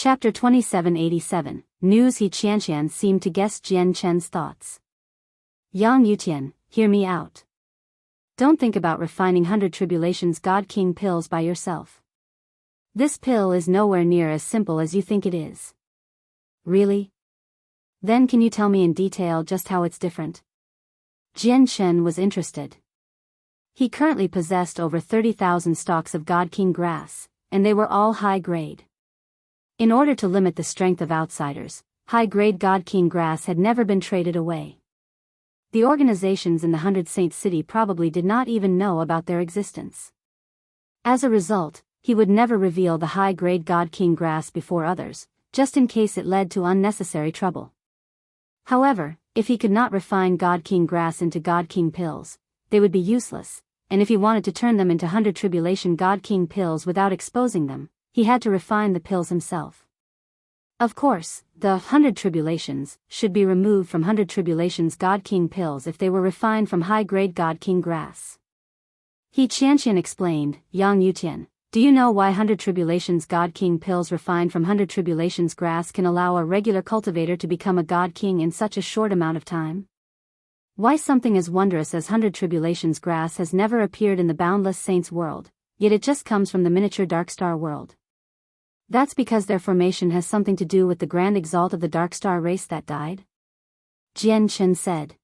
Chapter 2787, News. He Qianqian seemed to guess Jian Chen's thoughts. Yang Yutian, hear me out. Don't think about refining 100 Tribulations God King pills by yourself. This pill is nowhere near as simple as you think it is. Really? Then can you tell me in detail just how it's different? Jian Chen was interested. He currently possessed over 30,000 stalks of God King grass, and they were all high grade. In order to limit the strength of outsiders, high-grade God King grass had never been traded away. The organizations in the 100 Saint City probably did not even know about their existence. As a result, he would never reveal the high-grade God King grass before others, just in case it led to unnecessary trouble. However, if he could not refine God King grass into God King pills, they would be useless, and if he wanted to turn them into 100 Tribulation God King pills without exposing them, he had to refine the pills himself. Of course, the 100 Tribulations should be removed from 100 Tribulations God King pills if they were refined from high-grade God King grass. He Qianqian explained, Yang Yutian, do you know why 100 Tribulations God King pills refined from 100 Tribulations grass can allow a regular cultivator to become a God King in such a short amount of time? Why something as wondrous as 100 Tribulations grass has never appeared in the Boundless Saints world, yet it just comes from the miniature Darkstar world? That's because their formation has something to do with the grand exalt of the Darkstar race that died? Jian Chen said.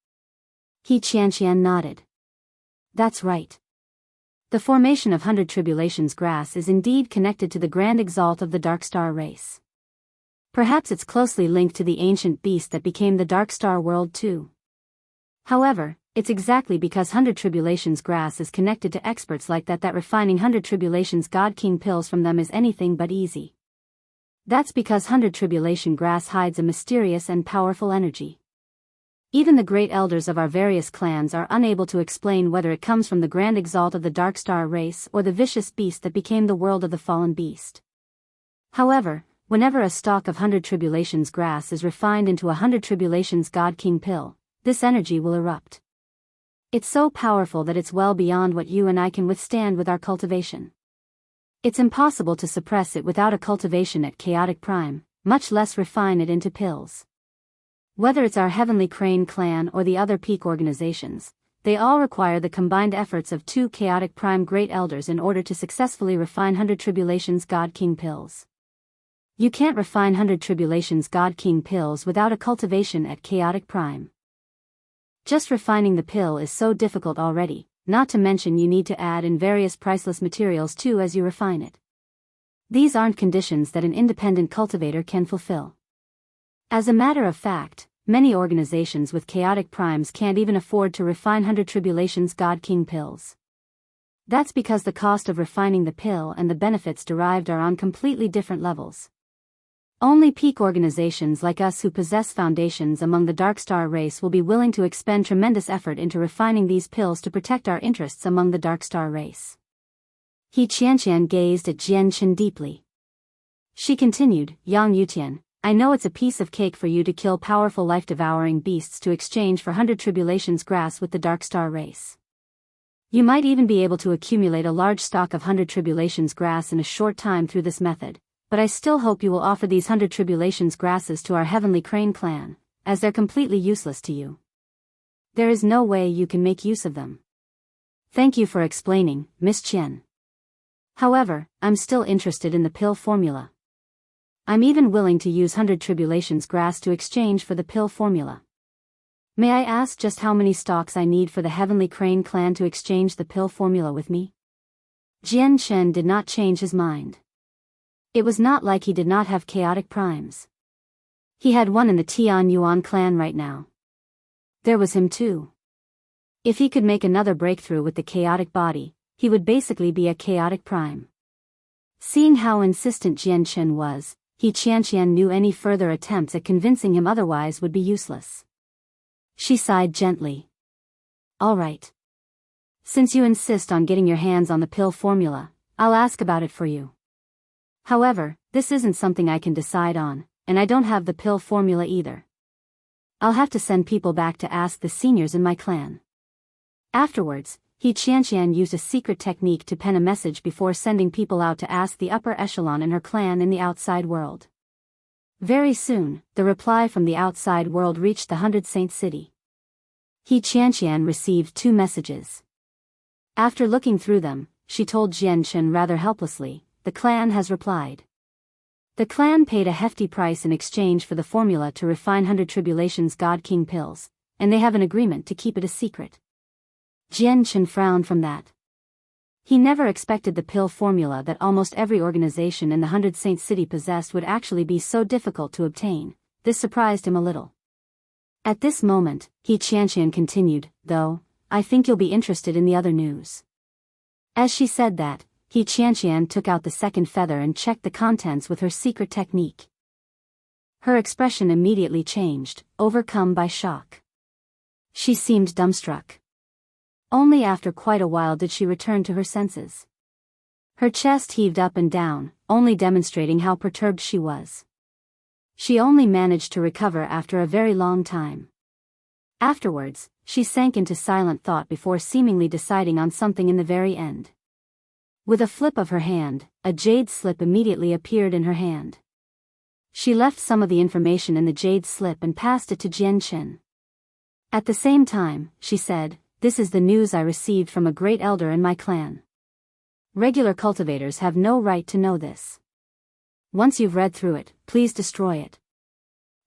He Qianqian nodded. That's right. The formation of 100 Tribulations grass is indeed connected to the grand exalt of the Darkstar race. Perhaps it's closely linked to the ancient beast that became the Darkstar world too. However, it's exactly because 100 Tribulations grass is connected to experts like that refining 100 Tribulations God King pills from them is anything but easy. That's because 100 Tribulation grass hides a mysterious and powerful energy. Even the great elders of our various clans are unable to explain whether it comes from the grand exalt of the Darkstar race or the vicious beast that became the world of the fallen beast. However, whenever a stalk of 100 Tribulations grass is refined into a 100 Tribulations God King pill, this energy will erupt. It's so powerful that it's well beyond what you and I can withstand with our cultivation. It's impossible to suppress it without a cultivation at chaotic prime, much less refine it into pills. Whether it's our Heavenly Crane clan or the other peak organizations, they all require the combined efforts of 2 chaotic prime great elders in order to successfully refine 100 Tribulations God King pills. You can't refine 100 Tribulations God King pills without a cultivation at chaotic prime. Just refining the pill is so difficult already, not to mention you need to add in various priceless materials too as you refine it. These aren't conditions that an independent cultivator can fulfill. As a matter of fact, many organizations with chaotic primes can't even afford to refine 100 Tribulations God King pills. That's because the cost of refining the pill and the benefits derived are on completely different levels. Only peak organizations like us who possess foundations among the Darkstar race will be willing to expend tremendous effort into refining these pills to protect our interests among the Darkstar race. He Qianqian gazed at Jian Chen deeply. She continued, Yang Yutian, I know it's a piece of cake for you to kill powerful life-devouring beasts to exchange for 100 Tribulations grass with the Darkstar race. You might even be able to accumulate a large stock of 100 Tribulations grass in a short time through this method. But I still hope you will offer these 100 Tribulations grasses to our Heavenly Crane clan, as they're completely useless to you. There is no way you can make use of them. Thank you for explaining, Miss Qian. However, I'm still interested in the pill formula. I'm even willing to use 100 Tribulations grass to exchange for the pill formula. May I ask just how many stalks I need for the Heavenly Crane clan to exchange the pill formula with me? Jian Chen did not change his mind. It was not like he did not have chaotic primes. He had one in the Tian Yuan clan right now. There was him too. If he could make another breakthrough with the chaotic body, he would basically be a chaotic prime. Seeing how insistent Jian Chen was, He Qianqian knew any further attempts at convincing him otherwise would be useless. She sighed gently. All right. Since you insist on getting your hands on the pill formula, I'll ask about it for you. However, this isn't something I can decide on, and I don't have the pill formula either. I'll have to send people back to ask the seniors in my clan. Afterwards, He Qianqian used a secret technique to pen a message before sending people out to ask the upper echelon in her clan in the outside world. Very soon, the reply from the outside world reached the 100 Saint City. He Qianqian received 2 messages. After looking through them, she told Jianchen rather helplessly, "The clan has replied." The clan paid a hefty price in exchange for the formula to refine 100 Tribulations God King pills, and they have an agreement to keep it a secret. Jianchen frowned from that. He never expected the pill formula that almost every organization in the 100 Saint City possessed would actually be so difficult to obtain. This surprised him a little. At this moment, He Qianqian continued, "Though, I think you'll be interested in the other news." As she said that, He Qianqian took out the second feather and checked the contents with her secret technique. Her expression immediately changed, overcome by shock. She seemed dumbstruck. Only after quite a while did she return to her senses. Her chest heaved up and down, only demonstrating how perturbed she was. She only managed to recover after a very long time. Afterwards, she sank into silent thought before seemingly deciding on something in the very end. With a flip of her hand, a jade slip immediately appeared in her hand. She left some of the information in the jade slip and passed it to Jianchen. At the same time, she said, "This is the news I received from a great elder in my clan. Regular cultivators have no right to know this. Once you've read through it, please destroy it."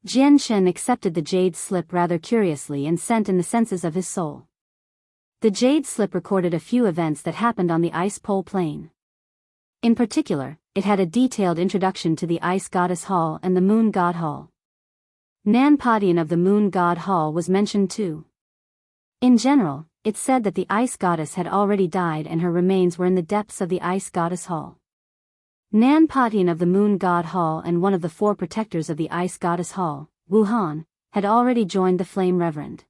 Jianchen accepted the jade slip rather curiously and sent in the senses of his soul. The jade slip recorded a few events that happened on the ice pole plain. In particular, it had a detailed introduction to the Ice Goddess Hall and the Moon God Hall. Nan Padian of the Moon God Hall was mentioned too. In general, it said that the Ice Goddess had already died and her remains were in the depths of the Ice Goddess Hall. Nan Padian of the Moon God Hall and one of the 4 protectors of the Ice Goddess Hall, Wuhan, had already joined the Flame Reverend.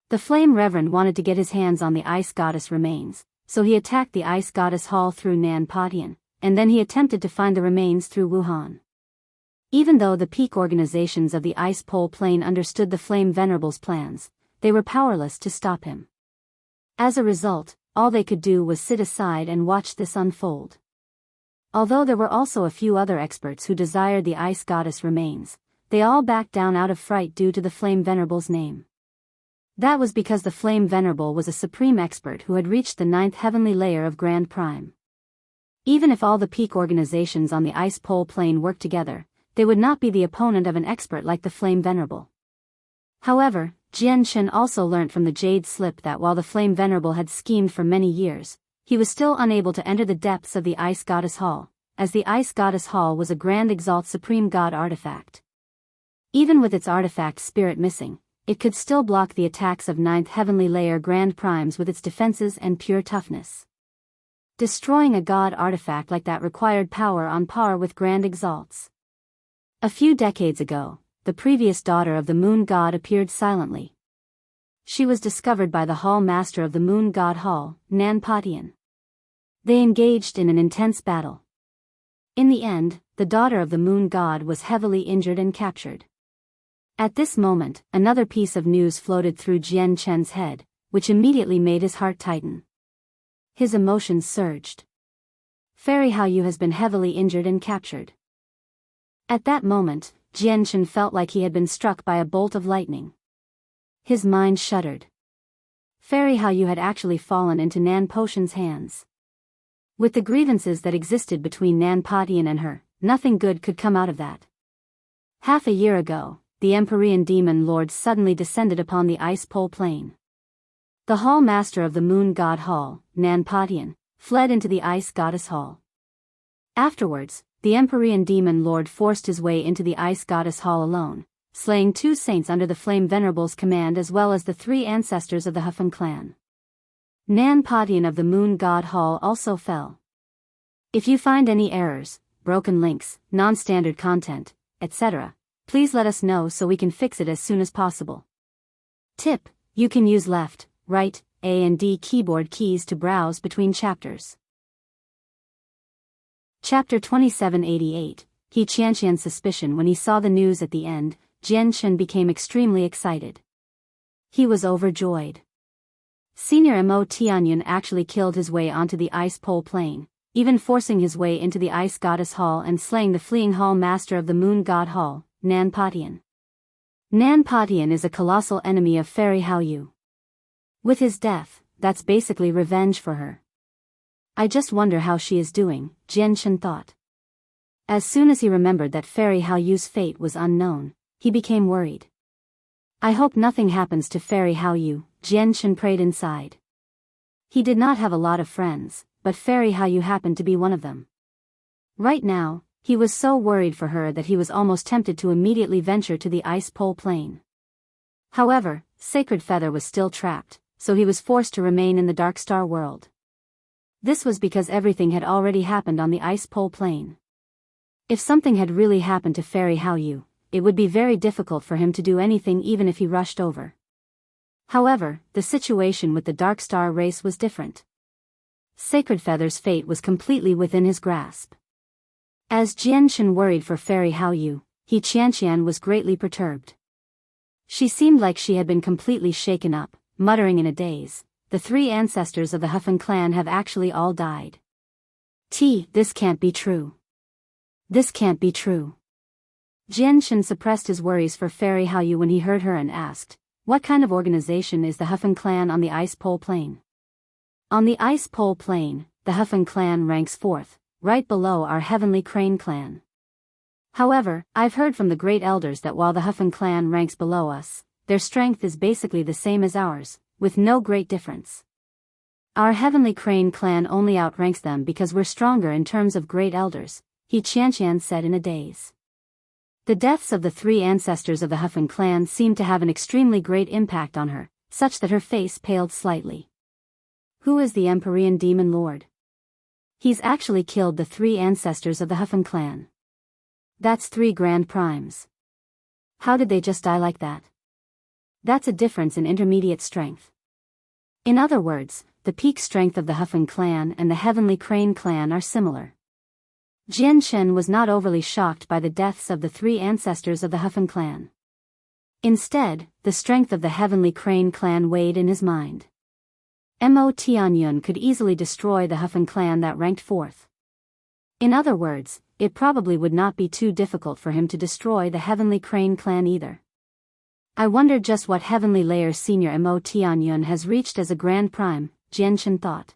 The Flame Reverend wanted to get his hands on the Ice Goddess remains, so he attacked the Ice Goddess Hall through Nan Padian, and then he attempted to find the remains through Wuhan. Even though the peak organizations of the Ice Pole Plain understood the Flame Venerable's plans, they were powerless to stop him. As a result, all they could do was sit aside and watch this unfold. Although there were also a few other experts who desired the Ice Goddess remains, they all backed down out of fright due to the Flame Venerable's name. That was because the Flame Venerable was a supreme expert who had reached the 9th heavenly layer of Grand Prime. Even if all the peak organizations on the Ice Pole Plain worked together, they would not be the opponent of an expert like the Flame Venerable. However, Jianchen also learnt from the Jade Slip that while the Flame Venerable had schemed for many years, he was still unable to enter the depths of the Ice Goddess Hall, as the Ice Goddess Hall was a Grand Exalt Supreme God artifact. Even with its artifact spirit missing, it could still block the attacks of 9th heavenly layer Grand Primes with its defenses and pure toughness. Destroying a God artifact like that required power on par with Grand Exalts. A few decades ago, the previous daughter of the Moon God appeared silently. She was discovered by the Hall Master of the Moon God Hall, Nan Padian. They engaged in an intense battle. In the end, the daughter of the Moon God was heavily injured and captured. At this moment, another piece of news floated through Jian Chen's head, which immediately made his heart tighten. His emotions surged. "Fairy Hao Yu has been heavily injured and captured." At that moment, Jian Chen felt like he had been struck by a bolt of lightning. His mind shuddered. Fairy Hao Yu had actually fallen into Nan Potion's hands. With the grievances that existed between Nan Padian and her, nothing good could come out of that. Half a year ago, the Empyrean Demon Lord suddenly descended upon the Ice Pole Plain. The Hall Master of the Moon God Hall, Nan Padian, fled into the Ice Goddess Hall. Afterwards, the Empyrean Demon Lord forced his way into the Ice Goddess Hall alone, slaying 2 saints under the Flame Venerable's command as well as the 3 ancestors of the Hufan clan. Nan Padian of the Moon God Hall also fell. If you find any errors, broken links, non-standard content, etc., please let us know so we can fix it as soon as possible. Tip: you can use left, right, A and D keyboard keys to browse between chapters. Chapter 2788, He Qianqian's suspicion. When he saw the news at the end, Jian Chen became extremely excited. He was overjoyed. Senior Mo Tianyun actually killed his way onto the Ice Pole Plain, even forcing his way into the Ice Goddess Hall and slaying the fleeing Hall Master of the Moon God Hall, Nan Patian. Nan Patian is a colossal enemy of Fairy Hao Yu. With his death, that's basically revenge for her. I just wonder how she is doing, Jian Chen thought. As soon as he remembered that Fairy Hao Yu's fate was unknown, he became worried. I hope nothing happens to Fairy Hao Yu, Jian Chen prayed inside. He did not have a lot of friends, but Fairy Hao Yu happened to be one of them. Right now, he was so worried for her that he was almost tempted to immediately venture to the Ice Pole Plain. However, Sacred Feather was still trapped, so he was forced to remain in the Dark Star world. This was because everything had already happened on the Ice Pole Plain. If something had really happened to Fairy Hao Yu, it would be very difficult for him to do anything even if he rushed over. However, the situation with the Dark Star race was different. Sacred Feather's fate was completely within his grasp. As Jian Chen worried for Fairy Hao Yu, He Qianqian was greatly perturbed. She seemed like she had been completely shaken up, muttering in a daze, "The 3 ancestors of the Hufen clan have actually all died. This can't be true. This can't be true." Jian Chen suppressed his worries for Fairy Hao Yu when he heard her and asked, "What kind of organization is the Hufen clan on the Ice Pole Plain?" On the Ice Pole Plain, the Hufen clan ranks 4th, right below our Heavenly Crane clan. However, I've heard from the great elders that while the Hufen clan ranks below us, their strength is basically the same as ours, with no great difference. Our Heavenly Crane clan only outranks them because we're stronger in terms of great elders, He Qianqian said in a daze. The deaths of the 3 ancestors of the Hufen clan seemed to have an extremely great impact on her, such that her face paled slightly. Who is the Empyrean Demon Lord? He's actually killed the 3 ancestors of the Hufen clan. That's 3 Grand Primes. How did they just die like that? That's a difference in intermediate strength. In other words, the peak strength of the Hufen clan and the Heavenly Crane clan are similar. Jian Chen was not overly shocked by the deaths of the 3 ancestors of the Hufen clan. Instead, the strength of the Heavenly Crane clan weighed in his mind. Mo Tianyun could easily destroy the Hufen clan that ranked 4th. In other words, it probably would not be too difficult for him to destroy the Heavenly Crane clan either. I wonder just what Heavenly Layer Senior Mo Tianyun has reached as a Grand Prime, Jian Chen thought.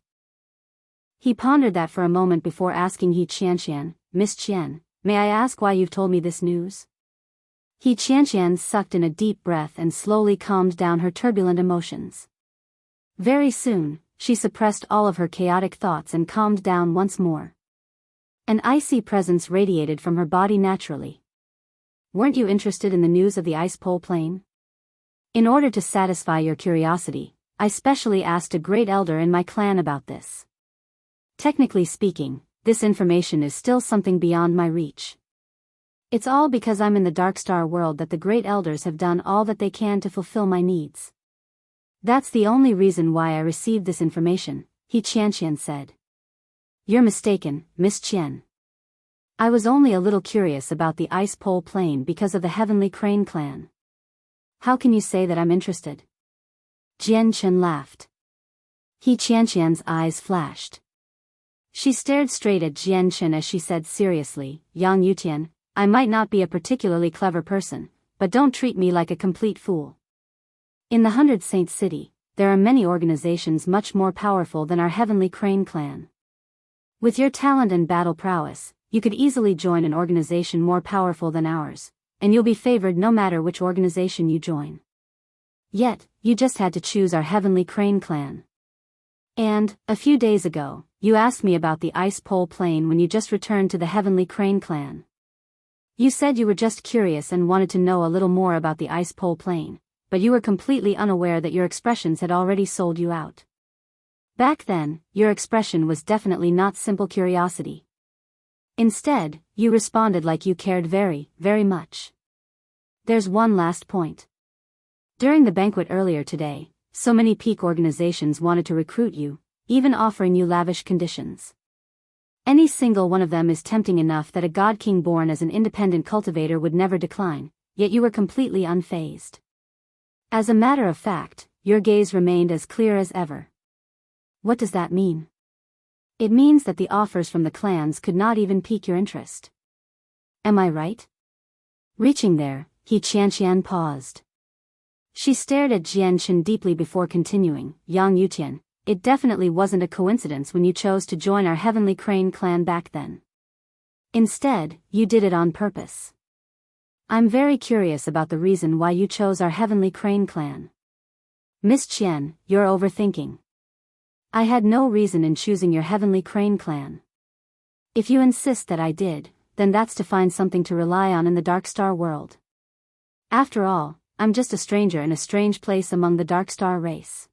He pondered that for a moment before asking He Qianqian, "Miss Qian, may I ask why you've told me this news?" He Qianqian sucked in a deep breath and slowly calmed down her turbulent emotions. Very soon, she suppressed all of her chaotic thoughts and calmed down once more. An icy presence radiated from her body naturally. "Weren't you interested in the news of the Ice Pole Plain? In order to satisfy your curiosity, I specially asked a great elder in my clan about this. Technically speaking, this information is still something beyond my reach. It's all because I'm in the Dark Star world that the great elders have done all that they can to fulfill my needs. That's the only reason why I received this information," He Qianqian said. "You're mistaken, Miss Qian. I was only a little curious about the Ice Pole Plain because of the Heavenly Crane clan. How can you say that I'm interested?" Jian Chen laughed. He Qianqian's eyes flashed. She stared straight at Jian Chen as she said seriously, "Yang Yutian, I might not be a particularly clever person, but don't treat me like a complete fool. In the 100 Saint City, there are many organizations much more powerful than our Heavenly Crane clan. With your talent and battle prowess, you could easily join an organization more powerful than ours, and you'll be favored no matter which organization you join. Yet, you just had to choose our Heavenly Crane clan. And, a few days ago, you asked me about the Ice Pole Plain when you just returned to the Heavenly Crane clan. You said you were just curious and wanted to know a little more about the Ice Pole Plain, but you were completely unaware that your expressions had already sold you out. Back then, your expression was definitely not simple curiosity. Instead, you responded like you cared very, very much. There's one last point. During the banquet earlier today, so many peak organizations wanted to recruit you, even offering you lavish conditions. Any single one of them is tempting enough that a god king born as an independent cultivator would never decline, yet you were completely unfazed. As a matter of fact, your gaze remained as clear as ever. What does that mean? It means that the offers from the clans could not even pique your interest. Am I right? Reaching there, He Qianqian paused. She stared at Jianchen deeply before continuing, Yang Yutian, it definitely wasn't a coincidence when you chose to join our Heavenly Crane clan back then. Instead, you did it on purpose. I'm very curious about the reason why you chose our Heavenly Crane clan. Miss Qian, you're overthinking. I had no reason in choosing your Heavenly Crane clan. If you insist that I did, then that's to find something to rely on in the Dark Star world. After all, I'm just a stranger in a strange place among the Dark Star race.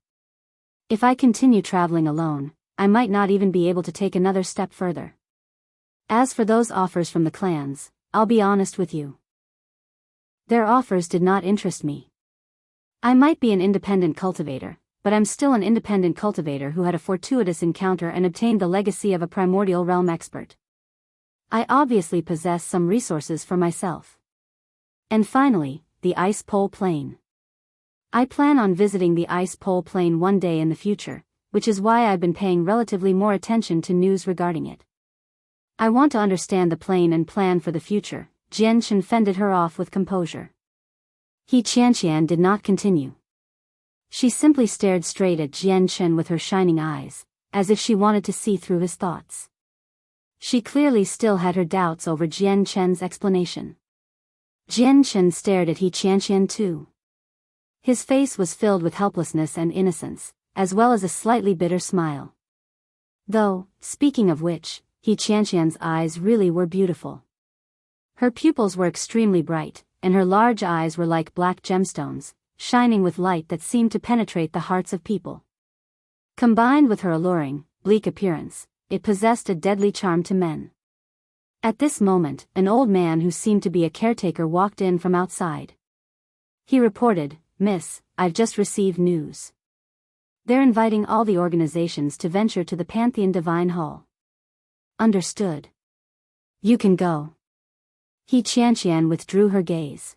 If I continue traveling alone, I might not even be able to take another step further. As for those offers from the clans, I'll be honest with you. Their offers did not interest me. I might be an independent cultivator, but I'm still an independent cultivator who had a fortuitous encounter and obtained the legacy of a primordial realm expert. I obviously possess some resources for myself. And finally, the Ice Pole Plain. I plan on visiting the Ice Pole Plain one day in the future, which is why I've been paying relatively more attention to news regarding it. I want to understand the plain and plan for the future. Jianchen fended her off with composure. He Qianqian did not continue. She simply stared straight at Jianchen with her shining eyes, as if she wanted to see through his thoughts. She clearly still had her doubts over Jianchen's explanation. Jianchen stared at He Qianqian too. His face was filled with helplessness and innocence, as well as a slightly bitter smile. Though, speaking of which, He Qianqian's eyes really were beautiful. Her pupils were extremely bright, and her large eyes were like black gemstones, shining with light that seemed to penetrate the hearts of people. Combined with her alluring, bleak appearance, it possessed a deadly charm to men. At this moment, an old man who seemed to be a caretaker walked in from outside. He reported, "Miss, I've just received news. They're inviting all the organizations to venture to the Pantheon Divine Hall." Understood. You can go. He Qianqian withdrew her gaze.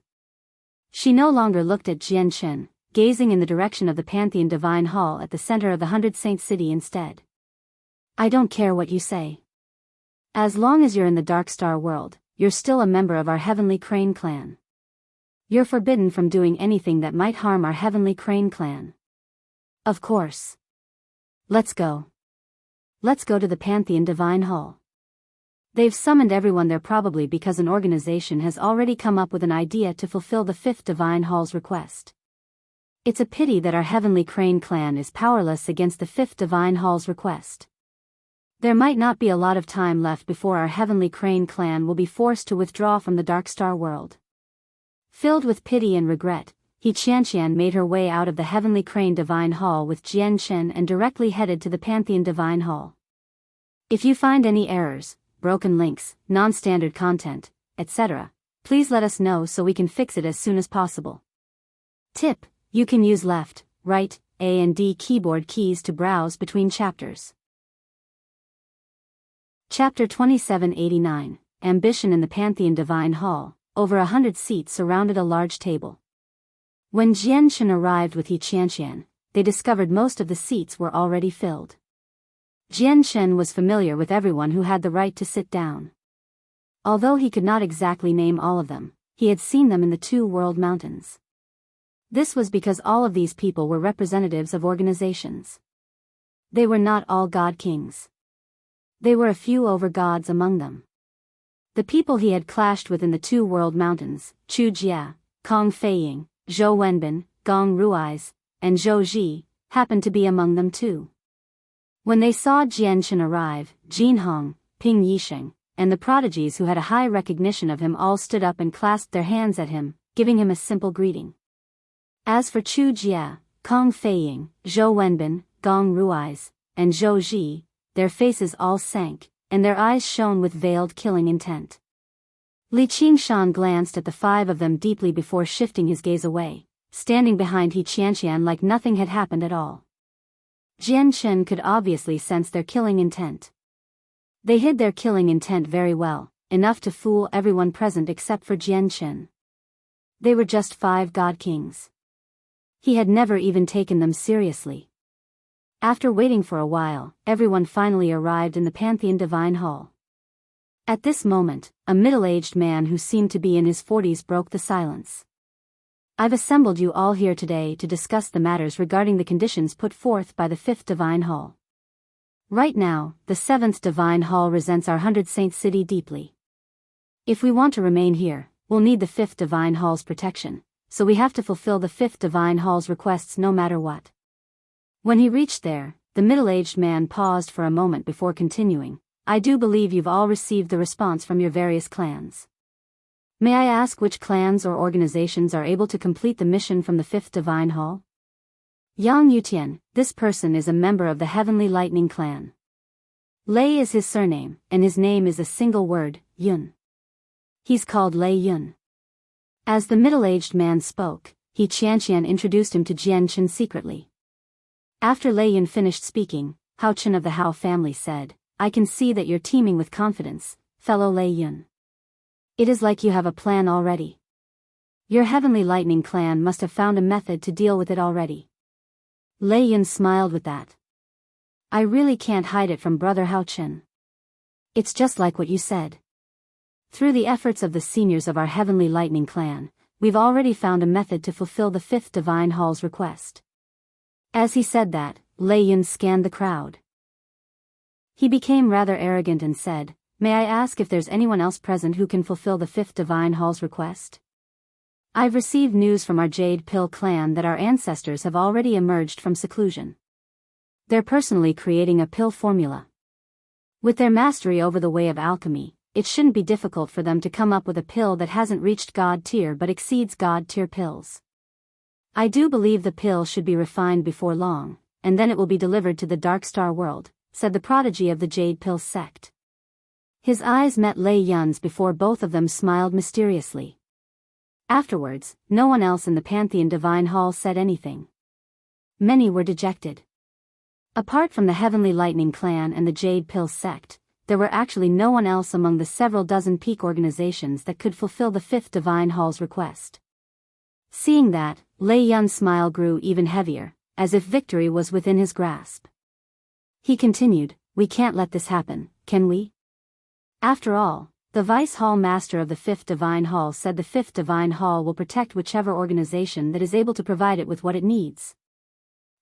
She no longer looked at Jianchen, gazing in the direction of the Pantheon Divine Hall at the center of the 100 Saint City instead. I don't care what you say. As long as you're in the Dark Star world, you're still a member of our Heavenly Crane clan. You're forbidden from doing anything that might harm our Heavenly Crane clan. Of course. Let's go. Let's go to the Pantheon Divine Hall. They've summoned everyone there probably because an organization has already come up with an idea to fulfill the 5th Divine Hall's request. It's a pity that our Heavenly Crane clan is powerless against the 5th Divine Hall's request. There might not be a lot of time left before our Heavenly Crane clan will be forced to withdraw from the Dark Star world. Filled with pity and regret, He Qianqian made her way out of the Heavenly Crane Divine Hall with Jianchen and directly headed to the Pantheon Divine Hall. If you find any errors, broken links, non-standard content, etc., please let us know so we can fix it as soon as possible. Tip: you can use left, right, A and D keyboard keys to browse between chapters. Chapter 2789, Ambition in the Pantheon Divine Hall. Over 100 seats surrounded a large table. When Jianchen arrived with He Qianqian, they discovered most of the seats were already filled. Jianchen was familiar with everyone who had the right to sit down. Although he could not exactly name all of them, he had seen them in the 2 World Mountains. This was because all of these people were representatives of organizations. They were not all god kings. There were a few overgods among them. The people he had clashed with in the 2 World Mountains, Chu Jia, Kong Feiying, Zhou Wenbin, Gong Rui's, and Zhou Ji, happened to be among them too. When they saw Jianchen arrive, Jin Hong, Ping Yisheng, and the prodigies who had a high recognition of him all stood up and clasped their hands at him, giving him a simple greeting. As for Chu Jia, Kong Feiying, Zhou Wenbin, Gong Rui's, and Zhou Ji, their faces all sank, and their eyes shone with veiled killing intent. Li Qingshan glanced at the 5 of them deeply before shifting his gaze away, standing behind He Qianqian like nothing had happened at all. Jianchen could obviously sense their killing intent. They hid their killing intent very well, enough to fool everyone present except for Jianchen. They were just 5 god kings. He had never even taken them seriously. After waiting for a while, everyone finally arrived in the Pantheon Divine Hall. At this moment, a middle-aged man who seemed to be in his 40s broke the silence. I've assembled you all here today to discuss the matters regarding the conditions put forth by the 5th Divine Hall. Right now, the 7th Divine Hall resents our 100 Saint City deeply. If we want to remain here, we'll need the 5th Divine Hall's protection, so we have to fulfill the 5th Divine Hall's requests no matter what. When he reached there, the middle-aged man paused for a moment before continuing. I do believe you've all received the response from your various clans. May I ask which clans or organizations are able to complete the mission from the 5th Divine Hall? Yang Yutian, this person is a member of the Heavenly Lightning Clan. Lei is his surname, and his name is a single word, Yun. He's called Lei Yun. As the middle-aged man spoke, He Qianqian introduced him to Jian Chen secretly. After Lei Yun finished speaking, Hao Chen of the Hao family said, I can see that you're teeming with confidence, fellow Lei Yun. It is like you have a plan already. Your Heavenly Lightning Clan must have found a method to deal with it already. Lei Yun smiled with that. I really can't hide it from Brother Hao Chen. It's just like what you said. Through the efforts of the seniors of our Heavenly Lightning Clan, we've already found a method to fulfill the 5th Divine Hall's request. As he said that, Lei Yun scanned the crowd. He became rather arrogant and said, May I ask if there's anyone else present who can fulfill the 5th Divine Hall's request? I've received news from our Jade Pill clan that our ancestors have already emerged from seclusion. They're personally creating a pill formula. With their mastery over the way of alchemy, it shouldn't be difficult for them to come up with a pill that hasn't reached God tier but exceeds God tier pills. I do believe the pill should be refined before long, and then it will be delivered to the Dark Star world, said the prodigy of the Jade Pill sect. His eyes met Lei Yun's before both of them smiled mysteriously. Afterwards, no one else in the Pantheon Divine Hall said anything. Many were dejected. Apart from the Heavenly Lightning Clan and the Jade Pill sect, there were actually no one else among the several dozen peak organizations that could fulfill the 5th Divine Hall's request. Seeing that, Lei Yun's smile grew even heavier, as if victory was within his grasp. He continued, We can't let this happen, can we? After all, the Vice Hall Master of the 5th Divine Hall said the 5th Divine Hall will protect whichever organization that is able to provide it with what it needs.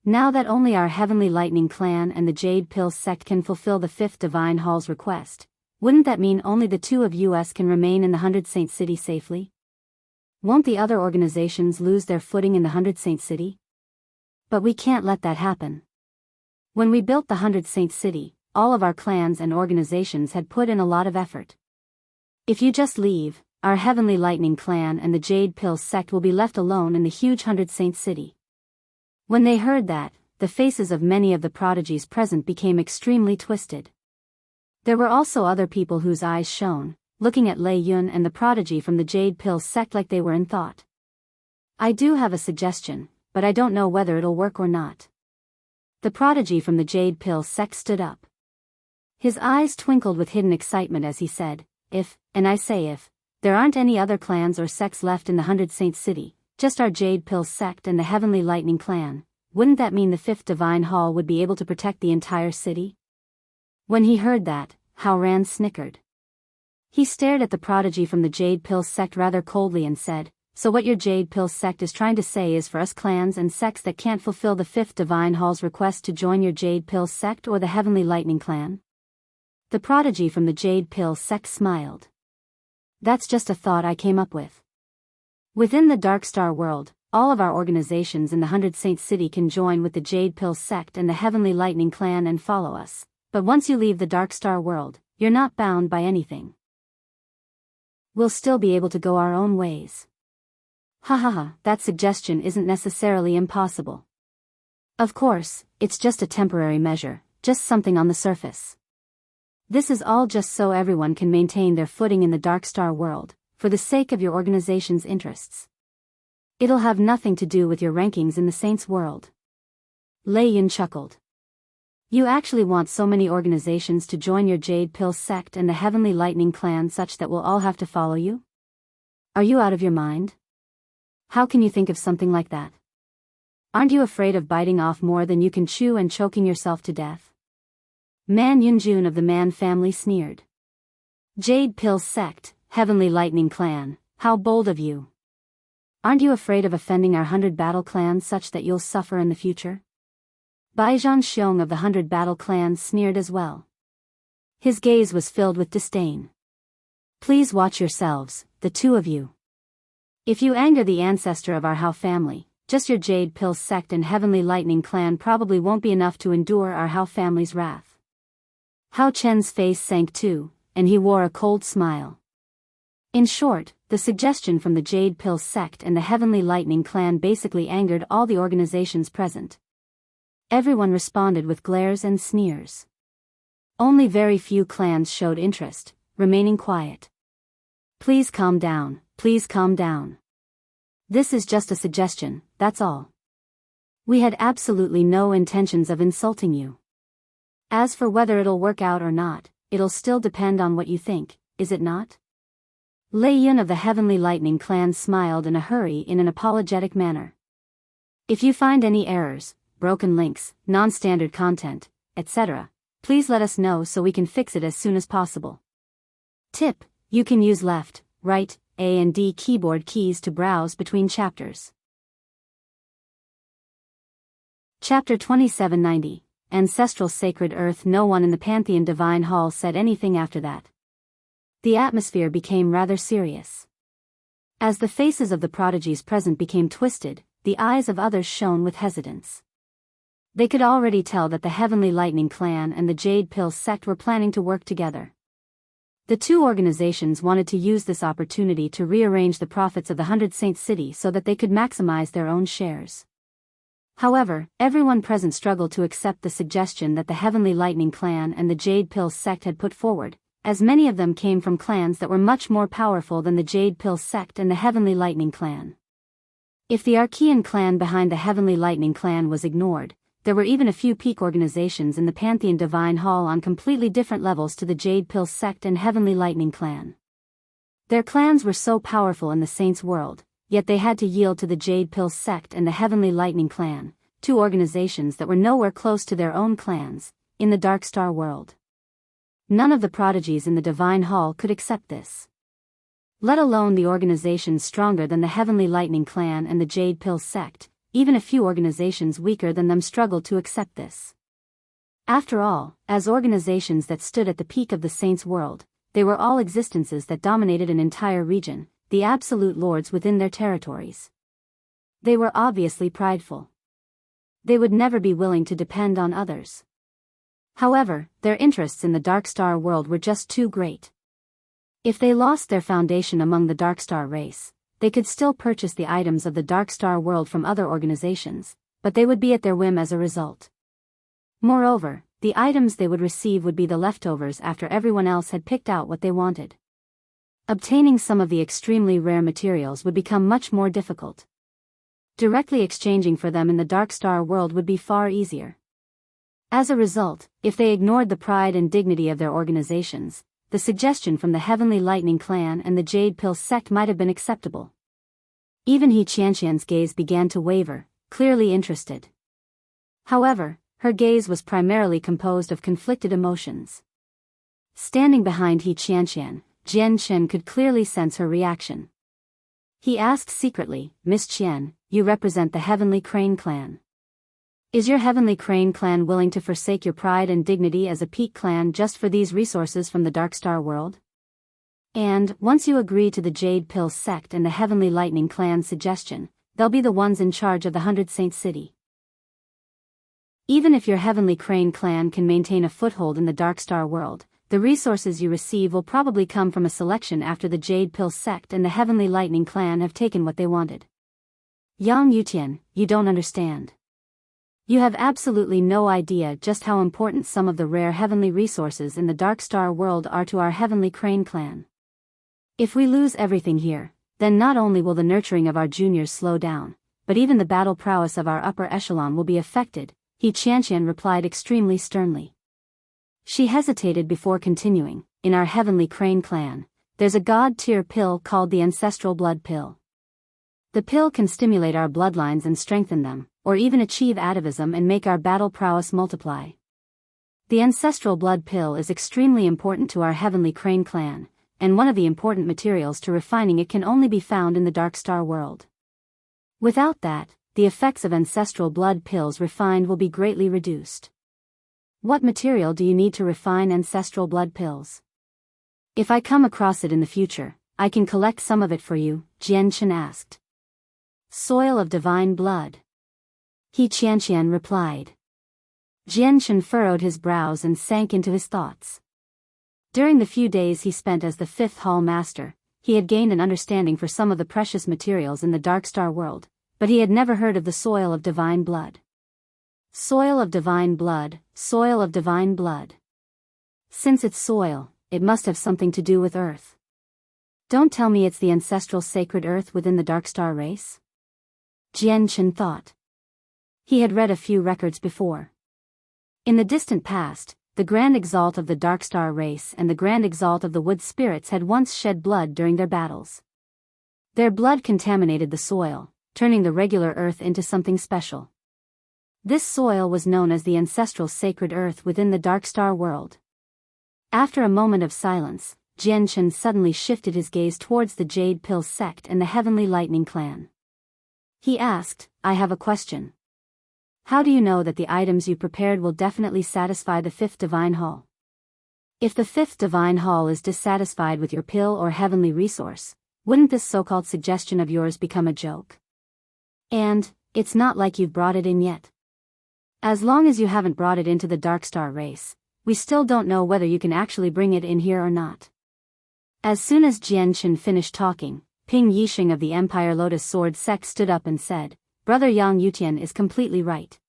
Now that only our Heavenly Lightning Clan and the Jade Pill sect can fulfill the 5th Divine Hall's request, wouldn't that mean only the two of us can remain in the 100 Saint City safely? Won't the other organizations lose their footing in the 100 Saint City? But we can't let that happen. When we built the 100 Saint City, all of our clans and organizations had put in a lot of effort. If you just leave, our Heavenly Lightning Clan and the Jade Pill sect will be left alone in the huge 100 Saint City. When they heard that, the faces of many of the prodigies present became extremely twisted. There were also other people whose eyes shone, looking at Lei Yun and the prodigy from the Jade Pill sect like they were in thought. I do have a suggestion, but I don't know whether it'll work or not. The prodigy from the Jade Pill sect stood up. His eyes twinkled with hidden excitement as he said, If, and I say if, there aren't any other clans or sects left in the 100 Saint City, just our Jade Pill sect and the Heavenly Lightning Clan, wouldn't that mean the 5th Divine Hall would be able to protect the entire city? When he heard that, Hao Ran snickered. He stared at the prodigy from the Jade Pill sect rather coldly and said, So what your Jade Pill sect is trying to say is for us clans and sects that can't fulfill the 5th Divine Hall's request to join your Jade Pill sect or the Heavenly Lightning Clan? The prodigy from the Jade Pill sect smiled. That's just a thought I came up with. Within the Dark Star world, all of our organizations in the 100 Saint City can join with the Jade Pill sect and the Heavenly Lightning Clan and follow us, but once you leave the Dark Star world, you're not bound by anything. We'll still be able to go our own ways. Ha ha ha, that suggestion isn't necessarily impossible. Of course, it's just a temporary measure, just something on the surface. This is all just so everyone can maintain their footing in the Dark Star world, for the sake of your organization's interests. It'll have nothing to do with your rankings in the Saints' world. Lei Yun chuckled. You actually want so many organizations to join your Jade Pill sect and the Heavenly Lightning Clan such that we'll all have to follow you? Are you out of your mind? How can you think of something like that? Aren't you afraid of biting off more than you can chew and choking yourself to death? Man Yunjun of the Man family sneered. Jade Pill Sect, Heavenly Lightning Clan, how bold of you. Aren't you afraid of offending our 100 Battle Clans such that you'll suffer in the future? Baijian Xiong of the 100 Battle Clans sneered as well. His gaze was filled with disdain. Please watch yourselves, the two of you. If you anger the ancestor of our Hao family, just your Jade Pill Sect and Heavenly Lightning Clan probably won't be enough to endure our Hao family's wrath. Hao Chen's face sank too, and he wore a cold smile. In short, the suggestion from the Jade Pill Sect and the Heavenly Lightning Clan basically angered all the organizations present. Everyone responded with glares and sneers. Only very few clans showed interest, remaining quiet. Please calm down, please calm down. This is just a suggestion, that's all. We had absolutely no intentions of insulting you. As for whether it'll work out or not, it'll still depend on what you think, is it not? Lei Yun of the Heavenly Lightning Clan smiled in a hurry in an apologetic manner. If you find any errors, broken links, non-standard content, etc., please let us know so we can fix it as soon as possible. Tip: you can use left, right, A and D keyboard keys to browse between chapters. Chapter 2790, Ancestral Sacred Earth. No one in the Pantheon Divine Hall said anything after that. The atmosphere became rather serious. As the faces of the prodigies present became twisted, the eyes of others shone with hesitance. They could already tell that the Heavenly Lightning Clan and the Jade Pill Sect were planning to work together. The two organizations wanted to use this opportunity to rearrange the profits of the 100 Saint City so that they could maximize their own shares. However, everyone present struggled to accept the suggestion that the Heavenly Lightning Clan and the Jade Pill Sect had put forward, as many of them came from clans that were much more powerful than the Jade Pill Sect and the Heavenly Lightning Clan. If the Archean clan behind the Heavenly Lightning Clan was ignored, there were even a few peak organizations in the Pantheon Divine Hall on completely different levels to the Jade Pill Sect and Heavenly Lightning Clan. Their clans were so powerful in the Saints' world, yet they had to yield to the Jade Pill Sect and the Heavenly Lightning Clan, two organizations that were nowhere close to their own clans, in the Dark Star world. None of the prodigies in the Divine Hall could accept this. Let alone the organizations stronger than the Heavenly Lightning Clan and the Jade Pill Sect, even a few organizations weaker than them struggled to accept this. After all, as organizations that stood at the peak of the Saints' world, they were all existences that dominated an entire region, the absolute lords within their territories. They were obviously prideful. They would never be willing to depend on others. However, their interests in the Dark Star world were just too great. If they lost their foundation among the Dark Star race, they could still purchase the items of the Dark Star world from other organizations, but they would be at their whim as a result. Moreover, the items they would receive would be the leftovers after everyone else had picked out what they wanted. Obtaining some of the extremely rare materials would become much more difficult. Directly exchanging for them in the Dark Star world would be far easier. As a result, if they ignored the pride and dignity of their organizations, the suggestion from the Heavenly Lightning Clan and the Jade Pill Sect might have been acceptable. Even He Qianqian's gaze began to waver, clearly interested. However, her gaze was primarily composed of conflicted emotions. Standing behind He Qianqian, Jian Chen could clearly sense her reaction. He asked secretly, Miss Qian, you represent the Heavenly Crane Clan. Is your Heavenly Crane Clan willing to forsake your pride and dignity as a peak clan just for these resources from the Dark Star world? And, once you agree to the Jade Pill Sect and the Heavenly Lightning Clan's suggestion, they'll be the ones in charge of the 100 Saint City. Even if your Heavenly Crane Clan can maintain a foothold in the Dark Star world, the resources you receive will probably come from a selection after the Jade Pill Sect and the Heavenly Lightning Clan have taken what they wanted. Yang Yutian, you don't understand. You have absolutely no idea just how important some of the rare heavenly resources in the Dark Star world are to our Heavenly Crane Clan. If we lose everything here, then not only will the nurturing of our juniors slow down, but even the battle prowess of our upper echelon will be affected, He Qianqian replied extremely sternly. She hesitated before continuing, in our Heavenly Crane Clan, there's a god-tier pill called the Ancestral Blood Pill. The pill can stimulate our bloodlines and strengthen them, or even achieve atavism and make our battle prowess multiply. The ancestral blood pill is extremely important to our heavenly crane clan, and one of the important materials to refining it can only be found in the Dark Star world. Without that, the effects of ancestral blood pills refined will be greatly reduced. What material do you need to refine ancestral blood pills? If I come across it in the future, I can collect some of it for you, Jian Chen asked. Soil of divine blood. He Qianqian replied. Jian Chen furrowed his brows and sank into his thoughts. During the few days he spent as the fifth hall master, he had gained an understanding for some of the precious materials in the Dark Star world, but he had never heard of the soil of divine blood. Soil of divine blood, soil of divine blood. Since it's soil, it must have something to do with Earth. Don't tell me it's the ancestral sacred Earth within the Dark Star race? Jian Chen thought. He had read a few records before. In the distant past, the Grand Exalt of the Dark Star race and the Grand Exalt of the Wood Spirits had once shed blood during their battles. Their blood contaminated the soil, turning the regular Earth into something special. This soil was known as the ancestral sacred Earth within the Dark Star world. After a moment of silence, Jian Chen suddenly shifted his gaze towards the Jade Pill sect and the Heavenly Lightning clan. He asked, I have a question. How do you know that the items you prepared will definitely satisfy the fifth divine hall? If the fifth divine hall is dissatisfied with your pill or heavenly resource, wouldn't this so-called suggestion of yours become a joke? And, it's not like you've brought it in yet. As long as you haven't brought it into the Dark Star race, we still don't know whether you can actually bring it in here or not. As soon as Jian Chen finished talking, Ping Yixing of the Empire Lotus Sword sect stood up and said, Brother Yang Yutian is completely right.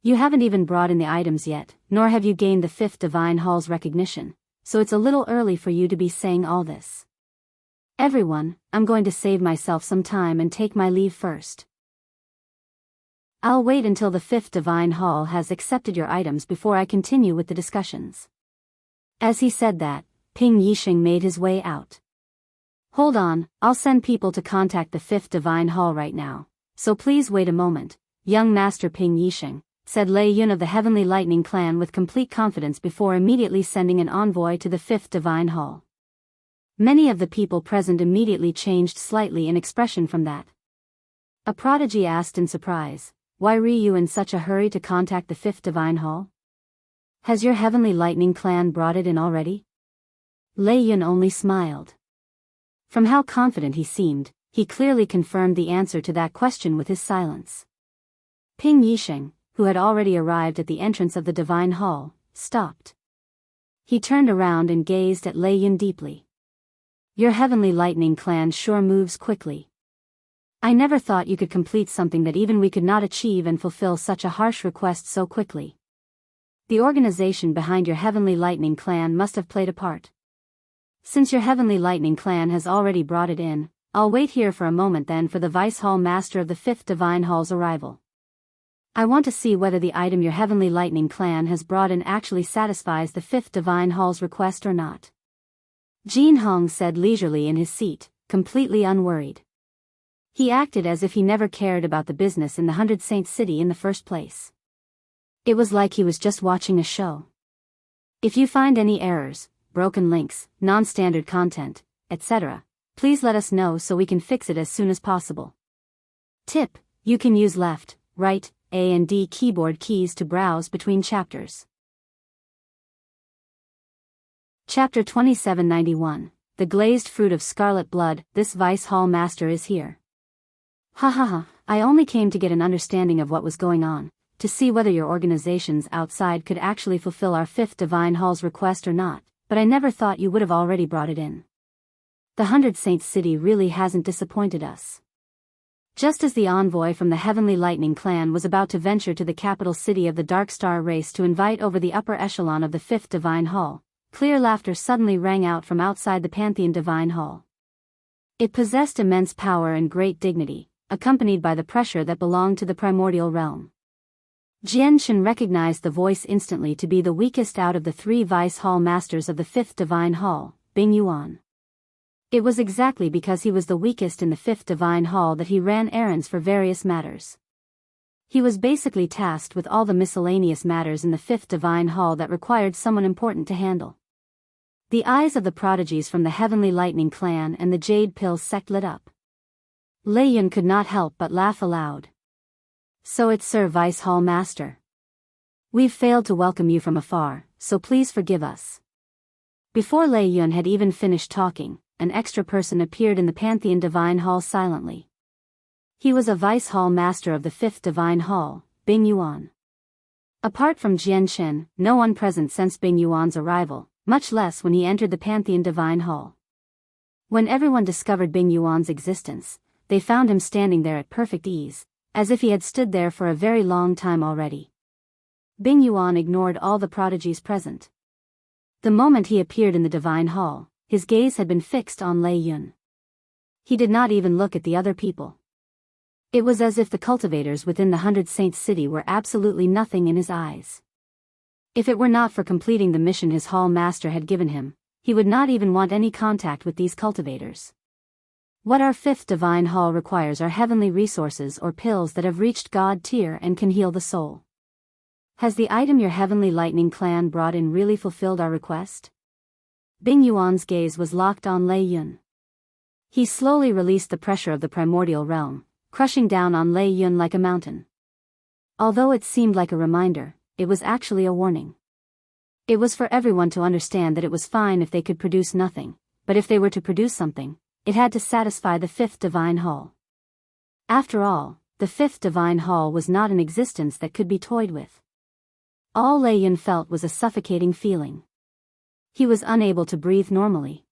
You haven't even brought in the items yet, nor have you gained the fifth divine hall's recognition, so it's a little early for you to be saying all this. Everyone, I'm going to save myself some time and take my leave first. I'll wait until the fifth divine hall has accepted your items before I continue with the discussions. As he said that, Ping Yixing made his way out. Hold on, I'll send people to contact the fifth divine hall right now, so please wait a moment, young master Ping Yixing, said Lei Yun of the Heavenly Lightning clan with complete confidence before immediately sending an envoy to the fifth divine hall. Many of the people present immediately changed slightly in expression from that. A prodigy asked in surprise, why are you in such a hurry to contact the fifth divine hall? Has your Heavenly Lightning clan brought it in already? Lei Yun only smiled. From how confident he seemed, he clearly confirmed the answer to that question with his silence. Ping Yixing, who had already arrived at the entrance of the divine hall, stopped. He turned around and gazed at Lei Yun deeply. Your Heavenly Lightning clan sure moves quickly. I never thought you could complete something that even we could not achieve and fulfill such a harsh request so quickly. The organization behind your Heavenly Lightning clan must have played a part. Since your Heavenly Lightning clan has already brought it in, I'll wait here for a moment then for the Vice Hall Master of the fifth divine hall's arrival. I want to see whether the item your Heavenly Lightning clan has brought in actually satisfies the fifth divine hall's request or not. Jin Hong said leisurely in his seat, completely unworried. He acted as if he never cared about the business in the 100 Saint City in the first place. It was like he was just watching a show. If you find any errors, broken links, non-standard content, etc., please let us know so we can fix it as soon as possible. Tip: you can use left, right, A and D keyboard keys to browse between chapters. Chapter 2791, The Glazed Fruit of Scarlet Blood. This Vice Hall Master is here. Ha ha ha, I only came to get an understanding of what was going on, to see whether your organizations outside could actually fulfill our fifth divine hall's request or not, but I never thought you would have already brought it in. The 100 Saint City really hasn't disappointed us. Just as the envoy from the Heavenly Lightning clan was about to venture to the capital city of the Dark Star race to invite over the upper echelon of the fifth divine hall, clear laughter suddenly rang out from outside the Pantheon Divine Hall. It possessed immense power and great dignity, accompanied by the pressure that belonged to the primordial realm. Jian Chen recognized the voice instantly to be the weakest out of the three Vice Hall Masters of the fifth divine hall, Bing Yuan. It was exactly because he was the weakest in the fifth divine hall that he ran errands for various matters. He was basically tasked with all the miscellaneous matters in the fifth divine hall that required someone important to handle. The eyes of the prodigies from the Heavenly Lightning clan and the Jade Pill sect lit up. Lei Yun could not help but laugh aloud. So it's Sir Vice Hall Master. We've failed to welcome you from afar, so please forgive us. Before Lei Yun had even finished talking, an extra person appeared in the Pantheon Divine Hall silently. He was a Vice Hall Master of the Fifth Divine Hall, Bing Yuan. Apart from Jian Chen, no one present sensed Bing Yuan's arrival, much less when he entered the Pantheon Divine Hall. When everyone discovered Bing Yuan's existence, they found him standing there at perfect ease, as if he had stood there for a very long time already. Bing Yuan ignored all the prodigies present. The moment he appeared in the Divine Hall, his gaze had been fixed on Lei Yun. He did not even look at the other people. It was as if the cultivators within the 100 Saints city were absolutely nothing in his eyes. If it were not for completing the mission his hall master had given him, he would not even want any contact with these cultivators. What our fifth divine hall requires are heavenly resources or pills that have reached God tier and can heal the soul. Has the item your Heavenly Lightning clan brought in really fulfilled our request? Bing Yuan's gaze was locked on Lei Yun. He slowly released the pressure of the primordial realm, crushing down on Lei Yun like a mountain. Although it seemed like a reminder, it was actually a warning. It was for everyone to understand that it was fine if they could produce nothing, but if they were to produce something, it had to satisfy the fifth divine hall. After all, the fifth divine hall was not an existence that could be toyed with. All Lei Yun felt was a suffocating feeling. He was unable to breathe normally.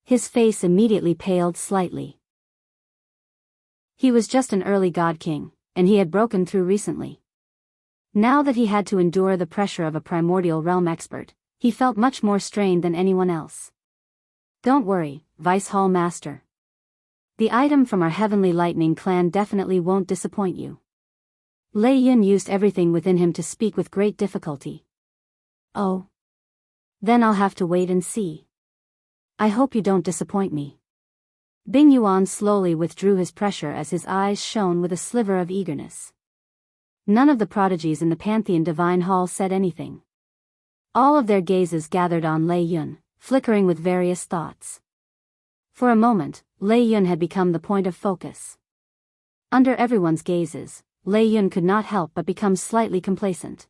His face immediately paled slightly. He was just an early god king, and he had broken through recently. Now that he had to endure the pressure of a primordial realm expert, he felt much more strained than anyone else. Don't worry, Vice Hall Master. The item from our Heavenly Lightning clan definitely won't disappoint you. Lei Yun used everything within him to speak with great difficulty. Oh. Then I'll have to wait and see. I hope you don't disappoint me. Bing Yuan slowly withdrew his pressure as his eyes shone with a sliver of eagerness. None of the prodigies in the Pantheon Divine Hall said anything. All of their gazes gathered on Lei Yun, flickering with various thoughts. For a moment, Lei Yun had become the point of focus. Under everyone's gazes, Lei Yun could not help but become slightly complacent.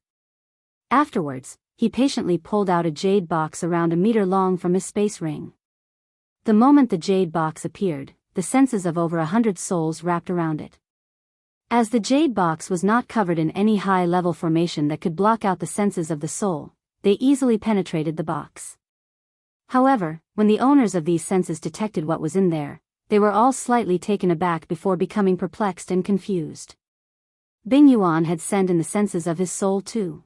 Afterwards, he patiently pulled out a jade box around a meter long from his space ring. The moment the jade box appeared, the senses of over 100 souls wrapped around it. As the jade box was not covered in any high-level formation that could block out the senses of the soul, they easily penetrated the box. However, when the owners of these senses detected what was in there, they were all slightly taken aback before becoming perplexed and confused. Bing Yuan had sent in the senses of his soul too.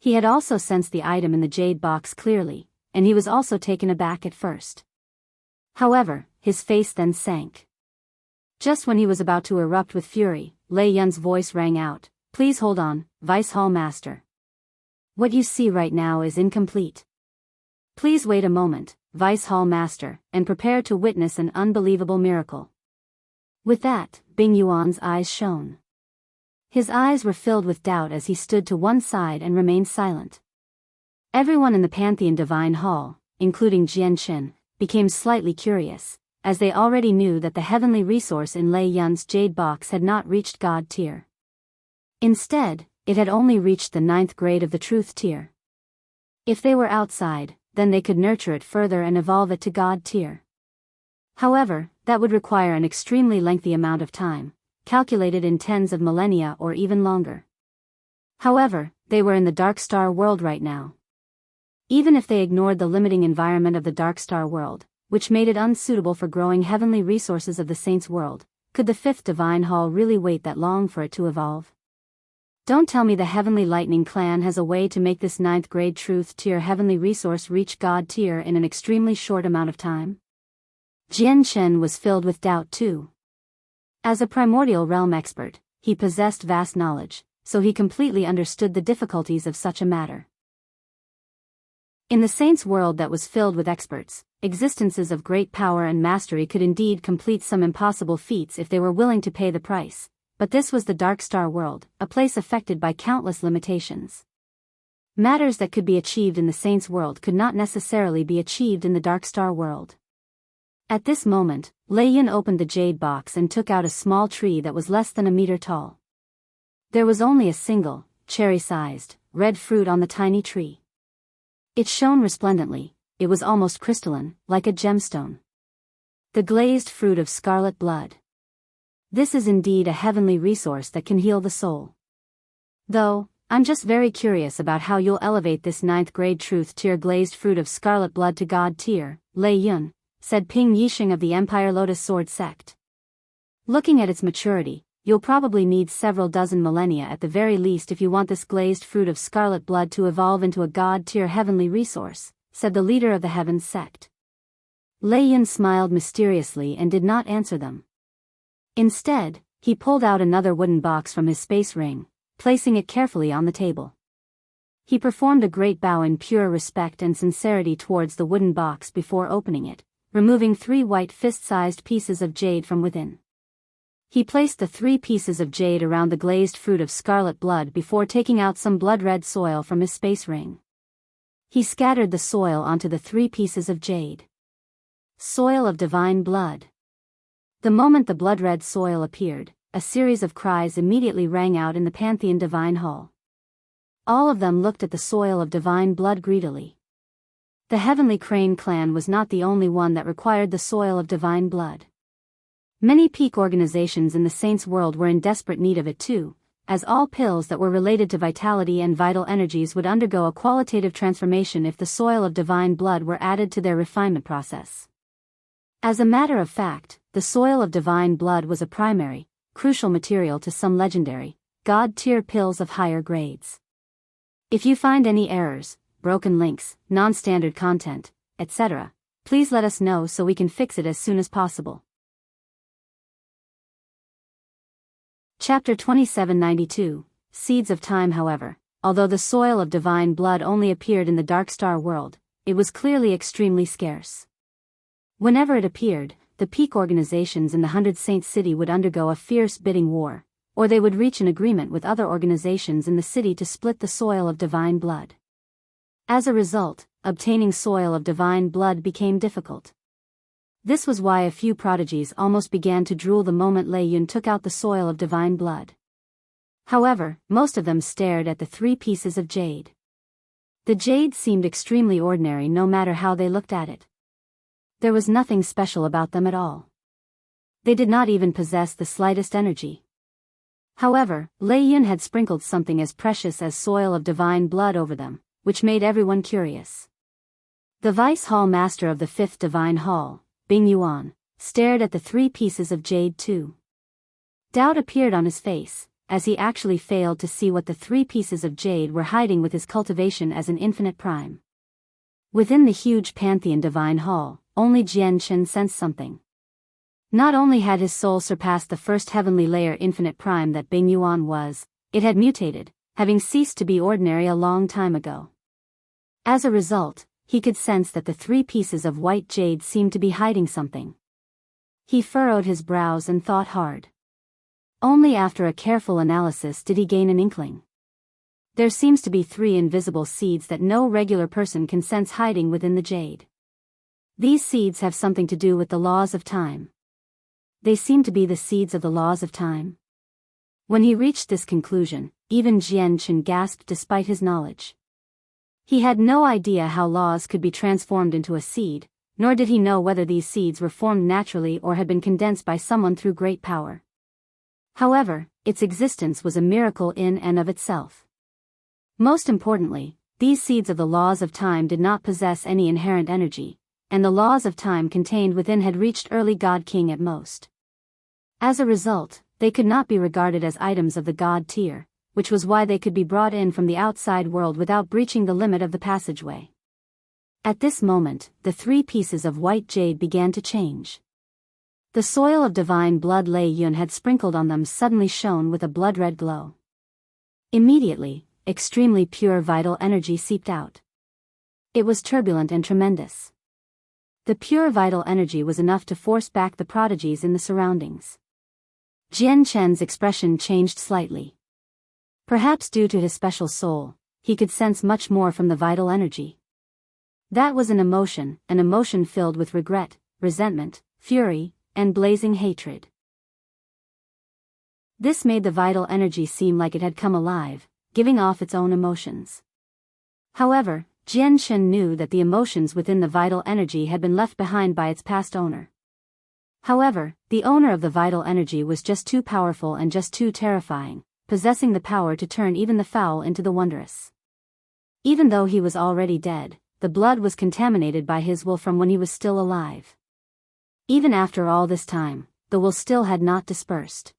He had also sensed the item in the jade box clearly, and he was also taken aback at first. However, his face then sank. Just when he was about to erupt with fury, Lei Yun's voice rang out, "Please hold on, Vice Hall Master. What you see right now is incomplete. Please wait a moment, Vice Hall Master, and prepare to witness an unbelievable miracle." With that, Bing Yuan's eyes shone. His eyes were filled with doubt as he stood to one side and remained silent. Everyone in the Pantheon Divine Hall, including Jian Chen, became slightly curious, as they already knew that the heavenly resource in Lei Yun's jade box had not reached God tier. Instead, it had only reached the 9th grade of the truth tier. If they were outside, then they could nurture it further and evolve it to God tier. However, that would require an extremely lengthy amount of time, calculated in tens of millennia or even longer. However, they were in the Dark Star world right now. Even if they ignored the limiting environment of the Dark Star world, which made it unsuitable for growing heavenly resources of the Saints world, could the Fifth Divine Hall really wait that long for it to evolve? Don't tell me the Heavenly Lightning clan has a way to make this 9th grade truth tier heavenly resource reach God tier in an extremely short amount of time? Jian Chen was filled with doubt too. As a primordial realm expert, he possessed vast knowledge, so he completely understood the difficulties of such a matter. In the saint's world that was filled with experts, existences of great power and mastery could indeed complete some impossible feats if they were willing to pay the price, but this was the Dark Star world, a place affected by countless limitations. Matters that could be achieved in the saint's world could not necessarily be achieved in the Dark Star world. At this moment, Lei Yun opened the jade box and took out a small tree that was less than a meter tall. There was only a single, cherry-sized, red fruit on the tiny tree. It shone resplendently, it was almost crystalline, like a gemstone. The glazed fruit of scarlet blood. This is indeed a heavenly resource that can heal the soul. Though, I'm just very curious about how you'll elevate this 9th grade truth tier glazed fruit of scarlet blood to God tier, Lei Yun, said Ping Yixing of the Empire Lotus Sword sect. Looking at its maturity, you'll probably need several dozen millennia at the very least if you want this glazed fruit of scarlet blood to evolve into a God-tier heavenly resource, said the leader of the Heavens sect. Lei Yun smiled mysteriously and did not answer them. Instead, he pulled out another wooden box from his space ring, placing it carefully on the table. He performed a great bow in pure respect and sincerity towards the wooden box before opening it, removing 3 white fist-sized pieces of jade from within. He placed the 3 pieces of jade around the glazed fruit of scarlet blood before taking out some blood-red soil from his space ring. He scattered the soil onto the 3 pieces of jade. Soil of divine blood. The moment the blood-red soil appeared, a series of cries immediately rang out in the Pantheon Divine Hall. All of them looked at the soil of divine blood greedily. The Heavenly Crane clan was not the only one that required the soil of divine blood. Many peak organizations in the Saints' world were in desperate need of it too, as all pills that were related to vitality and vital energies would undergo a qualitative transformation if the soil of divine blood were added to their refinement process. As a matter of fact, the soil of divine blood was a primary, crucial material to some legendary, God-tier pills of higher grades. If you find any errors, broken links, non-standard content, etc., please let us know so we can fix it as soon as possible. Chapter 2792, Seeds of Time. However, although the soil of divine blood only appeared in the Dark Star world, it was clearly extremely scarce. Whenever it appeared, the peak organizations in the 100 Saints city would undergo a fierce bidding war, or they would reach an agreement with other organizations in the city to split the soil of divine blood. As a result, obtaining soil of divine blood became difficult. This was why a few prodigies almost began to drool the moment Lei Yun took out the soil of divine blood. However, most of them stared at the 3 pieces of jade. The jade seemed extremely ordinary no matter how they looked at it. There was nothing special about them at all. They did not even possess the slightest energy. However, Lei Yun had sprinkled something as precious as soil of divine blood over them, which made everyone curious. The Vice Hall Master of the 5th Divine Hall, Bing Yuan, stared at the 3 pieces of jade too. Doubt appeared on his face, as he actually failed to see what the 3 pieces of jade were hiding with his cultivation as an infinite prime. Within the huge Pantheon Divine Hall, only Jian Chen sensed something. Not only had his soul surpassed the first heavenly layer infinite prime that Bing Yuan was, it had mutated, having ceased to be ordinary a long time ago. As a result, he could sense that the 3 pieces of white jade seemed to be hiding something. He furrowed his brows and thought hard. Only after a careful analysis did he gain an inkling. There seems to be 3 invisible seeds that no regular person can sense hiding within the jade. These seeds have something to do with the laws of time. They seem to be the seeds of the laws of time. When he reached this conclusion, even Jian Chen gasped despite his knowledge. He had no idea how laws could be transformed into a seed, nor did he know whether these seeds were formed naturally or had been condensed by someone through great power. However, its existence was a miracle in and of itself. Most importantly, these seeds of the laws of time did not possess any inherent energy, and the laws of time contained within had reached early God King at most. As a result, they could not be regarded as items of the God tier, which was why they could be brought in from the outside world without breaching the limit of the passageway. At this moment, the 3 pieces of white jade began to change. The soil of divine blood Lei Yun had sprinkled on them suddenly shone with a blood-red glow. Immediately, extremely pure vital energy seeped out. It was turbulent and tremendous. The pure vital energy was enough to force back the prodigies in the surroundings. Jian Chen's expression changed slightly. Perhaps due to his special soul, he could sense much more from the vital energy. That was an emotion filled with regret, resentment, fury, and blazing hatred. This made the vital energy seem like it had come alive, giving off its own emotions. However, Jian Chen knew that the emotions within the vital energy had been left behind by its past owner. However, the owner of the vital energy was just too powerful and just too terrifying, possessing the power to turn even the foul into the wondrous. Even though he was already dead, the blood was contaminated by his will from when he was still alive. Even after all this time, the will still had not dispersed.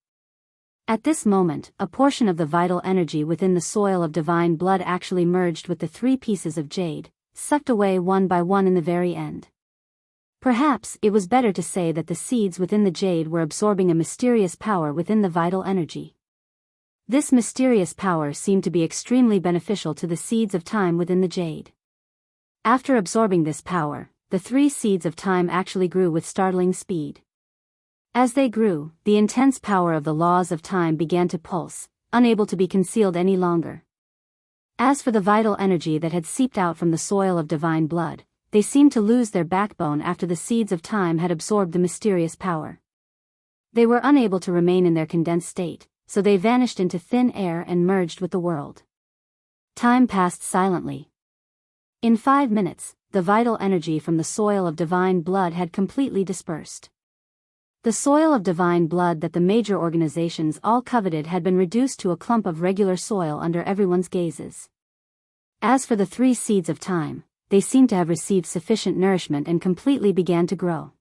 At this moment, a portion of the vital energy within the soil of divine blood actually merged with the 3 pieces of jade, sucked away one by one in the very end. Perhaps it was better to say that the seeds within the jade were absorbing a mysterious power within the vital energy. This mysterious power seemed to be extremely beneficial to the seeds of time within the jade. After absorbing this power, the 3 seeds of time actually grew with startling speed. As they grew, the intense power of the laws of time began to pulse, unable to be concealed any longer. As for the vital energy that had seeped out from the soil of divine blood, they seemed to lose their backbone after the seeds of time had absorbed the mysterious power. They were unable to remain in their condensed state, so they vanished into thin air and merged with the world. Time passed silently. In 5 minutes, the vital energy from the soil of divine blood had completely dispersed. The soil of divine blood that the major organizations all coveted had been reduced to a clump of regular soil under everyone's gazes. As for the 3 seeds of time, they seemed to have received sufficient nourishment and completely began to grow.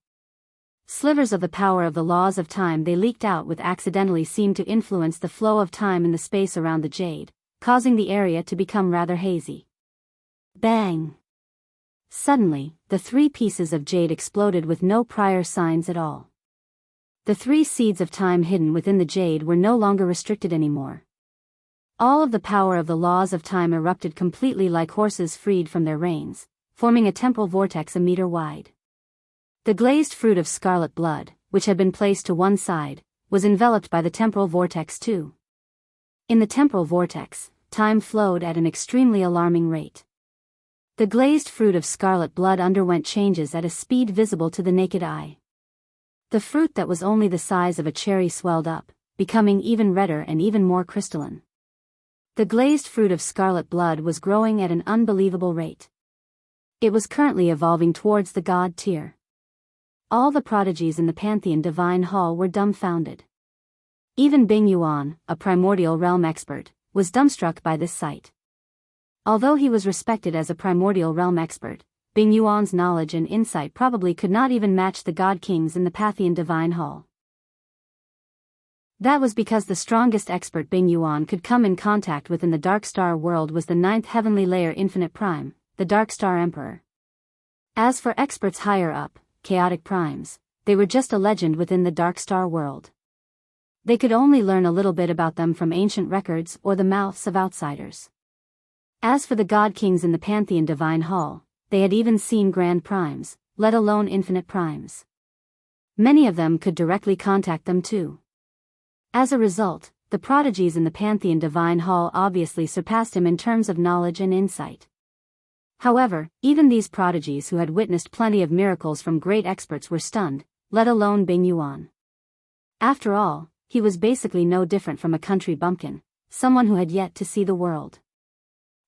Slivers of the power of the laws of time they leaked out with accidentally seemed to influence the flow of time in the space around the jade, causing the area to become rather hazy. Bang! Suddenly, the 3 pieces of jade exploded with no prior signs at all. The 3 seeds of time hidden within the jade were no longer restricted anymore. All of the power of the laws of time erupted completely like horses freed from their reins, forming a temporal vortex a meter wide. The glazed fruit of scarlet blood, which had been placed to one side, was enveloped by the temporal vortex too. In the temporal vortex, time flowed at an extremely alarming rate. The glazed fruit of scarlet blood underwent changes at a speed visible to the naked eye. The fruit that was only the size of a cherry swelled up, becoming even redder and even more crystalline. The glazed fruit of scarlet blood was growing at an unbelievable rate. It was currently evolving towards the god tier. All the prodigies in the Pantheon Divine Hall were dumbfounded. Even Bing Yuan, a primordial realm expert, was dumbstruck by this sight. Although he was respected as a primordial realm expert, Bing Yuan's knowledge and insight probably could not even match the god kings in the Pantheon Divine Hall. That was because the strongest expert Bing Yuan could come in contact with in the Dark Star world was the 9th heavenly layer Infinite Prime, the Dark Star Emperor. As for experts higher up, chaotic primes, they were just a legend within the Dark Star world. They could only learn a little bit about them from ancient records or the mouths of outsiders. As for the god kings in the Pantheon Divine Hall, they had even seen grand primes, let alone infinite primes. Many of them could directly contact them too. As a result, the prodigies in the Pantheon Divine Hall obviously surpassed him in terms of knowledge and insight. However, even these prodigies who had witnessed plenty of miracles from great experts were stunned, let alone Bing Yuan. After all, he was basically no different from a country bumpkin, someone who had yet to see the world.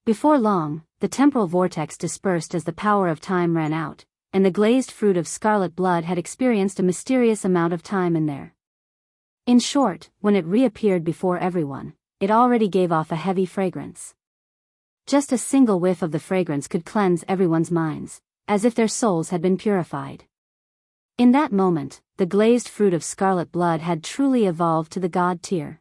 Before long, the temporal vortex dispersed as the power of time ran out, and the glazed fruit of scarlet blood had experienced a mysterious amount of time in there. In short, when it reappeared before everyone, it already gave off a heavy fragrance. Just a single whiff of the fragrance could cleanse everyone's minds, as if their souls had been purified. In that moment, the glazed fruit of scarlet blood had truly evolved to the god tier.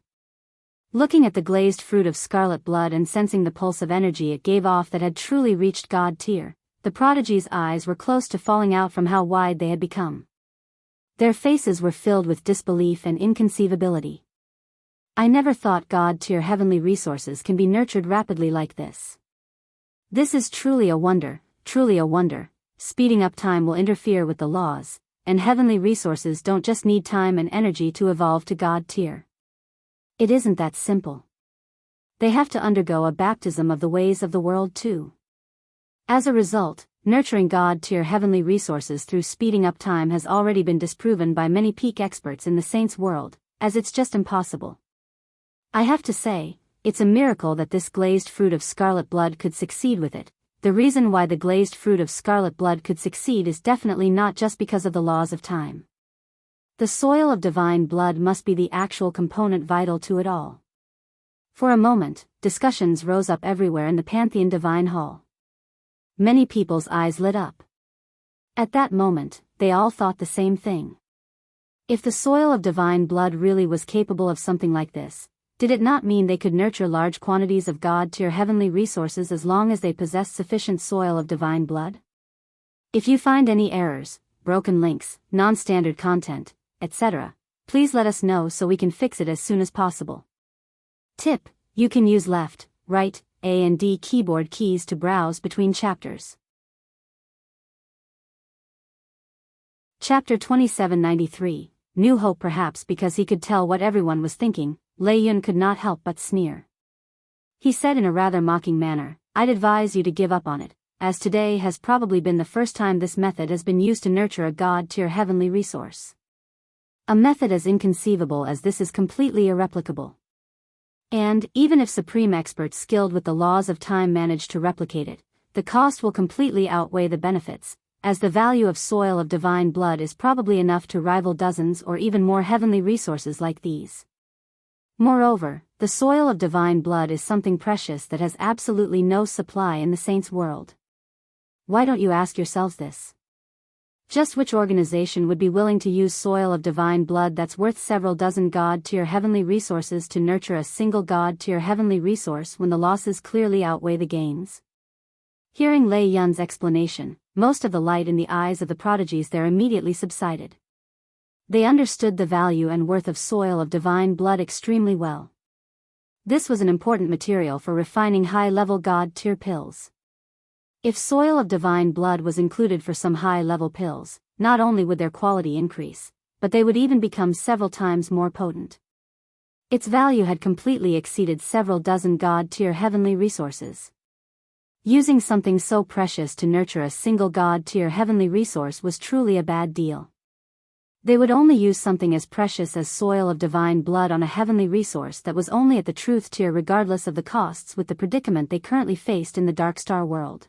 Looking at the glazed fruit of scarlet blood and sensing the pulse of energy it gave off that had truly reached god tier, the prodigy's eyes were close to falling out from how wide they had become. Their faces were filled with disbelief and inconceivability. I never thought god tier heavenly resources can be nurtured rapidly like this. This is truly a wonder, truly a wonder. Speeding up time will interfere with the laws, and heavenly resources don't just need time and energy to evolve to God tier. It isn't that simple. They have to undergo a baptism of the ways of the world too. As a result, nurturing God tier heavenly resources through speeding up time has already been disproven by many peak experts in the saints' world, as it's just impossible. I have to say, it's a miracle that this glazed fruit of scarlet blood could succeed with it. The reason why the glazed fruit of scarlet blood could succeed is definitely not just because of the laws of time. The soil of divine blood must be the actual component vital to it all. For a moment, discussions rose up everywhere in the Pantheon Divine Hall. Many people's eyes lit up. At that moment, they all thought the same thing. If the soil of divine blood really was capable of something like this, did it not mean they could nurture large quantities of God-tier heavenly resources as long as they possessed sufficient soil of divine blood? If you find any errors, broken links, non-standard content, etc., please let us know so we can fix it as soon as possible. Tip: you can use left, right, A and D keyboard keys to browse between chapters. Chapter 2793, New Hope. Perhaps because he could tell what everyone was thinking, Lei Yun could not help but sneer. He said in a rather mocking manner, "I'd advise you to give up on it, as today has probably been the first time this method has been used to nurture a God-tier heavenly resource. A method as inconceivable as this is completely irreplicable. And, even if supreme experts skilled with the laws of time manage to replicate it, the cost will completely outweigh the benefits, as the value of soil of divine blood is probably enough to rival dozens or even more heavenly resources like these. Moreover, the soil of divine blood is something precious that has absolutely no supply in the saints' world. Why don't you ask yourselves this? Just which organization would be willing to use soil of divine blood that's worth several dozen God-tier heavenly resources to nurture a single God-tier heavenly resource when the losses clearly outweigh the gains?" Hearing Lei Yun's explanation, most of the light in the eyes of the prodigies there immediately subsided. They understood the value and worth of soil of divine blood extremely well. This was an important material for refining high-level God-tier pills. If soil of divine blood was included for some high-level pills, not only would their quality increase, but they would even become several times more potent. Its value had completely exceeded several dozen God-tier heavenly resources. Using something so precious to nurture a single God-tier heavenly resource was truly a bad deal. They would only use something as precious as soil of divine blood on a heavenly resource that was only at the truth tier regardless of the costs with the predicament they currently faced in the Dark Star world.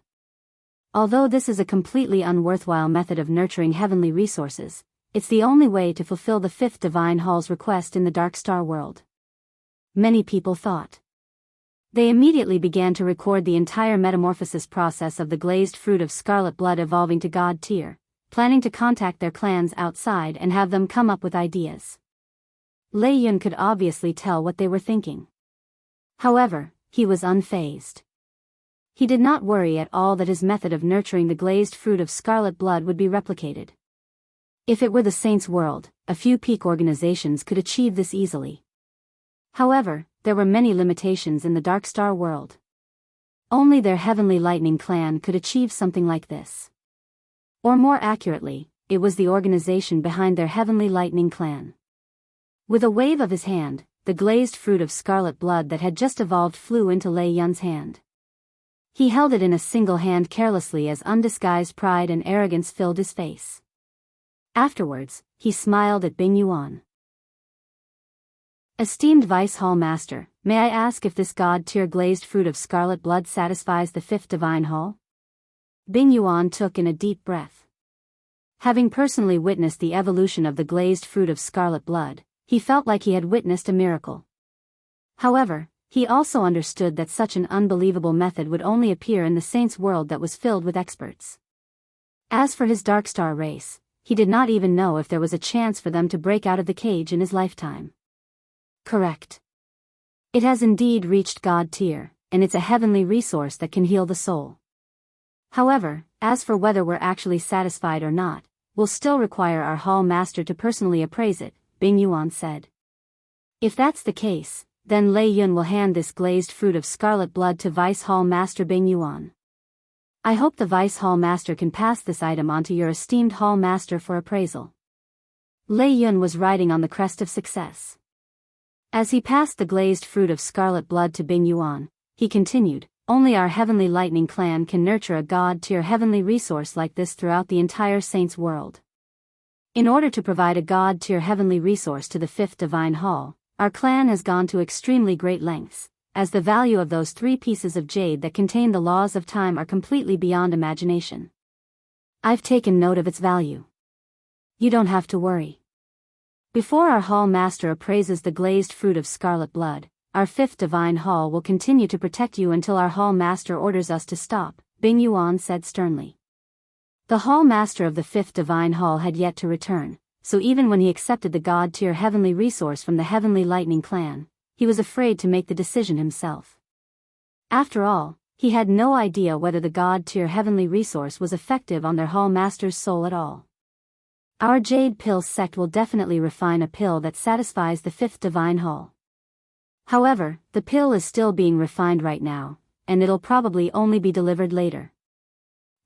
Although this is a completely unworthwhile method of nurturing heavenly resources, it's the only way to fulfill the fifth Divine Hall's request in the Dark Star world. Many people thought. They immediately began to record the entire metamorphosis process of the glazed fruit of scarlet blood evolving to God tier, planning to contact their clans outside and have them come up with ideas. Lei Yun could obviously tell what they were thinking. However, he was unfazed. He did not worry at all that his method of nurturing the glazed fruit of scarlet blood would be replicated. If it were the saints' world, a few peak organizations could achieve this easily. However, there were many limitations in the Dark Star world. Only their Heavenly Lightning clan could achieve something like this. Or more accurately, it was the organization behind their Heavenly Lightning clan. With a wave of his hand, the glazed fruit of scarlet blood that had just evolved flew into Lei Yun's hand. He held it in a single hand carelessly as undisguised pride and arrogance filled his face. Afterwards, he smiled at Bing Yuan. "Esteemed Vice Hall Master, may I ask if this God-tier glazed fruit of scarlet blood satisfies the fifth Divine Hall?" Bing Yuan took in a deep breath. Having personally witnessed the evolution of the glazed fruit of scarlet blood, he felt like he had witnessed a miracle. However, he also understood that such an unbelievable method would only appear in the saints' world that was filled with experts. As for his Dark Star race, he did not even know if there was a chance for them to break out of the cage in his lifetime. Correct. It has indeed reached God tier, and it's a heavenly resource that can heal the soul. However, as for whether we're actually satisfied or not, we'll still require our Hall Master to personally appraise it, Bing Yuan said. If that's the case, then Lei Yun will hand this glazed fruit of scarlet blood to Vice Hall Master Bing Yuan. I hope the Vice Hall Master can pass this item on to your esteemed Hall Master for appraisal. Lei Yun was riding on the crest of success. As he passed the glazed fruit of scarlet blood to Bing Yuan, he continued, only our Heavenly Lightning clan can nurture a god-tier heavenly resource like this throughout the entire Saints world. In order to provide a god-tier heavenly resource to the Fifth Divine Hall, our clan has gone to extremely great lengths, as the value of those 3 pieces of jade that contain the laws of time are completely beyond imagination. I've taken note of its value. You don't have to worry. Before our Hall Master appraises the glazed fruit of scarlet blood, our Fifth Divine Hall will continue to protect you until our Hall Master orders us to stop, Bing Yuan said sternly. The Hall Master of the Fifth Divine Hall had yet to return, so even when he accepted the god-tier heavenly resource from the Heavenly Lightning clan, he was afraid to make the decision himself. After all, he had no idea whether the god-tier heavenly resource was effective on their Hall Master's soul at all. Our Jade Pill sect will definitely refine a pill that satisfies the Fifth Divine Hall. However, the pill is still being refined right now, and it'll probably only be delivered later.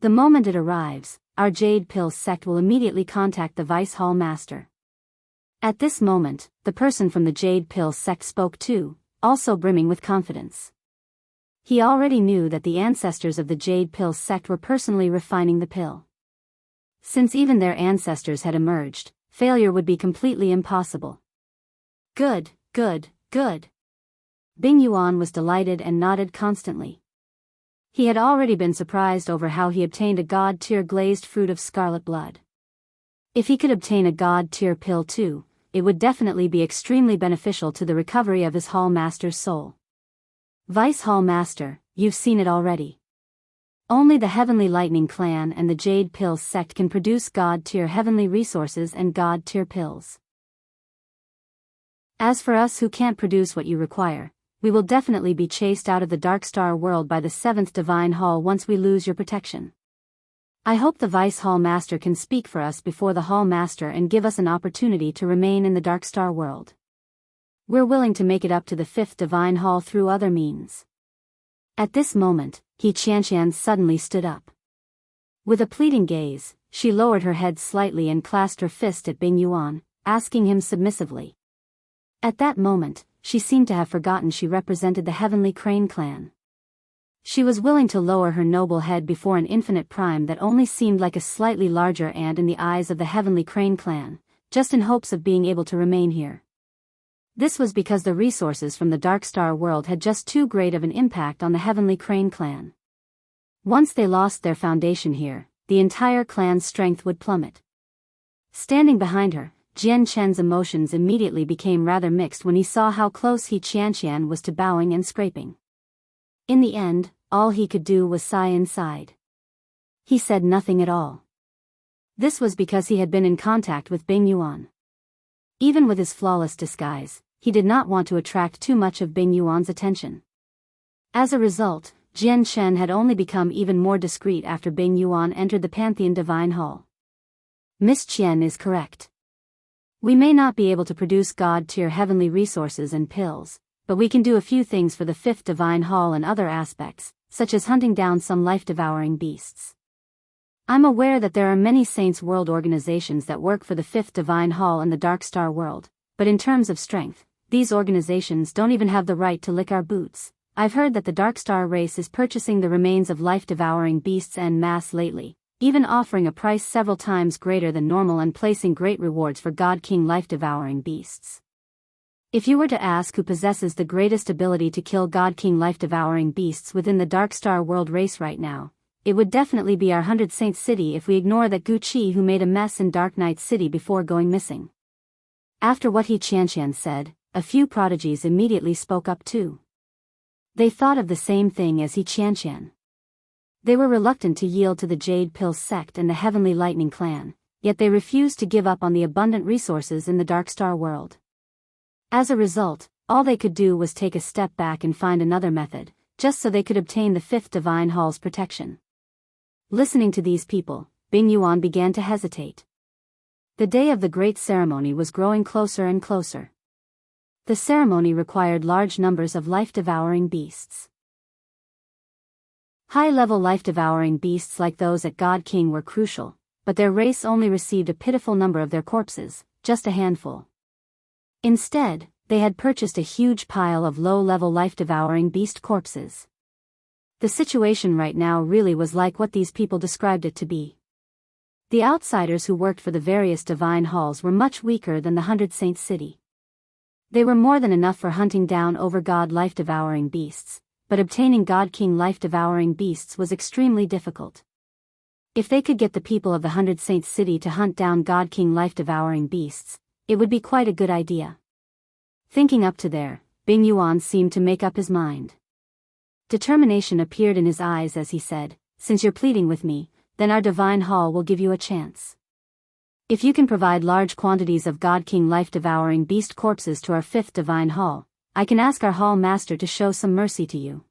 The moment it arrives, our Jade Pill sect will immediately contact the Vice Hall Master. At this moment, the person from the Jade Pill sect spoke too, also brimming with confidence. He already knew that the ancestors of the Jade Pill sect were personally refining the pill. Since even their ancestors had emerged, failure would be completely impossible. Good, good, good. Bing Yuan was delighted and nodded constantly. He had already been surprised over how he obtained a god-tier glazed fruit of scarlet blood. If he could obtain a god-tier pill too, it would definitely be extremely beneficial to the recovery of his Hall Master's soul. Vice Hall Master, you've seen it already. Only the Heavenly Lightning clan and the Jade Pill sect can produce god-tier heavenly resources and god-tier pills. As for us who can't produce what you require, we will definitely be chased out of the Dark Star world by the Seventh Divine Hall once we lose your protection. I hope the Vice Hall Master can speak for us before the Hall Master and give us an opportunity to remain in the Dark Star world. We're willing to make it up to the Fifth Divine Hall through other means. At this moment, He Qianqian suddenly stood up. With a pleading gaze, she lowered her head slightly and clasped her fist at Bing Yuan, asking him submissively. At that moment, she seemed to have forgotten she represented the Heavenly Crane clan. She was willing to lower her noble head before an infinite prime that only seemed like a slightly larger ant in the eyes of the Heavenly Crane clan, just in hopes of being able to remain here. This was because the resources from the Dark Star world had just too great of an impact on the Heavenly Crane clan. Once they lost their foundation here, the entire clan's strength would plummet. Standing behind her, Jian Chen's emotions immediately became rather mixed when he saw how close He Qianqian was to bowing and scraping. In the end, all he could do was sigh inside. He said nothing at all. This was because he had been in contact with Bing Yuan. Even with his flawless disguise, he did not want to attract too much of Bing Yuan's attention. As a result, Jian Chen had only become even more discreet after Bing Yuan entered the Pantheon Divine Hall. Miss Qian is correct. We may not be able to produce god-tier heavenly resources and pills, but we can do a few things for the Fifth Divine Hall and other aspects, such as hunting down some life-devouring beasts. I'm aware that there are many Saints World organizations that work for the Fifth Divine Hall and the Dark Star world, but in terms of strength, these organizations don't even have the right to lick our boots. I've heard that the Dark Star race is purchasing the remains of life-devouring beasts en masse lately, even offering a price several times greater than normal and placing great rewards for God King life-devouring beasts. If you were to ask who possesses the greatest ability to kill God King life-devouring beasts within the Dark Star world race right now, it would definitely be our 100 Saint City if we ignore that Gu Qi who made a mess in Dark Knight City before going missing. After what He Qianqian said, a few prodigies immediately spoke up too. They thought of the same thing as He Qianqian. They were reluctant to yield to the Jade Pill sect and the Heavenly Lightning clan, yet they refused to give up on the abundant resources in the Dark Star world. As a result, all they could do was take a step back and find another method, just so they could obtain the Fifth Divine Hall's protection. Listening to these people, Bing Yuan began to hesitate. The day of the great ceremony was growing closer and closer. The ceremony required large numbers of life-devouring beasts. High-level life-devouring beasts like those at God King were crucial, but their race only received a pitiful number of their corpses, just a handful. Instead, they had purchased a huge pile of low-level life-devouring beast corpses. The situation right now really was like what these people described it to be. The outsiders who worked for the various divine halls were much weaker than the 100 Saints city. They were more than enough for hunting down over-God life-devouring beasts, but obtaining God King life-devouring beasts was extremely difficult. If they could get the people of the 100 Saints city to hunt down God King life-devouring beasts, it would be quite a good idea. Thinking up to there, Bing Yuan seemed to make up his mind. Determination appeared in his eyes as he said, "Since you're pleading with me, then our divine hall will give you a chance. If you can provide large quantities of God King life-devouring beast corpses to our 5th divine hall, I can ask our hall master to show some mercy to you.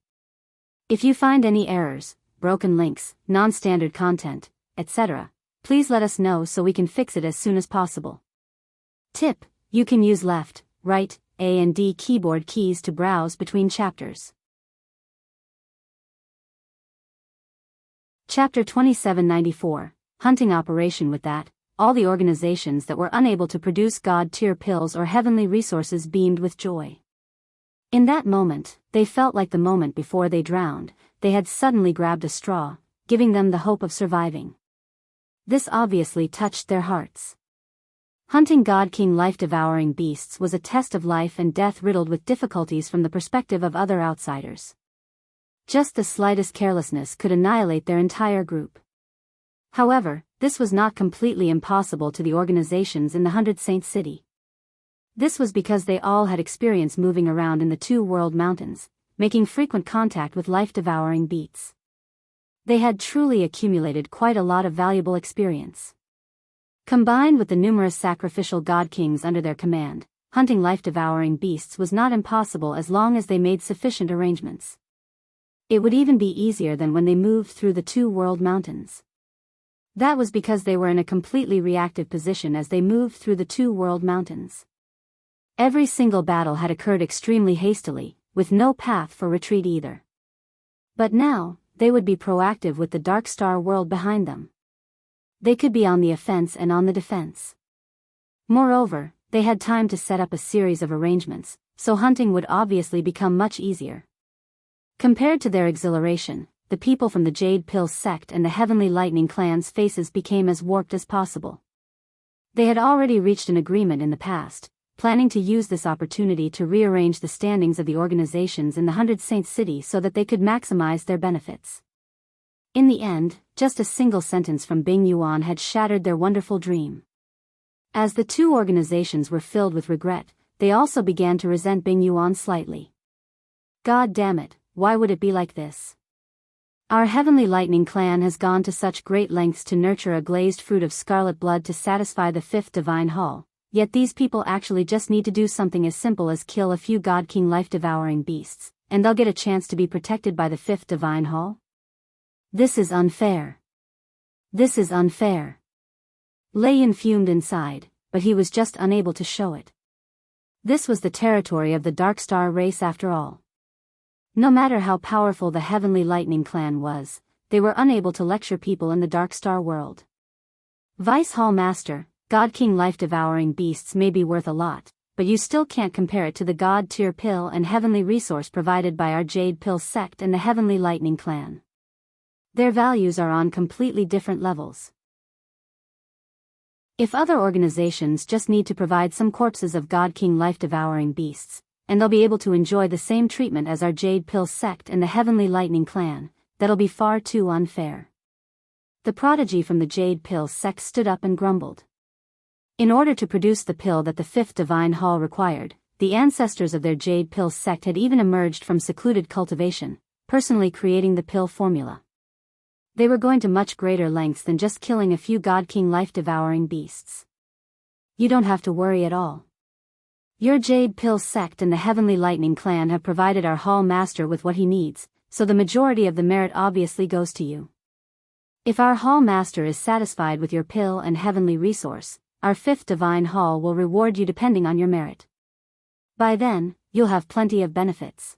If you find any errors, broken links, non-standard content, etc., please let us know so we can fix it as soon as possible." Tip: you can use left, right, A and D keyboard keys to browse between chapters. Chapter 2794, Hunting Operation. With that, all the organizations that were unable to produce God-tier pills or heavenly resources beamed with joy. In that moment, they felt like the moment before they drowned, they had suddenly grabbed a straw, giving them the hope of surviving. This obviously touched their hearts. Hunting God King life-devouring beasts was a test of life and death riddled with difficulties from the perspective of other outsiders. Just the slightest carelessness could annihilate their entire group. However, this was not completely impossible to the organizations in the 100 Saints city. This was because they all had experience moving around in the Two World Mountains, making frequent contact with life-devouring beasts. They had truly accumulated quite a lot of valuable experience. Combined with the numerous sacrificial god kings under their command, hunting life-devouring beasts was not impossible as long as they made sufficient arrangements. It would even be easier than when they moved through the Two World Mountains. That was because they were in a completely reactive position as they moved through the Two World Mountains. Every single battle had occurred extremely hastily, with no path for retreat either. But now, they would be proactive with the Dark Star world behind them. They could be on the offense and on the defense. Moreover, they had time to set up a series of arrangements, so hunting would obviously become much easier. Compared to their exhilaration, the people from the Jade Pill sect and the Heavenly Lightning clan's faces became as warped as possible. They had already reached an agreement in the past, planning to use this opportunity to rearrange the standings of the organizations in the 100 Saints city so that they could maximize their benefits. In the end, just a single sentence from Bing Yuan had shattered their wonderful dream. As the two organizations were filled with regret, they also began to resent Bing Yuan slightly. God damn it, why would it be like this? Our Heavenly Lightning clan has gone to such great lengths to nurture a glazed fruit of scarlet blood to satisfy the 5th divine hall, yet these people actually just need to do something as simple as kill a few God King life-devouring beasts, and they'll get a chance to be protected by the 5th divine hall? This is unfair. This is unfair. Lei Yin fumed inside, but he was just unable to show it. This was the territory of the Dark Star race after all. No matter how powerful the Heavenly Lightning clan was, they were unable to lecture people in the Dark Star world. Vice Hall Master, God King life-devouring beasts may be worth a lot, but you still can't compare it to the God-tier pill and heavenly resource provided by our Jade Pill sect and the Heavenly Lightning clan. Their values are on completely different levels. If other organizations just need to provide some corpses of God King life-devouring beasts, and they'll be able to enjoy the same treatment as our Jade Pill sect and the Heavenly Lightning clan, that'll be far too unfair. The prodigy from the Jade Pill sect stood up and grumbled. In order to produce the pill that the 5th divine hall required, the ancestors of their Jade Pill sect had even emerged from secluded cultivation, personally creating the pill formula. They were going to much greater lengths than just killing a few God King life-devouring beasts. You don't have to worry at all. Your Jade Pill sect and the Heavenly Lightning clan have provided our hall master with what he needs, so the majority of the merit obviously goes to you. If our hall master is satisfied with your pill and heavenly resource, our 5th divine hall will reward you depending on your merit. By then, you'll have plenty of benefits.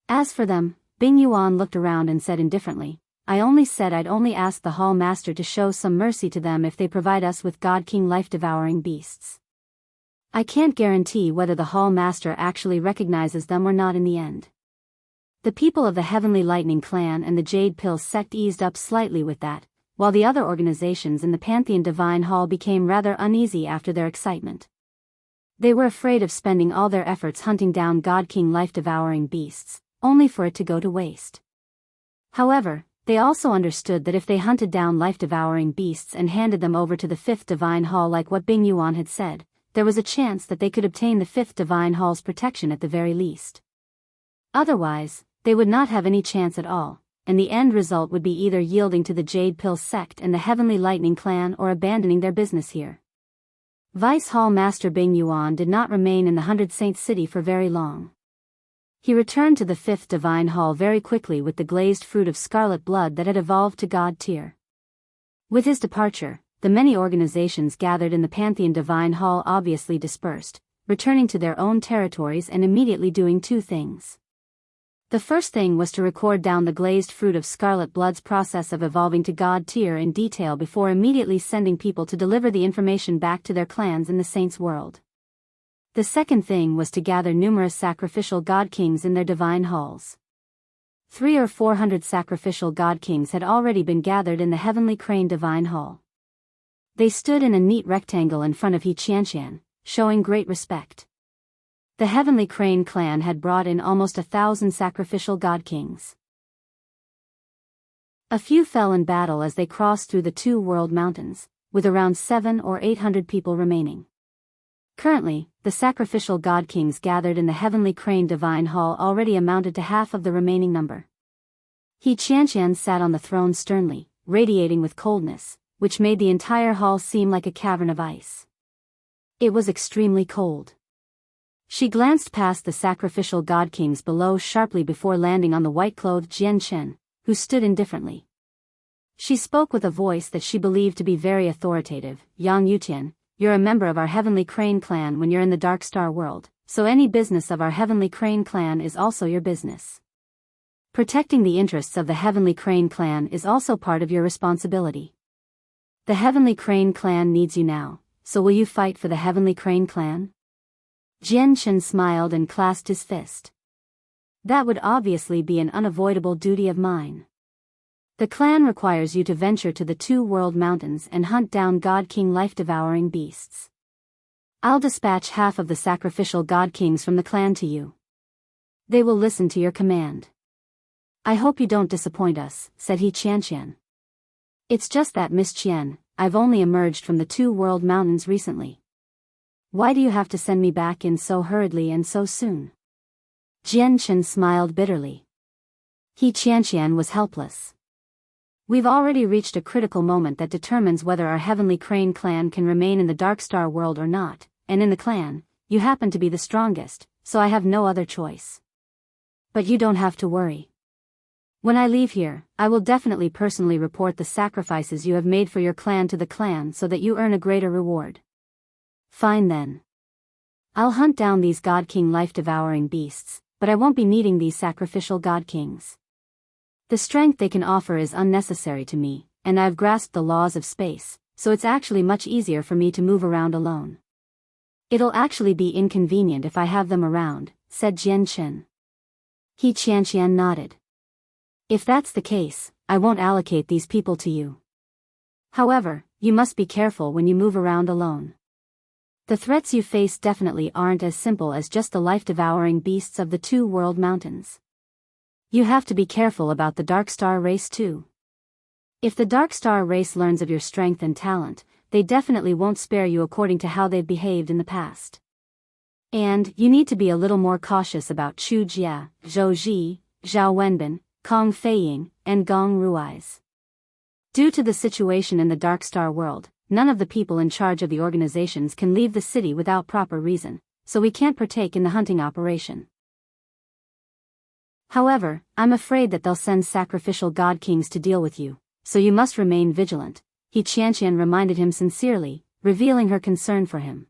As for them, Bing Yuan looked around and said indifferently, I only said I'd only ask the Hall Master to show some mercy to them if they provide us with God King life-devouring beasts. I can't guarantee whether the Hall Master actually recognizes them or not in the end. The people of the Heavenly Lightning Clan and the Jade Pill sect eased up slightly with that, while the other organizations in the Pantheon Divine Hall became rather uneasy after their excitement. They were afraid of spending all their efforts hunting down God King life-devouring beasts, only for it to go to waste. However, they also understood that if they hunted down life-devouring beasts and handed them over to the Fifth Divine Hall like what Bing Yuan had said, there was a chance that they could obtain the Fifth Divine Hall's protection at the very least. Otherwise, they would not have any chance at all, and the end result would be either yielding to the Jade Pill sect and the Heavenly Lightning Clan or abandoning their business here. Vice Hall Master Bing Yuan did not remain in the 100 Saints City for very long. He returned to the Fifth Divine Hall very quickly with the glazed fruit of scarlet blood that had evolved to God tier. With his departure, the many organizations gathered in the Pantheon Divine Hall obviously dispersed, returning to their own territories and immediately doing two things. The first thing was to record down the glazed fruit of scarlet blood's process of evolving to God tier in detail before immediately sending people to deliver the information back to their clans in the Saints' world. The second thing was to gather numerous sacrificial God Kings in their divine halls. 300 or 400 sacrificial God Kings had already been gathered in the Heavenly Crane Divine Hall. They stood in a neat rectangle in front of He Qianqian, showing great respect. The Heavenly Crane clan had brought in almost 1,000 sacrificial God Kings. A few fell in battle as they crossed through the two world mountains, with around 700 or 800 people remaining. Currently, the sacrificial God Kings gathered in the Heavenly Crane Divine Hall already amounted to half of the remaining number. He Qianqian sat on the throne sternly, radiating with coldness, which made the entire hall seem like a cavern of ice. It was extremely cold. She glanced past the sacrificial God Kings below sharply before landing on the white-clothed Jian Chen, who stood indifferently. She spoke with a voice that she believed to be very authoritative. Yang Yutian, you're a member of our Heavenly Crane clan when you're in the Dark Star world, so any business of our Heavenly Crane clan is also your business. Protecting the interests of the Heavenly Crane clan is also part of your responsibility. The Heavenly Crane clan needs you now, so will you fight for the Heavenly Crane clan? Jian Chen smiled and clasped his fist. That would obviously be an unavoidable duty of mine. The clan requires you to venture to the two world mountains and hunt down God King life-devouring beasts. I'll dispatch half of the sacrificial God Kings from the clan to you. They will listen to your command. I hope you don't disappoint us, said He Qianqian. It's just that, Miss Qian, I've only emerged from the two world mountains recently. Why do you have to send me back in so hurriedly and so soon? Jian Chen smiled bitterly. He Qianqian was helpless. We've already reached a critical moment that determines whether our Heavenly Crane clan can remain in the Dark Star world or not, and in the clan, you happen to be the strongest, so I have no other choice. But you don't have to worry. When I leave here, I will definitely personally report the sacrifices you have made for your clan to the clan so that you earn a greater reward. Fine then. I'll hunt down these God King life-devouring beasts, but I won't be needing these sacrificial God Kings. The strength they can offer is unnecessary to me, and I've grasped the laws of space, so it's actually much easier for me to move around alone. It'll actually be inconvenient if I have them around, said Jian Chen. He Qianqian nodded. If that's the case, I won't allocate these people to you. However, you must be careful when you move around alone. The threats you face definitely aren't as simple as just the life-devouring beasts of the two world mountains. You have to be careful about the Dark Star race too. If the Dark Star race learns of your strength and talent, they definitely won't spare you according to how they've behaved in the past. And you need to be a little more cautious about Chu Jia, Zhou Ji, Zhao Wenbin, Kong Feiying, and Gong Rui's. Due to the situation in the Dark Star world, none of the people in charge of the organizations can leave the city without proper reason, so we can't partake in the hunting operation. However, I'm afraid that they'll send sacrificial God Kings to deal with you, so you must remain vigilant, He Qianqian reminded him sincerely, revealing her concern for him.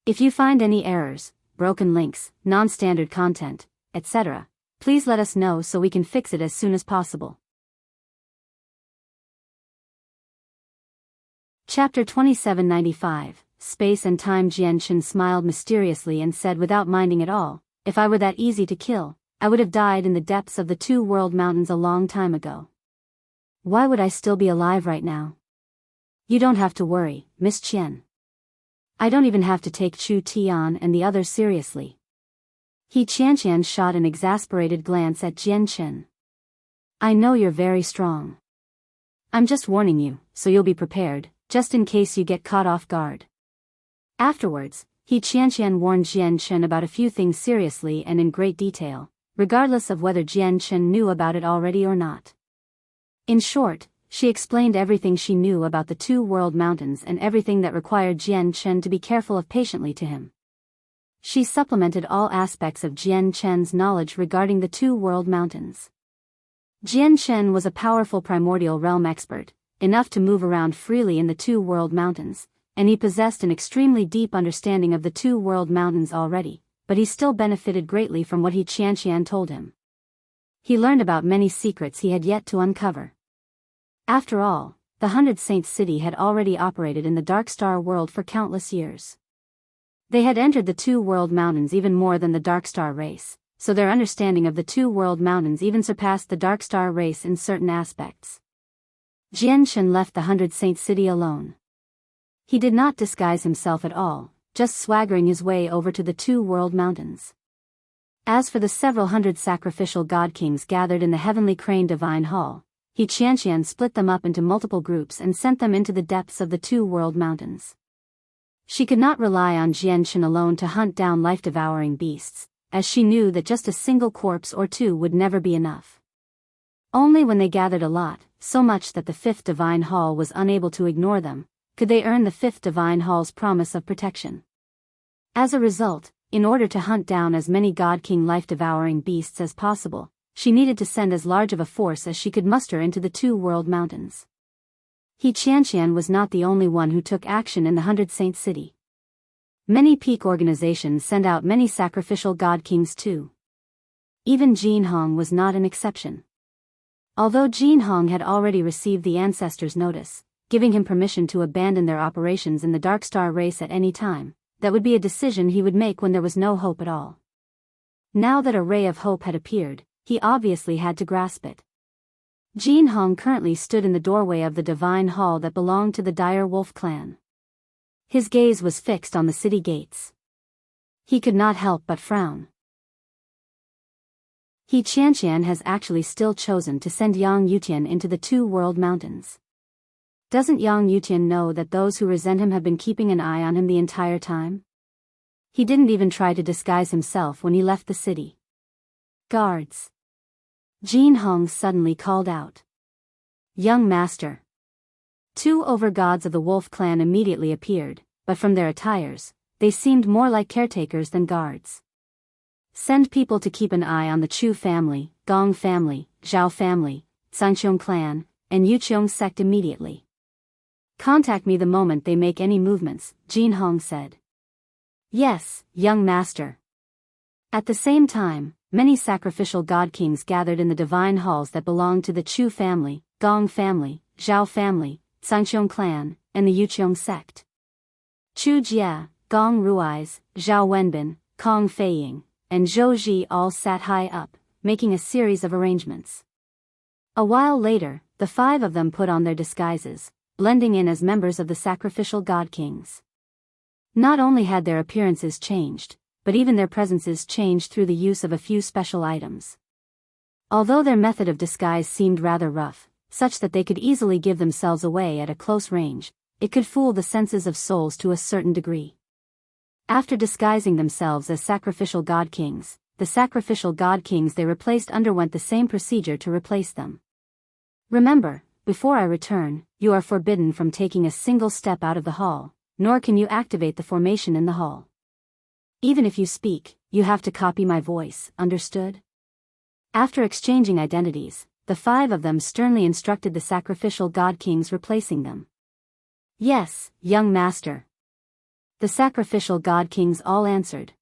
If you find any errors, broken links, non-standard content, etc., Please let us know so we can fix it as soon as possible. Chapter 2795, Space and Time. Jian Chen smiled mysteriously and said without minding at all, if I were that easy to kill, I would have died in the depths of the two-world mountains a long time ago. Why would I still be alive right now? You don't have to worry, Miss Qian. I don't even have to take Chu Tian and the others seriously. He Qianqian shot an exasperated glance at Jian Chen. I know you're very strong. I'm just warning you, so you'll be prepared, just in case you get caught off guard. Afterwards, He Qianqian warned Jian Chen about a few things seriously and in great detail, regardless of whether Jian Chen knew about it already or not. In short, she explained everything she knew about the two-world mountains and everything that required Jian Chen to be careful of patiently to him. She supplemented all aspects of Jian Chen's knowledge regarding the two-world mountains. Jian Chen was a powerful primordial realm expert, enough to move around freely in the two-world mountains, and he possessed an extremely deep understanding of the two-world mountains already, but he still benefited greatly from what He Qianqian told him. He learned about many secrets he had yet to uncover. After all, the 100 Saints City had already operated in the Dark Star world for countless years. They had entered the two-world mountains even more than the Dark Star race, so their understanding of the two-world mountains even surpassed the Dark Star race in certain aspects. Jian Chen left the 100 Saints City alone. He did not disguise himself at all, just swaggering his way over to the two-world mountains. As for the several hundred sacrificial god kings gathered in the heavenly crane divine hall, He Qianqian split them up into multiple groups and sent them into the depths of the two-world mountains. She could not rely on Jian Chen alone to hunt down life-devouring beasts, as she knew that just a single corpse or two would never be enough. Only when they gathered a lot, so much that the fifth divine hall was unable to ignore them, could they earn the fifth divine hall's promise of protection. As a result, in order to hunt down as many god king life-devouring beasts as possible, she needed to send as large of a force as she could muster into the two-world mountains. He Qianqian was not the only one who took action in the 100 Saints City. Many peak organizations send out many sacrificial god kings too. Even Jin Hong was not an exception. Although Jin Hong had already received the ancestors' notice, giving him permission to abandon their operations in the Dark Star race at any time, that would be a decision he would make when there was no hope at all. Now that a ray of hope had appeared, he obviously had to grasp it. Jin Hong currently stood in the doorway of the divine hall that belonged to the Dire Wolf clan. His gaze was fixed on the city gates. He could not help but frown. He Qianqian has actually still chosen to send Yang Yutian into the two-world mountains. Doesn't Yang Yutian know that those who resent him have been keeping an eye on him the entire time? He didn't even try to disguise himself when he left the city. Guards! Jin Hong suddenly called out. Young master. 2 overgods of the Wolf clan immediately appeared, but from their attires, they seemed more like caretakers than guards. Send people to keep an eye on the Chu family, Gong family, Zhao family, Sanqiong clan, and Yuqiong sect immediately. Contact me the moment they make any movements, Jin Hong said. Yes, young master. At the same time, many sacrificial god kings gathered in the divine halls that belonged to the Chu family, Gong family, Zhao family, Sanqiong clan, and the Yuqiong sect. Chu Jia, Gong Rui's, Zhao Wenbin, Kong Feiying, and Zhou Ji all sat high up, making a series of arrangements. A while later, the 5 of them put on their disguises, blending in as members of the sacrificial god kings. Not only had their appearances changed, but even their presences changed through the use of a few special items. Although their method of disguise seemed rather rough, such that they could easily give themselves away at a close range, it could fool the senses of souls to a certain degree. After disguising themselves as sacrificial god kings, the sacrificial god kings they replaced underwent the same procedure to replace them. Remember, before I return, you are forbidden from taking a single step out of the hall, nor can you activate the formation in the hall. Even if you speak, you have to copy my voice, understood? After exchanging identities, the 5 of them sternly instructed the sacrificial god kings replacing them. Yes, young master. The sacrificial god kings all answered.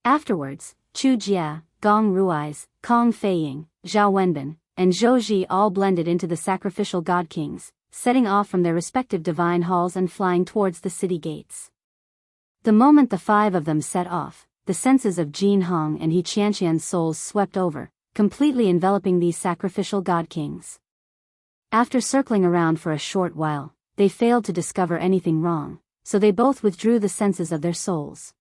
Afterwards, Chu Jia, Gong Rui's, Kong Feiying, Zhao Wenbin, and Zhou Ji all blended into the sacrificial god kings, setting off from their respective divine halls and flying towards the city gates. The moment the five of them set off, the senses of Jin Hong and He Qianqian's souls swept over, completely enveloping these sacrificial god kings. After circling around for a short while, they failed to discover anything wrong, so they both withdrew the senses of their souls.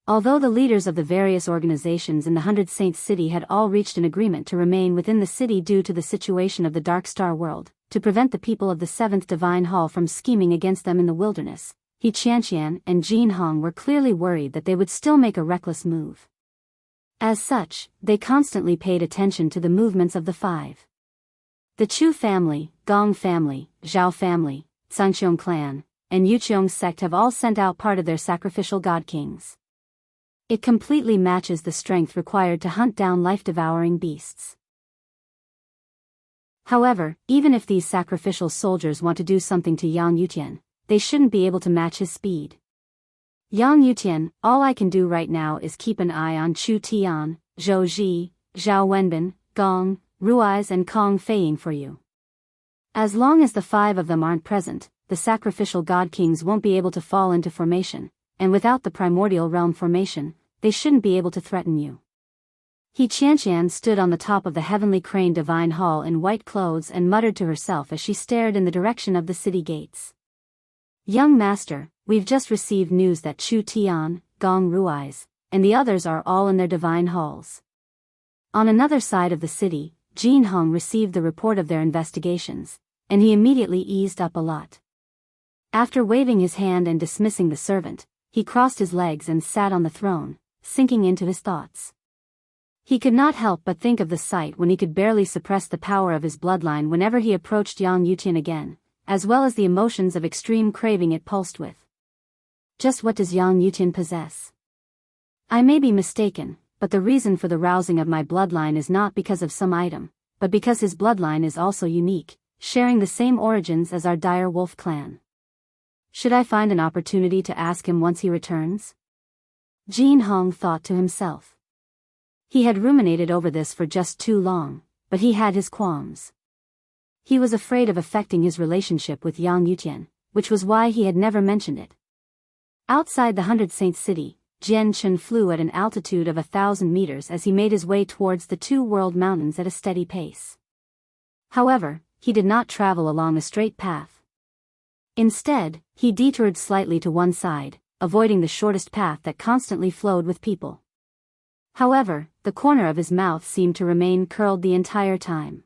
Although the leaders of the various organizations in the 100 Saints City had all reached an agreement to remain within the city due to the situation of the Dark Star World, to prevent the people of the 7th Divine Hall from scheming against them in the wilderness, He Qianqian and Jin Hong were clearly worried that they would still make a reckless move. As such, they constantly paid attention to the movements of the five. The Chu family, Gong family, Zhao family, Zhangqiong clan, and Yuqiong sect have all sent out part of their sacrificial god kings. It completely matches the strength required to hunt down life-devouring beasts. However, even if these sacrificial soldiers want to do something to Yang Yutian, they shouldn't be able to match his speed. Yang Yutian, all I can do right now is keep an eye on Chu Tian, Zhou Ji, Zhao Wenbin, Gong, Rui's and Kong Feiying for you. As long as the five of them aren't present, the sacrificial god kings won't be able to fall into formation, and without the primordial realm formation, they shouldn't be able to threaten you. He Qianqian stood on the top of the heavenly crane divine hall in white clothes and muttered to herself as she stared in the direction of the city gates. Young master, we've just received news that Chu Tian, Gong Rui's, and the others are all in their divine halls. On another side of the city, Jin Hong received the report of their investigations, and he immediately eased up a lot. After waving his hand and dismissing the servant, he crossed his legs and sat on the throne, sinking into his thoughts. He could not help but think of the sight when he could barely suppress the power of his bloodline whenever he approached Yang Yutian again, as well as the emotions of extreme craving it pulsed with. Just what does Yang Yutian possess? I may be mistaken, but the reason for the rousing of my bloodline is not because of some item, but because his bloodline is also unique, sharing the same origins as our dire wolf clan. Should I find an opportunity to ask him once he returns? Jin Hong thought to himself. He had ruminated over this for just too long, but he had his qualms. He was afraid of affecting his relationship with Yang Yutian, which was why he had never mentioned it. Outside the 100 Saints City, Jian Chen flew at an altitude of 1,000 meters as he made his way towards the two world mountains at a steady pace. However, he did not travel along a straight path. Instead, he detoured slightly to one side, avoiding the shortest path that constantly flowed with people. However, the corner of his mouth seemed to remain curled the entire time.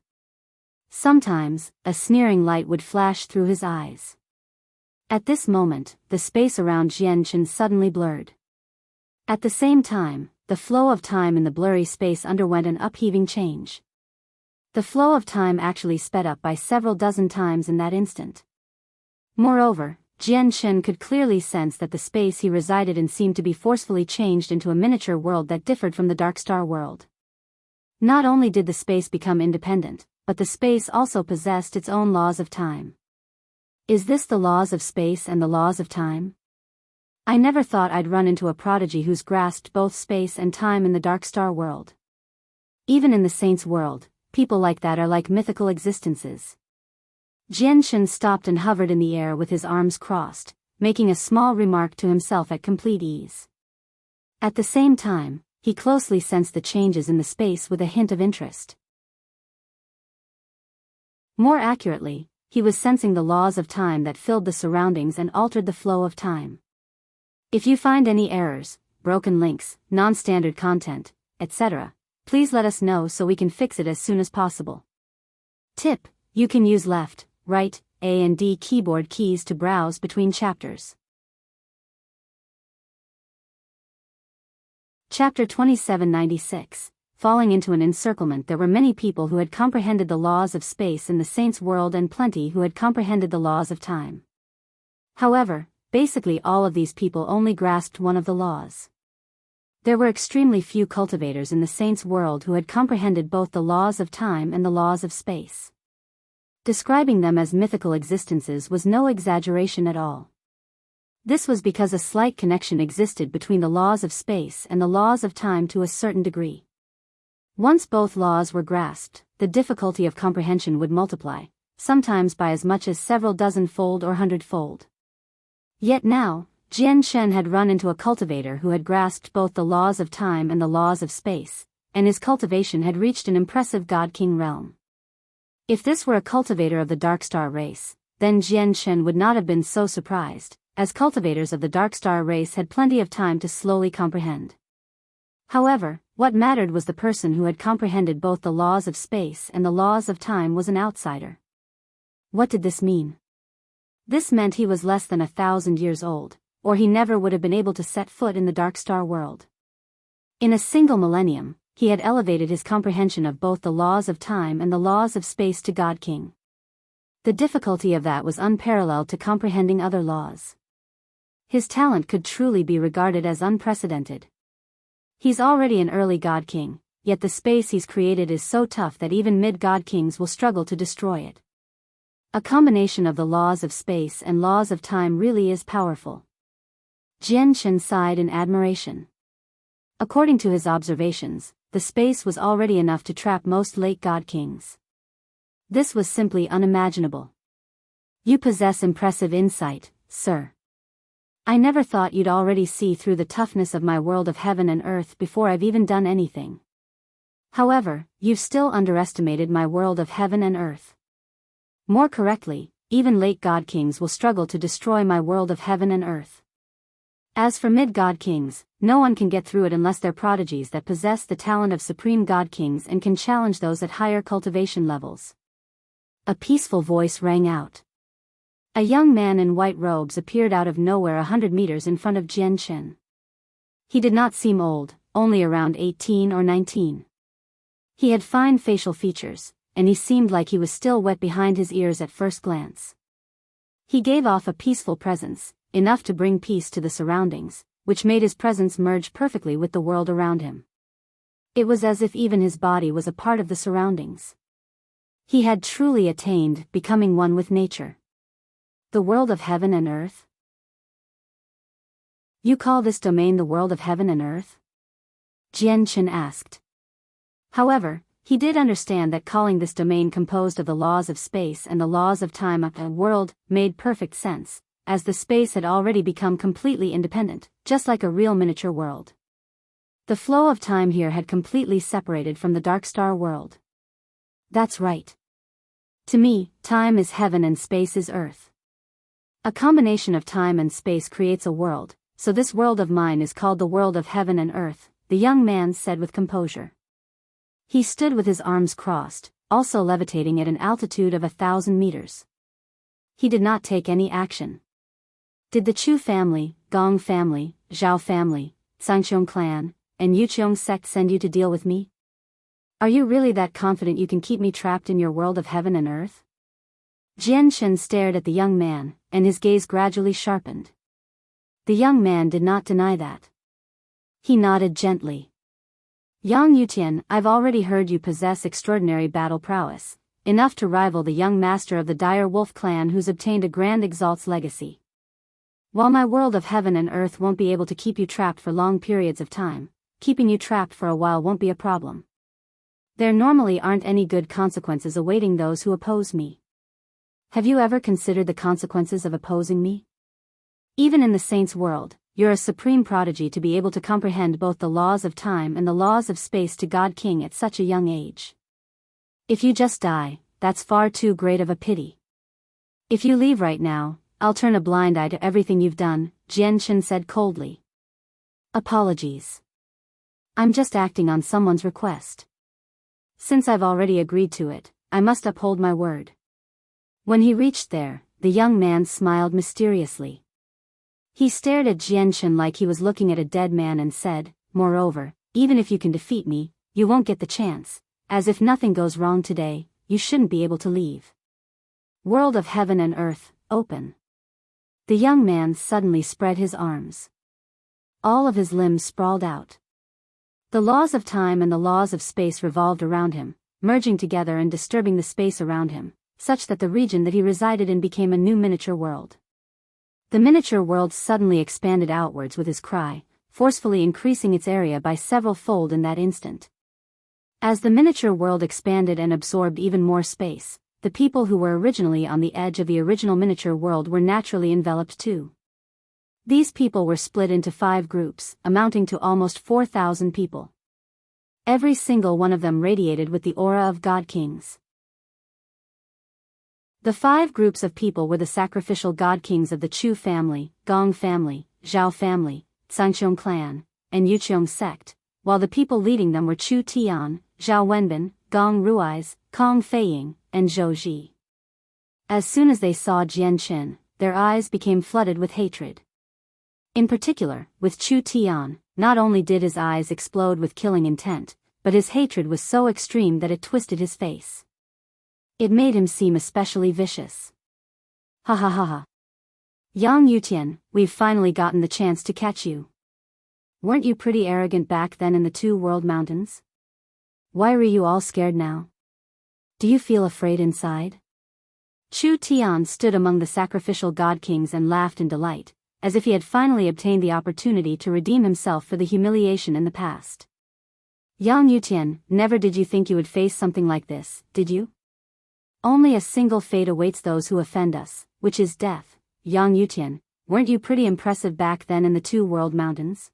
Sometimes, a sneering light would flash through his eyes. At this moment, the space around Jian Chen suddenly blurred. At the same time, the flow of time in the blurry space underwent an upheaving change. The flow of time actually sped up by several dozen times in that instant. Moreover, Jian Chen could clearly sense that the space he resided in seemed to be forcefully changed into a miniature world that differed from the Dark Star world. Not only did the space become independent, but the space also possessed its own laws of time. Is this the laws of space and the laws of time? I never thought I'd run into a prodigy who's grasped both space and time in the Dark Star world. Even in the Saints' world, people like that are like mythical existences. Jian Chen stopped and hovered in the air with his arms crossed, making a small remark to himself at complete ease. At the same time, he closely sensed the changes in the space with a hint of interest. More accurately, he was sensing the laws of time that filled the surroundings and altered the flow of time. If you find any errors, broken links, non-standard content, etc., please let us know so we can fix it as soon as possible. Tip: you can use left, right, A and D keyboard keys to browse between chapters. Chapter 2796. Falling into an encirclement. There were many people who had comprehended the laws of space in the Saints' world and plenty who had comprehended the laws of time. However, basically all of these people only grasped one of the laws. There were extremely few cultivators in the Saints' world who had comprehended both the laws of time and the laws of space. Describing them as mythical existences was no exaggeration at all. This was because a slight connection existed between the laws of space and the laws of time to a certain degree. Once both laws were grasped, the difficulty of comprehension would multiply, sometimes by as much as several dozen-fold or hundred-fold. Yet now, Jian Shen had run into a cultivator who had grasped both the laws of time and the laws of space, and his cultivation had reached an impressive God-King realm. If this were a cultivator of the Darkstar race, then Jian Shen would not have been so surprised, as cultivators of the Darkstar race had plenty of time to slowly comprehend. However, what mattered was the person who had comprehended both the laws of space and the laws of time was an outsider. What did this mean? This meant he was less than 1,000 years old, or he never would have been able to set foot in the Darkstar world. In a single millennium, he had elevated his comprehension of both the laws of time and the laws of space to God King. The difficulty of that was unparalleled to comprehending other laws. His talent could truly be regarded as unprecedented. He's already an early God King, yet the space he's created is so tough that even mid-God Kings will struggle to destroy it. A combination of the laws of space and laws of time really is powerful. Jian Shen sighed in admiration. According to his observations, the space was already enough to trap most late God Kings. This was simply unimaginable. You possess impressive insight, sir. I never thought you'd already see through the toughness of my world of heaven and earth before I've even done anything. However, you've still underestimated my world of heaven and earth. More correctly, even late God Kings will struggle to destroy my world of heaven and earth. As for mid-God Kings, no one can get through it unless they're prodigies that possess the talent of supreme God Kings and can challenge those at higher cultivation levels. A peaceful voice rang out. A young man in white robes appeared out of nowhere 100 meters in front of Jian Shen. He did not seem old, only around 18 or 19. He had fine facial features, and he seemed like he was still wet behind his ears at first glance. He gave off a peaceful presence, enough to bring peace to the surroundings, which made his presence merge perfectly with the world around him. It was as if even his body was a part of the surroundings. He had truly attained becoming one with nature. The world of heaven and earth? You call this domain the world of heaven and earth? Jian Shen asked. However, he did understand that calling this domain composed of the laws of space and the laws of time a world made perfect sense, as the space had already become completely independent, just like a real miniature world. The flow of time here had completely separated from the Darkstar world. That's right. To me, time is heaven and space is earth. A combination of time and space creates a world, so this world of mine is called the world of heaven and earth, the young man said with composure. He stood with his arms crossed, also levitating at an altitude of 1,000 meters. He did not take any action. Did the Chu family, Gong family, Zhao family, Sangqiong clan, and Yuqiong sect send you to deal with me? Are you really that confident you can keep me trapped in your world of heaven and earth? Jian Shen stared at the young man, and his gaze gradually sharpened. The young man did not deny that. He nodded gently. Yang Yutian, I've already heard you possess extraordinary battle prowess, enough to rival the young master of the Dire Wolf clan who's obtained a grand exalt's legacy. While my world of heaven and earth won't be able to keep you trapped for long periods of time, keeping you trapped for a while won't be a problem. There normally aren't any good consequences awaiting those who oppose me. Have you ever considered the consequences of opposing me? Even in the saints' world, you're a supreme prodigy to be able to comprehend both the laws of time and the laws of space to God King at such a young age. If you just die, that's far too great of a pity. If you leave right now, I'll turn a blind eye to everything you've done, Jian Shen said coldly. Apologies. I'm just acting on someone's request. Since I've already agreed to it, I must uphold my word. When he reached there, the young man smiled mysteriously. He stared at Jian Shen like he was looking at a dead man and said, moreover, even if you can defeat me, you won't get the chance, as if nothing goes wrong today, you shouldn't be able to leave. World of heaven and earth, open. The young man suddenly spread his arms. All of his limbs sprawled out. The laws of time and the laws of space revolved around him, merging together and disturbing the space around him, such that the region that he resided in became a new miniature world. The miniature world suddenly expanded outwards with his cry, forcefully increasing its area by several fold in that instant. As the miniature world expanded and absorbed even more space, the people who were originally on the edge of the original miniature world were naturally enveloped too. These people were split into 5 groups, amounting to almost 4,000 people. Every single one of them radiated with the aura of God Kings. The 5 groups of people were the sacrificial God Kings of the Chu family, Gong family, Zhao family, Sanqiong clan, and Yuqiong sect, while the people leading them were Chu Tian, Zhao Wenbin, Gong Rui's, Kong Feiying, and Zhou Ji. As soon as they saw Jian Chen, their eyes became flooded with hatred. In particular, with Chu Tian, not only did his eyes explode with killing intent, but his hatred was so extreme that it twisted his face. It made him seem especially vicious. Ha ha ha ha. Yang Yutian, we've finally gotten the chance to catch you. Weren't you pretty arrogant back then in the Two World Mountains? Why were you all scared now? Do you feel afraid inside? Chu Tian stood among the sacrificial God Kings and laughed in delight, as if he had finally obtained the opportunity to redeem himself for the humiliation in the past. Yang Yutian, never did you think you would face something like this, did you? Only a single fate awaits those who offend us, which is death. Yang Yutian, weren't you pretty impressive back then in the Two World Mountains?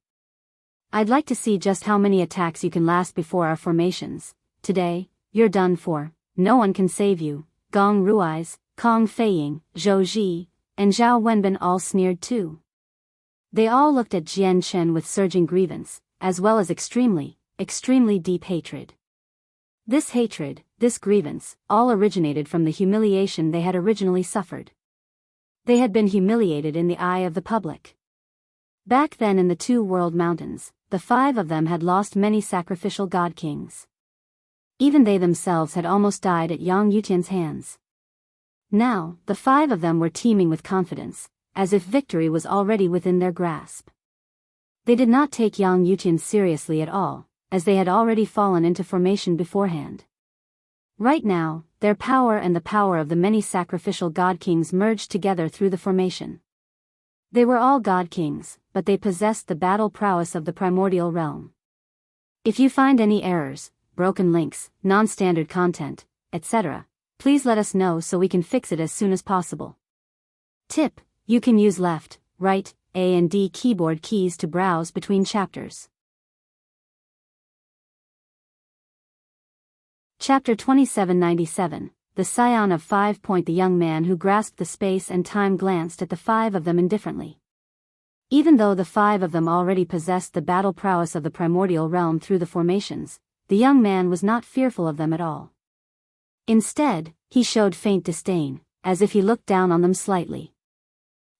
I'd like to see just how many attacks you can last before our formations. Today, you're done for. No one can save you. Gong Rui's, Kong Feiying, Zhou Ji, and Zhao Wenbin all sneered too. They all looked at Jian Chen with surging grievance, as well as extremely deep hatred. This hatred, this grievance, all originated from the humiliation they had originally suffered. They had been humiliated in the eye of the public. Back then in the Two World Mountains, the 5 of them had lost many sacrificial God Kings. Even they themselves had almost died at Yang Yutian's hands. Now, the 5 of them were teeming with confidence, as if victory was already within their grasp. They did not take Yang Yutian seriously at all, as they had already fallen into formation beforehand. Right now, their power and the power of the many sacrificial God Kings merged together through the formation. They were all God Kings, but they possessed the battle prowess of the primordial realm. If you find any errors, broken links, non-standard content, etc., please let us know so we can fix it as soon as possible. Tip: you can use left, right, A and D keyboard keys to browse between chapters. Chapter 2797, The Scion of 5. The young man who grasped the space and time glanced at the 5 of them indifferently. Even though the 5 of them already possessed the battle prowess of the primordial realm through the formations, the young man was not fearful of them at all. Instead, he showed faint disdain, as if he looked down on them slightly.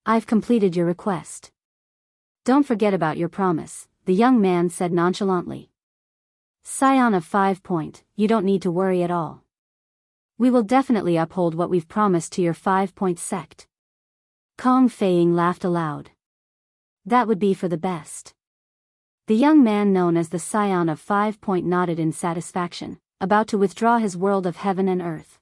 I've completed your request. Don't forget about your promise, the young man said nonchalantly. Scion of 5. You don't need to worry at all. We will definitely uphold what we've promised to your 5 sect. Kong Feiying laughed aloud. That would be for the best. The young man known as the Scion of 5. Nodded in satisfaction, about to withdraw his world of heaven and earth.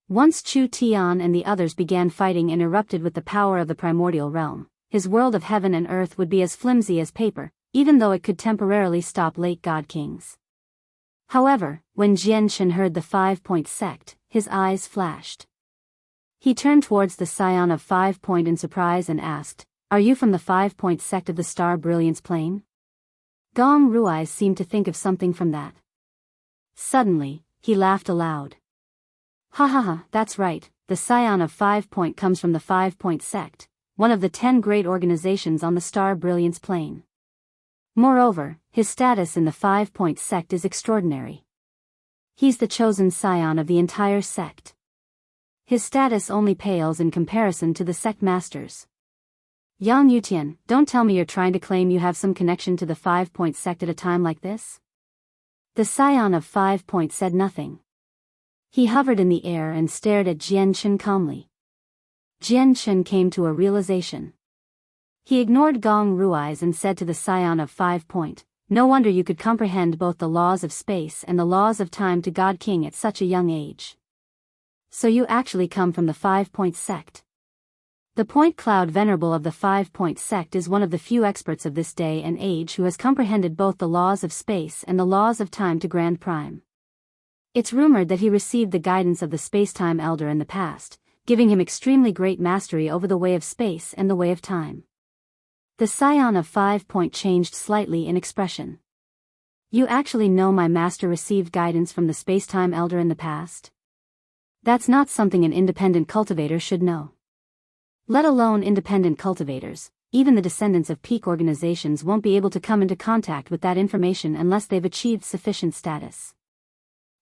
Once Chu Tian and the others began fighting and erupted with the power of the primordial realm, his world of heaven and earth would be as flimsy as paper, even though it could temporarily stop late God Kings. However, when Jian Chen heard the 5 sect, his eyes flashed. He turned towards the Scion of 5 in surprise and asked, Are you from the 5 sect of the Star Brilliance Plane? Gong Rui's seemed to think of something from that. Suddenly, he laughed aloud. Ha ha ha, that's right, the Scion of 5 comes from the 5 sect, one of the 10 great organizations on the Star Brilliance Plane. Moreover, his status in the 5 sect is extraordinary. He's the chosen scion of the entire sect. His status only pales in comparison to the sect masters. Yang Yutian, don't tell me you're trying to claim you have some connection to the 5 sect at a time like this? The Scion of 5 said nothing. He hovered in the air and stared at Jian Chen calmly. Jian Chen came to a realization. He ignored Gong Rui's and said to the Scion of 5 No wonder you could comprehend both the laws of space and the laws of time to God King at such a young age. So you actually come from the 5 sect. The Point Cloud Venerable of the 5-Point sect is one of the few experts of this day and age who has comprehended both the laws of space and the laws of time to grand prime. It's rumored that he received the guidance of the space-time elder in the past, giving him extremely great mastery over the way of space and the way of time. The scion of 5-Point changed slightly in expression. You actually know my master received guidance from the space-time elder in the past? That's not something an independent cultivator should know. Let alone independent cultivators, even the descendants of peak organizations won't be able to come into contact with that information unless they've achieved sufficient status.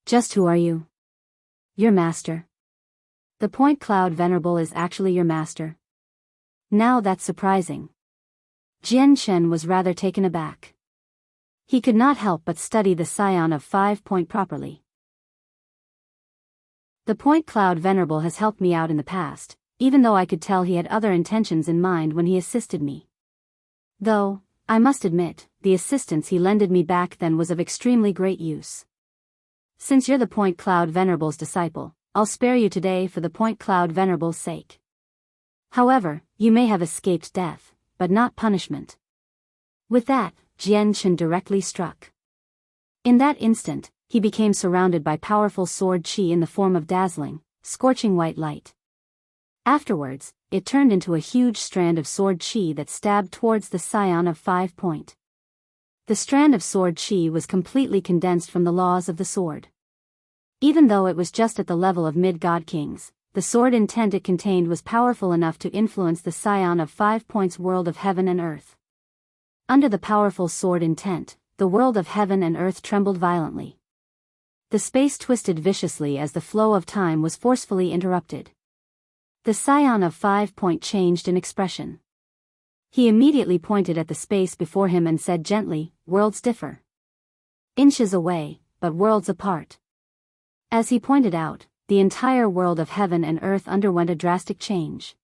Just who are you? Your master. The Point Cloud Venerable is actually your master. Now that's surprising. Jian Chen was rather taken aback. He could not help but study the scion of 5-Point properly. The Point Cloud Venerable has helped me out in the past, even though I could tell he had other intentions in mind when he assisted me. Though, I must admit, the assistance he lended me back then was of extremely great use. Since you're the Point Cloud Venerable's disciple, I'll spare you today for the Point Cloud Venerable's sake. However, you may have escaped death, but not punishment. With that, Jian Chen directly struck. In that instant, he became surrounded by powerful sword qi in the form of dazzling, scorching white light. Afterwards, it turned into a huge strand of sword qi that stabbed towards the scion of 5-Point. The strand of sword qi was completely condensed from the laws of the sword. Even though it was just at the level of mid-god kings, the sword intent it contained was powerful enough to influence the scion of 5-Point's world of heaven and earth. Under the powerful sword intent, the world of heaven and earth trembled violently. The space twisted viciously as the flow of time was forcefully interrupted. The scion of 5-Point changed in expression. He immediately pointed at the space before him and said gently, "Worlds differ. Inches away, but worlds apart." As he pointed out, the entire world of heaven and earth underwent a drastic change.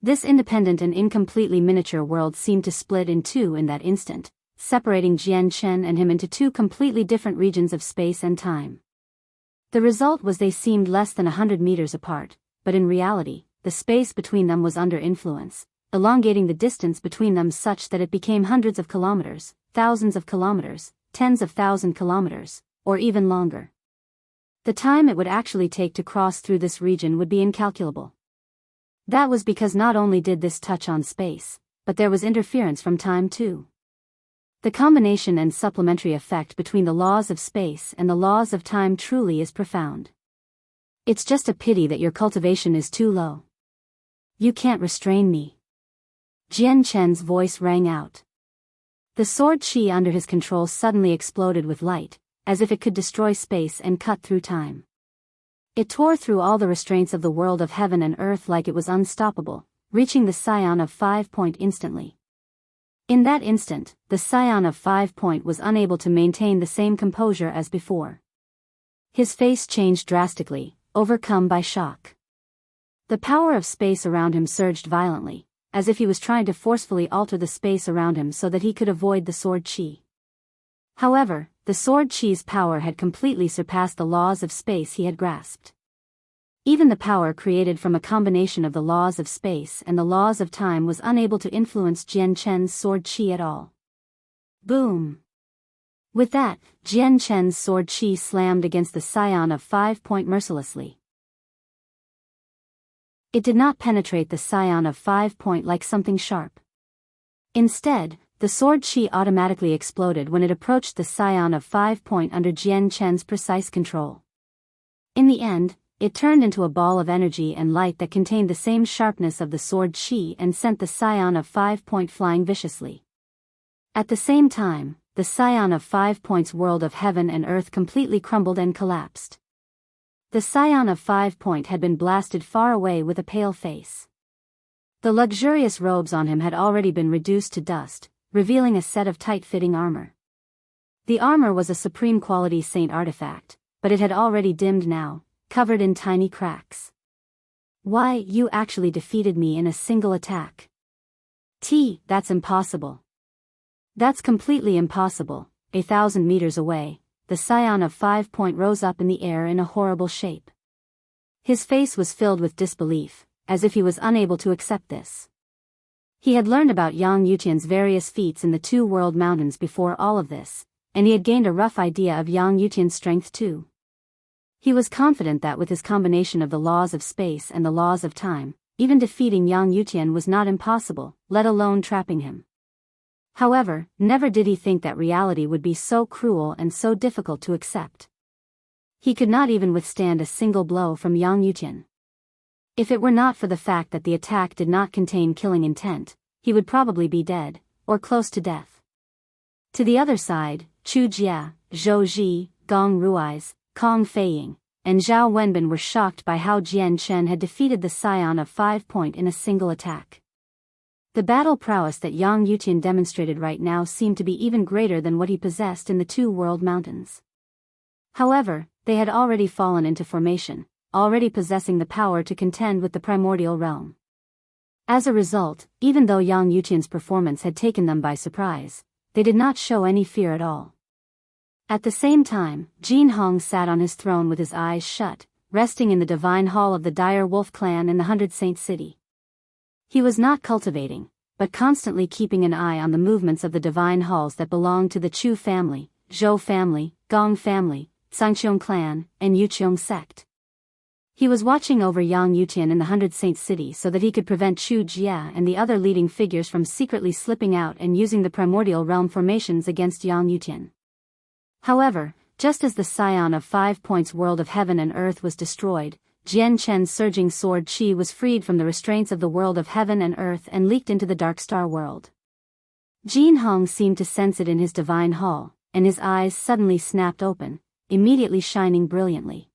This independent and incompletely miniature world seemed to split in two in that instant, separating Jian Chen and him into two completely different regions of space and time. The result was they seemed less than 100 meters apart, but in reality, the space between them was under influence, elongating the distance between them such that it became hundreds of kilometers, thousands of kilometers, tens of thousand kilometers, or even longer. The time it would actually take to cross through this region would be incalculable. That was because not only did this touch on space, but there was interference from time too. The combination and supplementary effect between the laws of space and the laws of time truly is profound. It's just a pity that your cultivation is too low. You can't restrain me. Jian Chen's voice rang out. The sword qi under his control suddenly exploded with light, as if it could destroy space and cut through time. It tore through all the restraints of the world of heaven and earth like it was unstoppable, reaching the scion of 5-Point instantly. In that instant, the scion of 5-Point was unable to maintain the same composure as before. His face changed drastically, overcome by shock. The power of space around him surged violently, as if he was trying to forcefully alter the space around him so that he could avoid the sword qi. However, the sword qi's power had completely surpassed the laws of space he had grasped. Even the power created from a combination of the laws of space and the laws of time was unable to influence Jian Chen's sword qi at all. Boom! With that, Jian Chen's sword qi slammed against the scion of 5-Point mercilessly. It did not penetrate the scion of 5-Point like something sharp. Instead, the sword qi automatically exploded when it approached the scion of 5-Point under Jian Chen's precise control. In the end, it turned into a ball of energy and light that contained the same sharpness of the sword qi and sent the scion of 5-Point flying viciously. At the same time, the scion of 5-Point's world of heaven and earth completely crumbled and collapsed. The scion of 5-Point had been blasted far away with a pale face. The luxurious robes on him had already been reduced to dust, revealing a set of tight-fitting armor. The armor was a supreme quality saint artifact, but it had already dimmed now, covered in tiny cracks. Why, you actually defeated me in a single attack. That's impossible. That's completely impossible. 1,000 meters away, the scion of 5-Point rose up in the air in a horrible shape. His face was filled with disbelief, as if he was unable to accept this. He had learned about Yang Yutian's various feats in the Two World Mountains before all of this, and he had gained a rough idea of Yang Yutian's strength too. He was confident that with his combination of the laws of space and the laws of time, even defeating Yang Yutian was not impossible, let alone trapping him. However, never did he think that reality would be so cruel and so difficult to accept. He could not even withstand a single blow from Yang Yutian. If it were not for the fact that the attack did not contain killing intent, he would probably be dead, or close to death. To the other side, Chu Jia, Zhou Ji, Gong Ruiz, Kong Feiying, and Zhao Wenbin were shocked by how Jian Chen had defeated the scion of 5 Point in a single attack. The battle prowess that Yang Yutian demonstrated right now seemed to be even greater than what he possessed in the Two World Mountains. However, they had already fallen into formation, already possessing the power to contend with the primordial realm. As a result, even though Yang Yutian's performance had taken them by surprise, they did not show any fear at all. At the same time, Jin Hong sat on his throne with his eyes shut, resting in the divine hall of the Dire Wolf clan in the 100 Saint City. He was not cultivating, but constantly keeping an eye on the movements of the divine halls that belonged to the Chu family, Zhou family, Gong family, Sangqiong clan, and Yuqiong sect. He was watching over Yang Yutian in the 100 Saint City so that he could prevent Chu Jia and the other leading figures from secretly slipping out and using the primordial realm formations against Yang Yutian. However, just as the scion of 5 Points world of heaven and earth was destroyed, Jian Chen's surging sword qi was freed from the restraints of the world of heaven and earth and leaked into the Dark Star world. Jin Hong seemed to sense it in his divine hall, and his eyes suddenly snapped open, immediately shining brilliantly.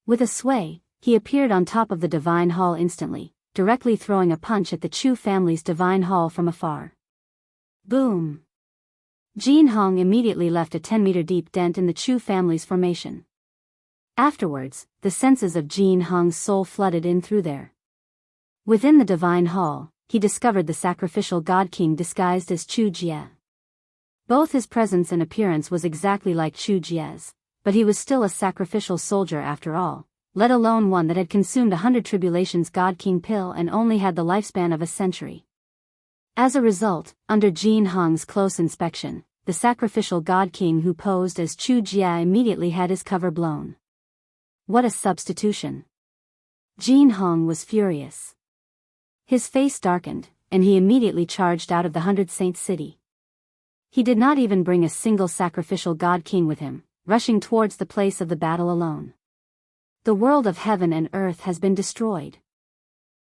With a sway, he appeared on top of the divine hall instantly, directly throwing a punch at the Chu family's divine hall from afar. Boom! Jin Hong immediately left a 10-meter deep dent in the Chu family's formation. Afterwards, the senses of Jin Hong's soul flooded in through there. Within the divine hall, he discovered the sacrificial god king disguised as Chu Jia. Both his presence and appearance was exactly like Chu Jia's, but he was still a sacrificial soldier after all, let alone one that had consumed 100 tribulations god king pill and only had the lifespan of a century. As a result, under Jin Hong's close inspection, the sacrificial god king who posed as Chu Jia immediately had his cover blown. What a substitution! Jin Hong was furious. His face darkened, and he immediately charged out of the 100 Saint City. He did not even bring a single sacrificial god king with him, rushing towards the place of the battle alone. The world of heaven and earth has been destroyed.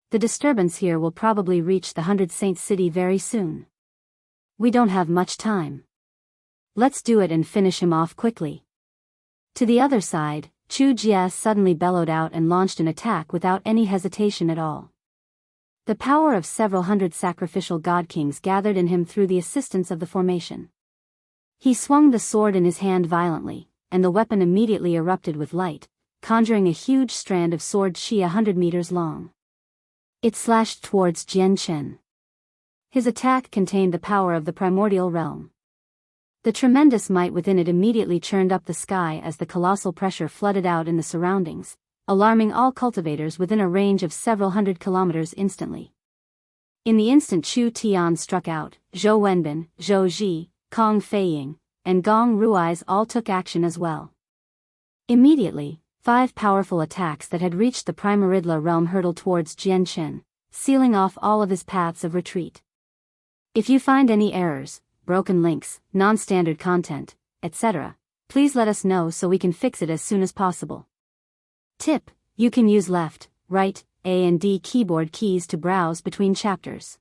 The disturbance here will probably reach the 100 Saint City very soon. We don't have much time. Let's do it and finish him off quickly. To the other side, Chu Jia suddenly bellowed out and launched an attack without any hesitation at all. The power of several hundred sacrificial god kings gathered in him through the assistance of the formation. He swung the sword in his hand violently, and the weapon immediately erupted with light, conjuring a huge strand of sword qi 100 meters long. It slashed towards Jian Chen. His attack contained the power of the primordial realm. The tremendous might within it immediately churned up the sky as the colossal pressure flooded out in the surroundings, alarming all cultivators within a range of several hundred kilometers instantly. In the instant Chu Tian struck out, Zhou Wenbin, Zhou Ji, Kong Feiying, and Gong Ruiz all took action as well. Immediately, 5 powerful attacks that had reached the Primaridla realm hurtled towards Jian Chen, sealing off all of his paths of retreat. If you find any errors, broken links, non-standard content, etc., please let us know so we can fix it as soon as possible. Tip: you can use left, right, A and D keyboard keys to browse between chapters.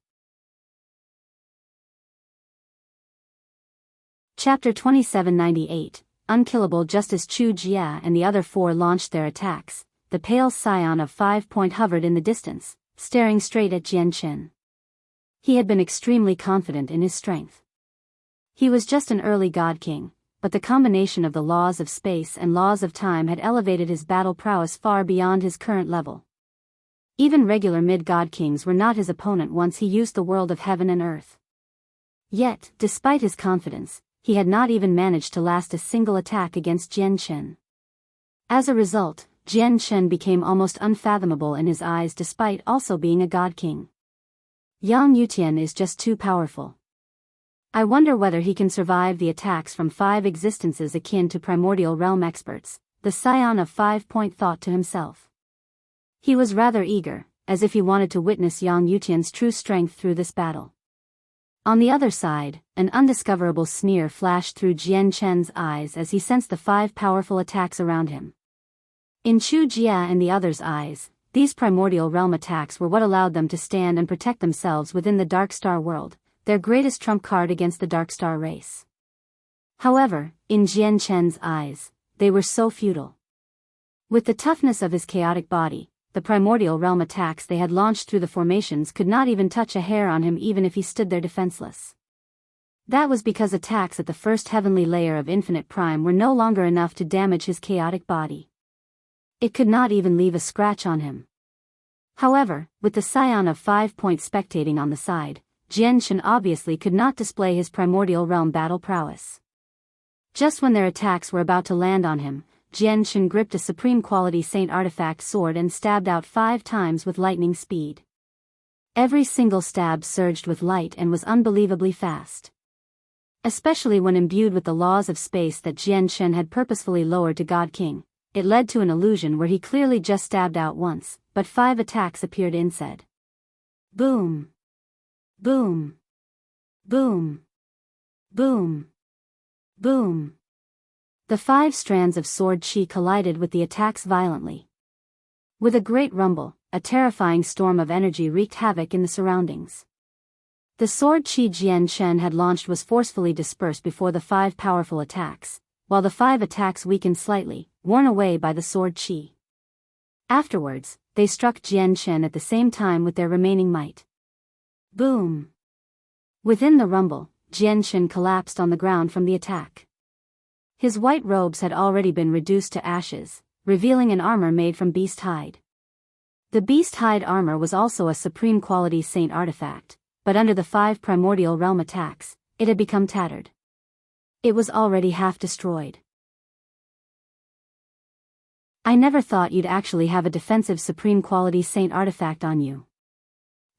Chapter 2798, Unkillable. Just as Chu Jia and the other 4 launched their attacks, the pale scion of 5 Point hovered in the distance, staring straight at Jian Chen. He had been extremely confident in his strength. He was just an early god king, but the combination of the laws of space and laws of time had elevated his battle prowess far beyond his current level. Even regular mid-god kings were not his opponent once he used the world of heaven and earth. Yet, despite his confidence, he had not even managed to last a single attack against Jian Chen. As a result, Jian Shen became almost unfathomable in his eyes despite also being a god king. Yang Yutian is just too powerful. I wonder whether he can survive the attacks from 5 existences akin to primordial realm experts, the scion of 5 Point thought to himself. He was rather eager, as if he wanted to witness Yang Yutian's true strength through this battle. On the other side, an undiscoverable sneer flashed through Jian Chen's eyes as he sensed the 5 powerful attacks around him. In Chu Jia and the others' eyes, these primordial realm attacks were what allowed them to stand and protect themselves within the Dark Star world, their greatest trump card against the Dark Star race. However, in Jian Chen's eyes, they were so futile. With the toughness of his chaotic body, the primordial realm attacks they had launched through the formations could not even touch a hair on him even if he stood there defenseless. That was because attacks at the first heavenly layer of Infinite Prime were no longer enough to damage his chaotic body. It could not even leave a scratch on him. However, with the scion of 5 Point spectating on the side, Jian Shen obviously could not display his primordial realm battle prowess. Just when their attacks were about to land on him, Jian Shen gripped a supreme quality saint artifact sword and stabbed out 5 times with lightning speed. Every single stab surged with light and was unbelievably fast. Especially when imbued with the laws of space that Jian Shen had purposefully lowered to God King, it led to an illusion where he clearly just stabbed out once, but 5 attacks appeared instead. Boom! Boom! Boom! Boom! Boom! The 5 strands of sword chi collided with the attacks violently. With a great rumble, a terrifying storm of energy wreaked havoc in the surroundings. The sword chi Jian Shen had launched was forcefully dispersed before the 5 powerful attacks, while the 5 attacks weakened slightly, worn away by the sword chi. Afterwards, they struck Jian Shen at the same time with their remaining might. Boom! Within the rumble, Jian Shen collapsed on the ground from the attack. His white robes had already been reduced to ashes, revealing an armor made from beast hide. The beast hide armor was also a supreme quality saint artifact, but under the 5 primordial realm attacks, it had become tattered. It was already half destroyed. I never thought you'd actually have a defensive supreme quality saint artifact on you.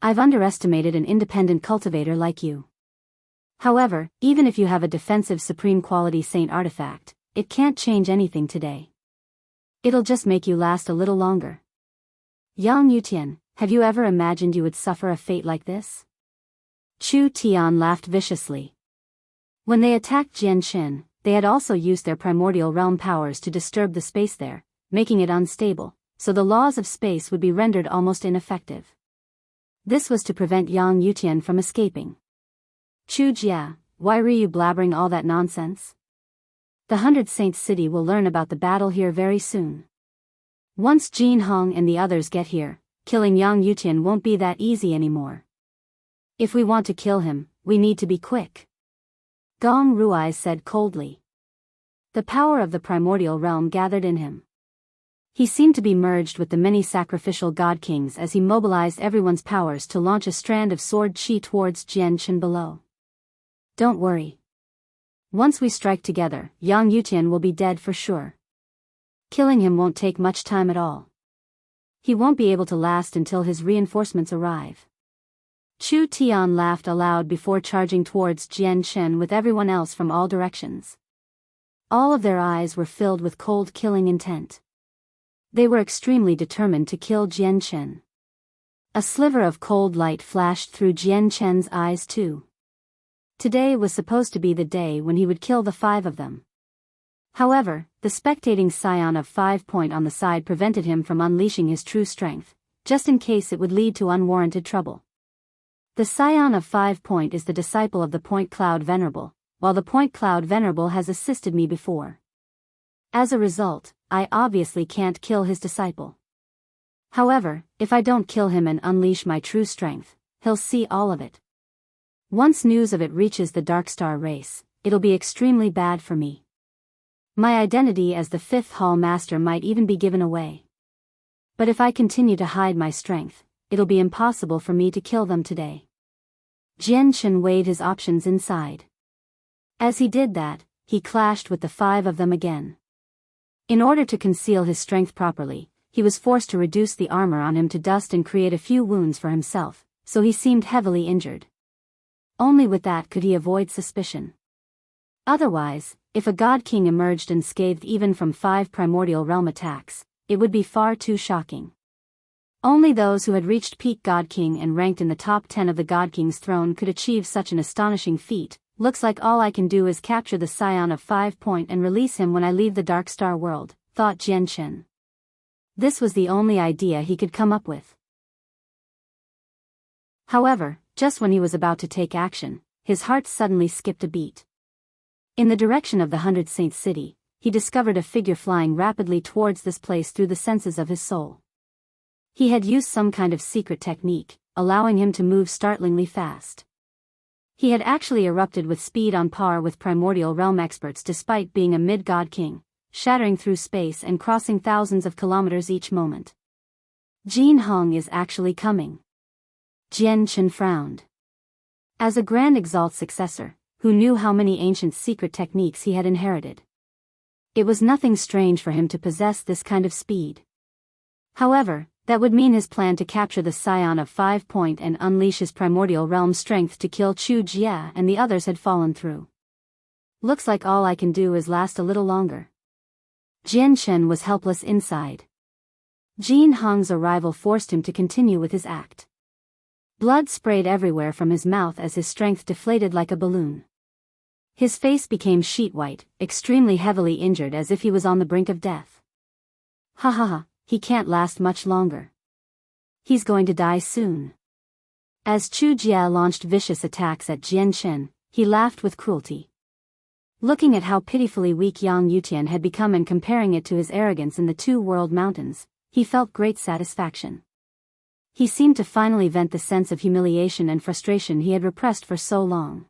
I've underestimated an independent cultivator like you. However, even if you have a defensive supreme quality saint artifact, it can't change anything today. It'll just make you last a little longer. Yang Yutian, have you ever imagined you would suffer a fate like this? Chu Tian laughed viciously. When they attacked Jian Shen, they had also used their primordial realm powers to disturb the space there, making it unstable, so the laws of space would be rendered almost ineffective. This was to prevent Yang Yutian from escaping. Chu Jia, why were you blabbering all that nonsense? The 100 Saints City will learn about the battle here very soon. Once Jin Hong and the others get here, killing Yang Yutian won't be that easy anymore. If we want to kill him, we need to be quick. Gong Ruai said coldly. The power of the primordial realm gathered in him. He seemed to be merged with the many sacrificial god kings as he mobilized everyone's powers to launch a strand of sword chi towards Jian Shen below. Don't worry. Once we strike together, Yang Yutian will be dead for sure. Killing him won't take much time at all. He won't be able to last until his reinforcements arrive. Chu Tian laughed aloud before charging towards Jian Shen with everyone else from all directions. All of their eyes were filled with cold killing intent. They were extremely determined to kill Jian Shen. A sliver of cold light flashed through Jian Shen's eyes too. Today was supposed to be the day when he would kill the 5 of them. However, the spectating scion of 5 Point on the side prevented him from unleashing his true strength, just in case it would lead to unwarranted trouble. The scion of 5 Point is the disciple of the Point Cloud Venerable, while the Point Cloud Venerable has assisted me before. As a result, I obviously can't kill his disciple. However, if I don't kill him and unleash my true strength, he'll see all of it. Once news of it reaches the Dark Star race, it'll be extremely bad for me. My identity as the 5th Hall Master might even be given away. But if I continue to hide my strength, it'll be impossible for me to kill them today. Jian Shen weighed his options inside. As he did that, he clashed with the 5 of them again. In order to conceal his strength properly, he was forced to reduce the armor on him to dust and create a few wounds for himself, so he seemed heavily injured. Only with that could he avoid suspicion. Otherwise, if a God King emerged unscathed even from 5 primordial realm attacks, it would be far too shocking. Only those who had reached peak God King and ranked in the top 10 of the God King's throne could achieve such an astonishing feat. Looks like all I can do is capture the Scion of 5 Point and release him when I leave the Dark Star world, thought Jian Chen. This was the only idea he could come up with. However, just when he was about to take action, his heart suddenly skipped a beat. In the direction of the 100 Saints City, he discovered a figure flying rapidly towards this place through the senses of his soul. He had used some kind of secret technique, allowing him to move startlingly fast. He had actually erupted with speed on par with primordial realm experts despite being a mid-god king, shattering through space and crossing thousands of kilometers each moment. Jin Hong is actually coming. Jian Chen frowned. As a Grand Exalt successor, who knew how many ancient secret techniques he had inherited, it was nothing strange for him to possess this kind of speed. However, that would mean his plan to capture the Scion of 5 Point and unleash his primordial realm strength to kill Chu Jia and the others had fallen through. Looks like all I can do is last a little longer. Jian Chen was helpless inside. Jin Hong's arrival forced him to continue with his act. Blood sprayed everywhere from his mouth as his strength deflated like a balloon. His face became sheet white, extremely heavily injured as if he was on the brink of death. Ha ha ha. He can't last much longer. He's going to die soon. As Chu Jia launched vicious attacks at Jian Chen, he laughed with cruelty. Looking at how pitifully weak Yang Yutian had become and comparing it to his arrogance in the 2 world mountains, he felt great satisfaction. He seemed to finally vent the sense of humiliation and frustration he had repressed for so long.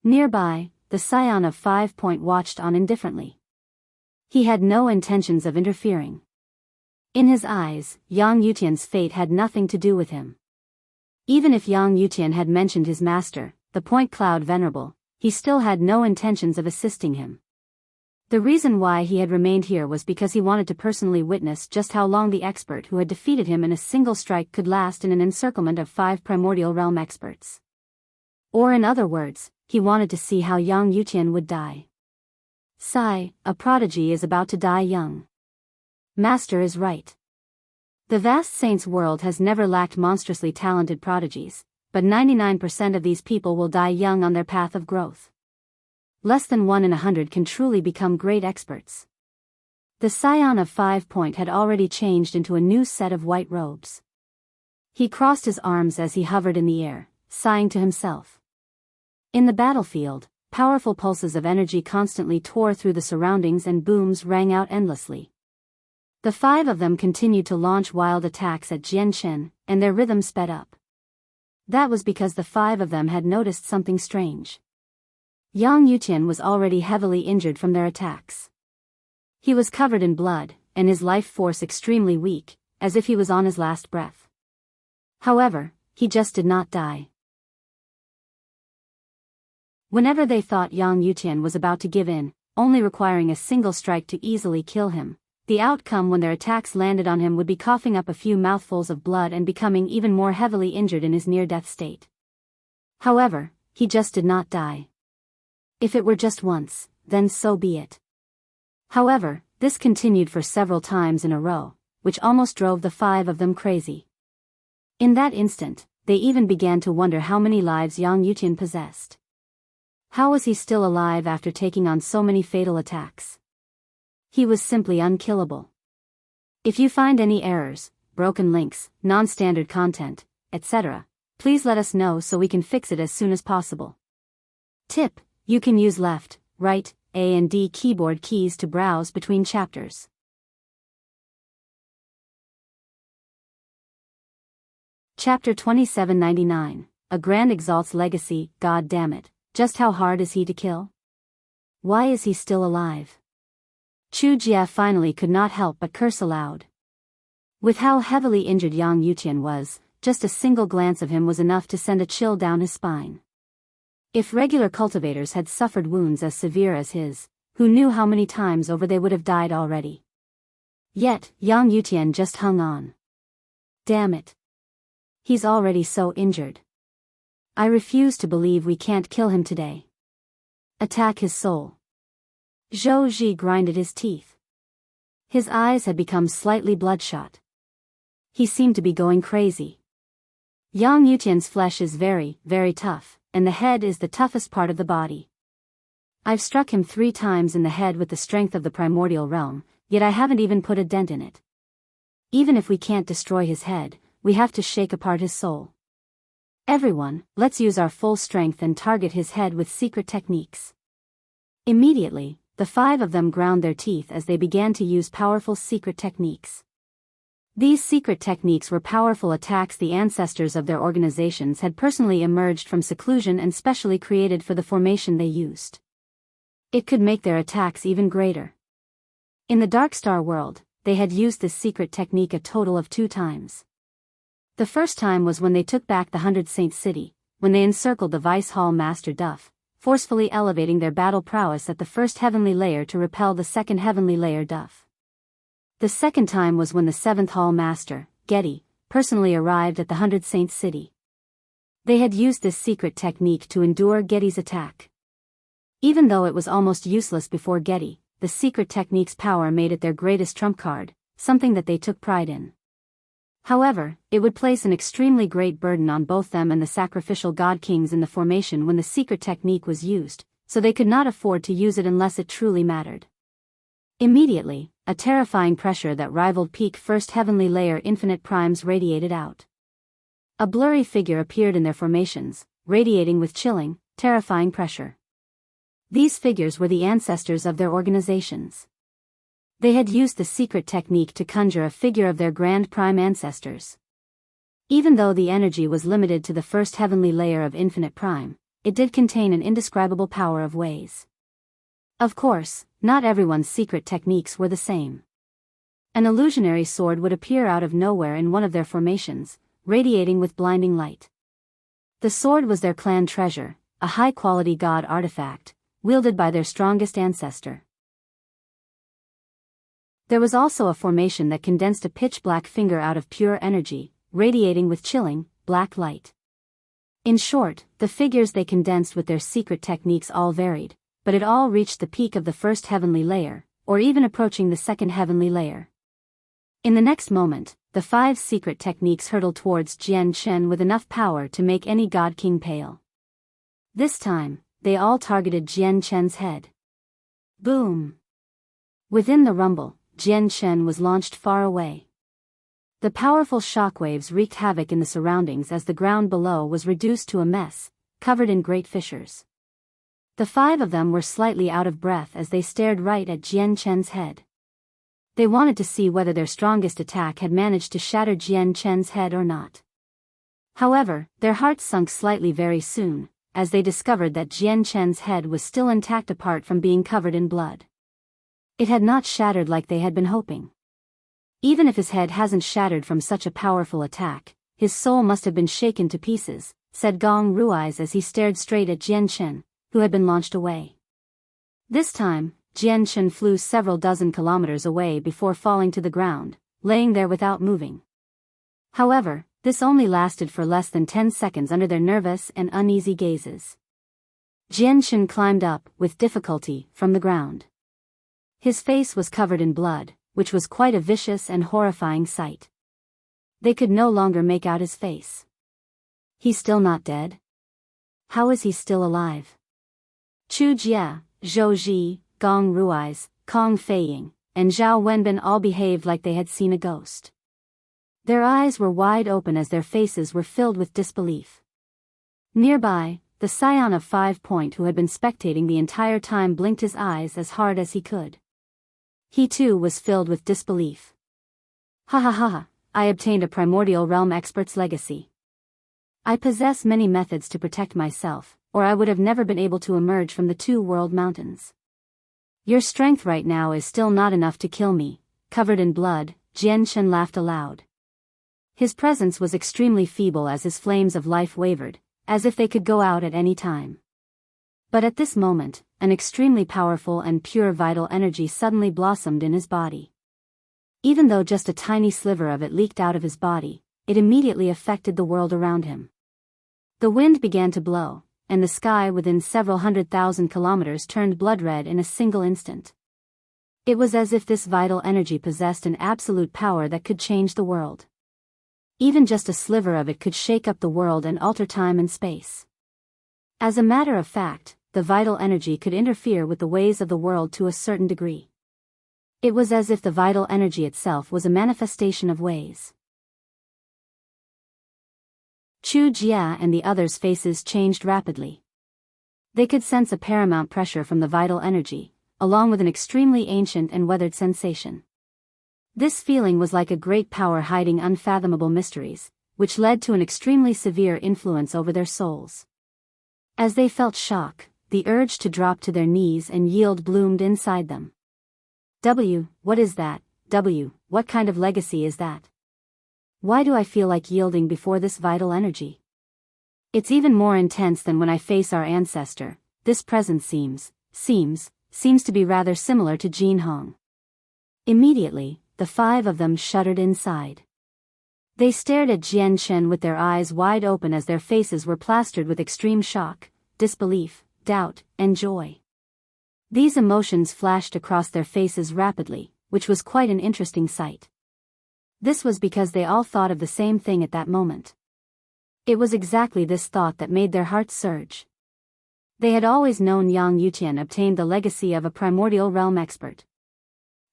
Nearby, the Scion of 5 Point watched on indifferently. He had no intentions of interfering. In his eyes, Yang Yutian's fate had nothing to do with him. Even if Yang Yutian had mentioned his master, the Point Cloud Venerable, he still had no intentions of assisting him. The reason why he had remained here was because he wanted to personally witness just how long the expert who had defeated him in a single strike could last in an encirclement of 5 primordial realm experts. Or in other words, he wanted to see how Yang Yutian would die. Sigh, a prodigy is about to die young. Master is right. The vast saints world has never lacked monstrously talented prodigies, but 99% of these people will die young on their path of growth. Less than 1 in 100 can truly become great experts. The Scion of 5 Point had already changed into a new set of white robes. He crossed his arms as he hovered in the air, sighing to himself. In the battlefield, powerful pulses of energy constantly tore through the surroundings and booms rang out endlessly. The 5 of them continued to launch wild attacks at Jian Chen, and their rhythm sped up. That was because the 5 of them had noticed something strange. Yang Yutian was already heavily injured from their attacks. He was covered in blood, and his life force extremely weak, as if he was on his last breath. However, he just did not die. Whenever they thought Yang Yutian was about to give in, only requiring a single strike to easily kill him, the outcome when their attacks landed on him would be coughing up a few mouthfuls of blood and becoming even more heavily injured in his near-death state. However, he just did not die. If it were just once, then so be it. However, this continued for several times in a row, which almost drove the 5 of them crazy. In that instant, they even began to wonder how many lives Yang Yutian possessed. How was he still alive after taking on so many fatal attacks? He was simply unkillable. If you find any errors, broken links, non-standard content, etc., please let us know so we can fix it as soon as possible. Tip: you can use left, right, A and D keyboard keys to browse between chapters. Chapter 2799, A Grand Exalt's Legacy. God damn it, just how hard is he to kill? Why is he still alive? Chu Jia finally could not help but curse aloud. With how heavily injured Yang Yutian was, just a single glance of him was enough to send a chill down his spine. If regular cultivators had suffered wounds as severe as his, who knew how many times over they would have died already. Yet, Yang Yutian just hung on. Damn it. He's already so injured. I refuse to believe we can't kill him today. Attack his soul. Zhou Ji grinded his teeth. His eyes had become slightly bloodshot. He seemed to be going crazy. Yang Yutian's flesh is very, very tough, and the head is the toughest part of the body. I've struck him 3 times in the head with the strength of the primordial realm, yet I haven't even put a dent in it. Even if we can't destroy his head, we have to shake apart his soul. Everyone, let's use our full strength and target his head with secret techniques. Immediately, the 5 of them ground their teeth as they began to use powerful secret techniques. These secret techniques were powerful attacks the ancestors of their organizations had personally emerged from seclusion and specially created for the formation they used. It could make their attacks even greater. In the Dark Star world, they had used this secret technique a total of 2 times. The first time was when they took back the 100 Saint City, when they encircled the Vice Hall Master Duff, forcefully elevating their battle prowess at the first heavenly layer to repel the second heavenly layer Duff. The second time was when the 7th Hall Master, Getty, personally arrived at the 100 Saint City. They had used this secret technique to endure Getty's attack. Even though it was almost useless before Getty, the secret technique's power made it their greatest trump card, something that they took pride in. However, it would place an extremely great burden on both them and the sacrificial god kings in the formation when the secret technique was used, so they could not afford to use it unless it truly mattered. Immediately, a terrifying pressure that rivaled peak first heavenly layer infinite primes radiated out. A blurry figure appeared in their formations, radiating with chilling, terrifying pressure. These figures were the ancestors of their organizations. They had used the secret technique to conjure a figure of their grand prime ancestors. Even though the energy was limited to the first heavenly layer of infinite prime, it did contain an indescribable power of ways. Of course, not everyone's secret techniques were the same. An illusionary sword would appear out of nowhere in one of their formations, radiating with blinding light. The sword was their clan treasure, a high-quality god artifact, wielded by their strongest ancestor. There was also a formation that condensed a pitch-black finger out of pure energy, radiating with chilling, black light. In short, the figures they condensed with their secret techniques all varied, but it all reached the peak of the first heavenly layer, or even approaching the second heavenly layer. In the next moment, the 5 secret techniques hurtled towards Jian Chen with enough power to make any god king pale. This time, they all targeted Jian Chen's head. Boom! Within the rumble, Jian Chen was launched far away. The powerful shockwaves wreaked havoc in the surroundings as the ground below was reduced to a mess, covered in great fissures. The 5 of them were slightly out of breath as they stared right at Jian Chen's head. They wanted to see whether their strongest attack had managed to shatter Jian Chen's head or not. However, their hearts sunk slightly very soon, as they discovered that Jian Chen's head was still intact apart from being covered in blood. It had not shattered like they had been hoping. Even if his head hasn't shattered from such a powerful attack, his soul must have been shaken to pieces, said Gong Rui's as he stared straight at Jian Chen, who had been launched away. This time, Jian Chen flew several dozen kilometers away before falling to the ground, laying there without moving. However, this only lasted for less than 10 seconds under their nervous and uneasy gazes. Jian Chen climbed up, with difficulty, from the ground. His face was covered in blood, which was quite a vicious and horrifying sight. They could no longer make out his face. He's still not dead? How is he still alive? Chu Jie, Zhou Ji, Gong Rui's, Kong Feiying, and Zhao Wenbin all behaved like they had seen a ghost. Their eyes were wide open as their faces were filled with disbelief. Nearby, the scion of 5 Point who had been spectating the entire time blinked his eyes as hard as he could. He too was filled with disbelief. Ha ha ha ha, I obtained a primordial realm expert's legacy. I possess many methods to protect myself, or I would have never been able to emerge from the 2 world mountains. Your strength right now is still not enough to kill me. Covered in blood, Jian Chen laughed aloud. His presence was extremely feeble as his flames of life wavered, as if they could go out at any time. But at this moment, an extremely powerful and pure vital energy suddenly blossomed in his body. Even though just a tiny sliver of it leaked out of his body, it immediately affected the world around him. The wind began to blow, and the sky within several 100,000 kilometers turned blood red in a single instant. It was as if this vital energy possessed an absolute power that could change the world. Even just a sliver of it could shake up the world and alter time and space. As a matter of fact, the vital energy could interfere with the ways of the world to a certain degree. It was as if the vital energy itself was a manifestation of ways. Chu Jia and the others' faces changed rapidly. They could sense a paramount pressure from the vital energy, along with an extremely ancient and weathered sensation. This feeling was like a great power hiding unfathomable mysteries, which led to an extremely severe influence over their souls. As they felt shock, the urge to drop to their knees and yield bloomed inside them. What is that? What kind of legacy is that? Why do I feel like yielding before this vital energy? It's even more intense than when I face our ancestor. This presence seems to be rather similar to Jin Hong. Immediately, the five of them shuddered inside. They stared at Jian Chen with their eyes wide open as their faces were plastered with extreme shock, disbelief, doubt, and joy. These emotions flashed across their faces rapidly, which was quite an interesting sight. This was because they all thought of the same thing at that moment. It was exactly this thought that made their hearts surge. They had always known Yang Yutian obtained the legacy of a primordial realm expert.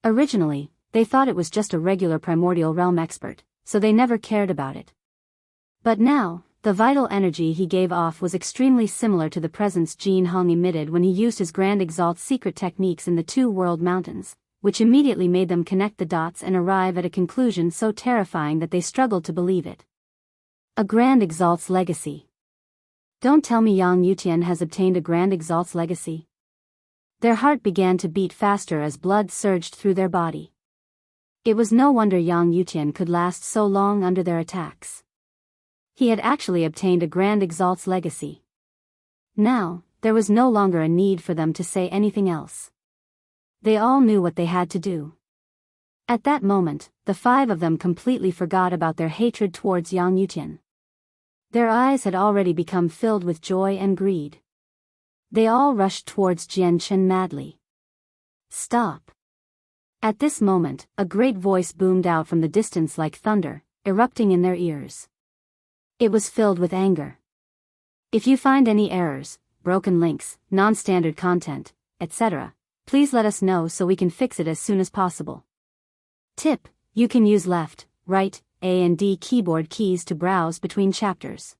Originally, they thought it was just a regular primordial realm expert, so they never cared about it. But now, the vital energy he gave off was extremely similar to the presence Jin Hong emitted when he used his Grand Exalt's secret techniques in the Two World Mountains, which immediately made them connect the dots and arrive at a conclusion so terrifying that they struggled to believe it. A Grand Exalt's legacy. Don't tell me Yang Yutian has obtained a Grand Exalt's legacy. Their heart began to beat faster as blood surged through their body. It was no wonder Yang Yutian could last so long under their attacks. He had actually obtained a Grand Exalt's legacy. Now, there was no longer a need for them to say anything else. They all knew what they had to do. At that moment, the five of them completely forgot about their hatred towards Yang Yutian. Their eyes had already become filled with joy and greed. They all rushed towards Jian Chen madly. Stop! At this moment, a great voice boomed out from the distance like thunder, erupting in their ears. It was filled with anger. If you find any errors, broken links, non-standard content, etc., please let us know so we can fix it as soon as possible. Tip: you can use left, right, A and D keyboard keys to browse between chapters.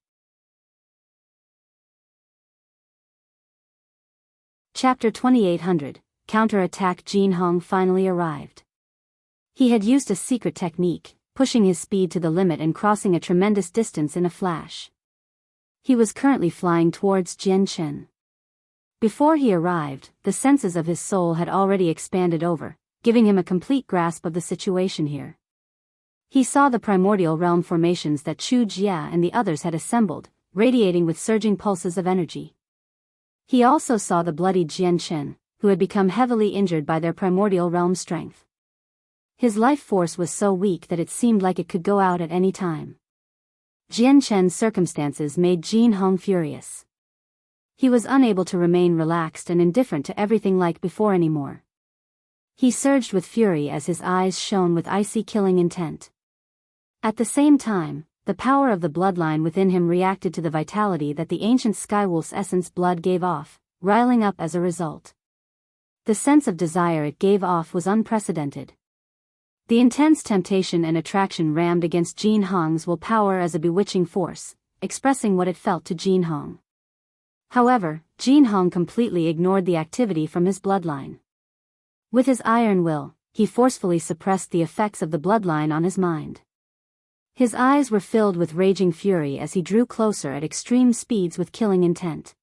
Chapter 2800, Counter-Attack. Jin Hong finally arrived. He had used a secret technique, pushing his speed to the limit and crossing a tremendous distance in a flash. He was currently flying towards Jian Chen. Before he arrived, the senses of his soul had already expanded over, giving him a complete grasp of the situation here. He saw the primordial realm formations that Chu Jia and the others had assembled, radiating with surging pulses of energy. He also saw the bloodied Jian Chen, who had become heavily injured by their primordial realm strength. His life force was so weak that it seemed like it could go out at any time. Jian Chen's circumstances made Jin Hong furious. He was unable to remain relaxed and indifferent to everything like before anymore. He surged with fury as his eyes shone with icy killing intent. At the same time, the power of the bloodline within him reacted to the vitality that the ancient Skywolf's essence blood gave off, riling up as a result. The sense of desire it gave off was unprecedented. The intense temptation and attraction rammed against Jin Hong's willpower as a bewitching force, expressing what it felt to Jin Hong. However, Jin Hong completely ignored the activity from his bloodline. With his iron will, he forcefully suppressed the effects of the bloodline on his mind. His eyes were filled with raging fury as he drew closer at extreme speeds with killing intent.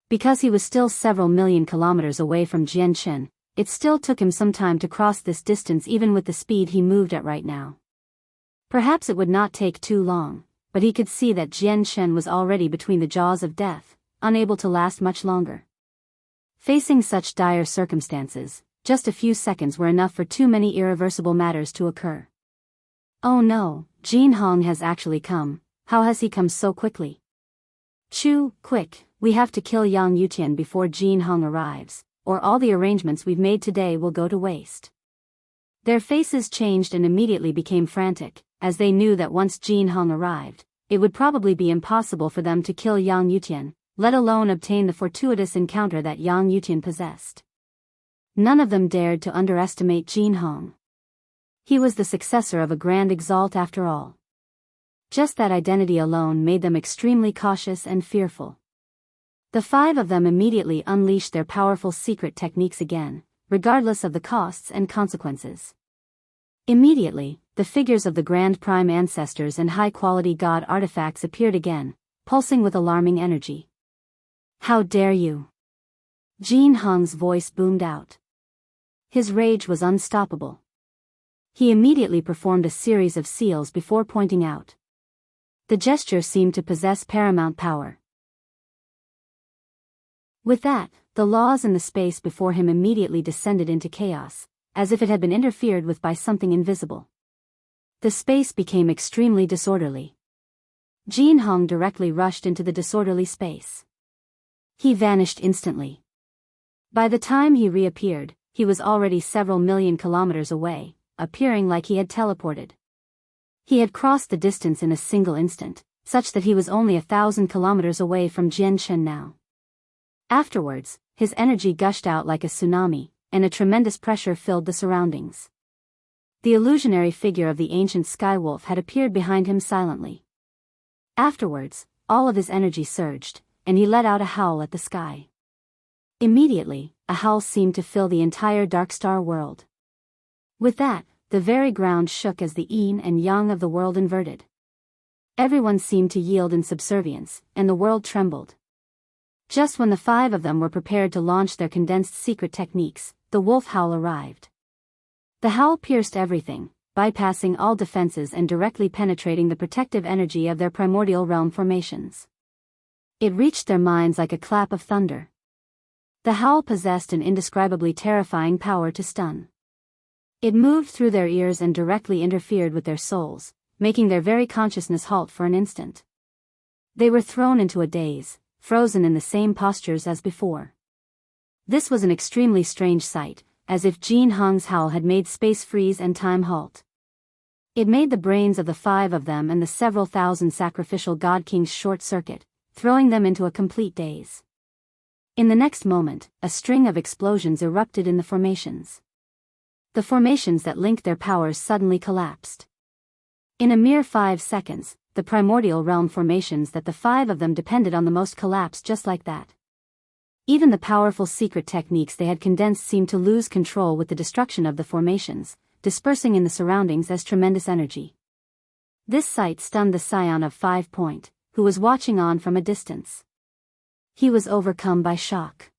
Because he was still several million kilometers away from Jian Chen, it still took him some time to cross this distance even with the speed he moved at right now. Perhaps it would not take too long, but he could see that Jian Chen was already between the jaws of death, unable to last much longer. Facing such dire circumstances, just a few seconds were enough for too many irreversible matters to occur. Oh no, Jin Hong has actually come. How has he come so quickly? Chu, quick, we have to kill Yang Yutian before Jin Hong arrives, or all the arrangements we've made today will go to waste. Their faces changed and immediately became frantic, as they knew that once Jin Hong arrived, it would probably be impossible for them to kill Yang Yutian, let alone obtain the fortuitous encounter that Yang Yutian possessed. None of them dared to underestimate Jin Hong. He was the successor of a grand exalt after all. Just that identity alone made them extremely cautious and fearful. The five of them immediately unleashed their powerful secret techniques again, regardless of the costs and consequences. Immediately, the figures of the Grand Prime Ancestors and high-quality god artifacts appeared again, pulsing with alarming energy. How dare you! Jin Hong's voice boomed out. His rage was unstoppable. He immediately performed a series of seals before pointing out. The gesture seemed to possess paramount power. With that, the laws in the space before him immediately descended into chaos, as if it had been interfered with by something invisible. The space became extremely disorderly. Jin Hong directly rushed into the disorderly space. He vanished instantly. By the time he reappeared, he was already several million kilometers away, appearing like he had teleported. He had crossed the distance in a single instant, such that he was only 1,000 kilometers away from Jianchen now. Afterwards, his energy gushed out like a tsunami, and a tremendous pressure filled the surroundings. The illusionary figure of the ancient Skywolf had appeared behind him silently. Afterwards, all of his energy surged, and he let out a howl at the sky. Immediately, a howl seemed to fill the entire Darkstar world. With that, the very ground shook as the yin and yang of the world inverted. Everyone seemed to yield in subservience, and the world trembled. Just when the five of them were prepared to launch their condensed secret techniques, the wolf howl arrived. The howl pierced everything, bypassing all defenses and directly penetrating the protective energy of their primordial realm formations. It reached their minds like a clap of thunder. The howl possessed an indescribably terrifying power to stun. It moved through their ears and directly interfered with their souls, making their very consciousness halt for an instant. They were thrown into a daze, frozen in the same postures as before. This was an extremely strange sight, as if Jin Hong's howl had made space freeze and time halt. It made the brains of the five of them and the several thousand sacrificial god kings short-circuit, throwing them into a complete daze. In the next moment, a string of explosions erupted in the formations. The formations that linked their powers suddenly collapsed. In a mere 5 seconds, the primordial realm formations that the five of them depended on the most collapsed just like that. Even the powerful secret techniques they had condensed seemed to lose control with the destruction of the formations, dispersing in the surroundings as tremendous energy. This sight stunned the scion of 5 Point, who was watching on from a distance. He was overcome by shock.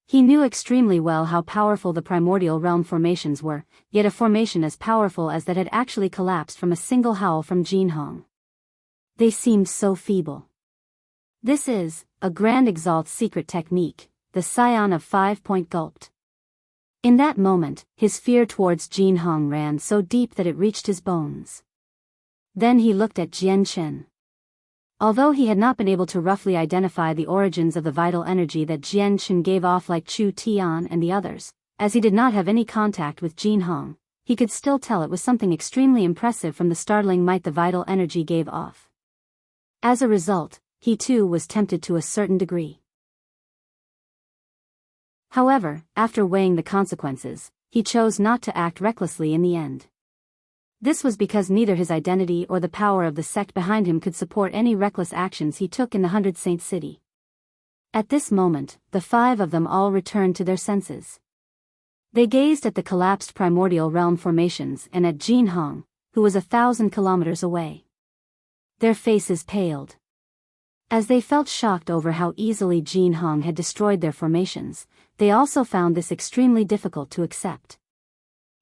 He knew extremely well how powerful the primordial realm formations were, yet a formation as powerful as that had actually collapsed from a single howl from Jin Hong. They seemed so feeble. This is a Grand Exalt's secret technique, the scion of 5 Point gulped. In that moment, his fear towards Jin Hong ran so deep that it reached his bones. Then he looked at Jian Chen. Although he had not been able to roughly identify the origins of the vital energy that Jian Chen gave off like Chu Tian and the others, as he did not have any contact with Jin Hong, he could still tell it was something extremely impressive from the startling might the vital energy gave off. As a result, he too was tempted to a certain degree. However, after weighing the consequences, he chose not to act recklessly in the end. This was because neither his identity or the power of the sect behind him could support any reckless actions he took in the 100 Saint City. At this moment, the five of them all returned to their senses. They gazed at the collapsed primordial realm formations and at Jin Hong, who was 1,000 kilometers away. Their faces paled. As they felt shocked over how easily Jin Hong had destroyed their formations, they also found this extremely difficult to accept.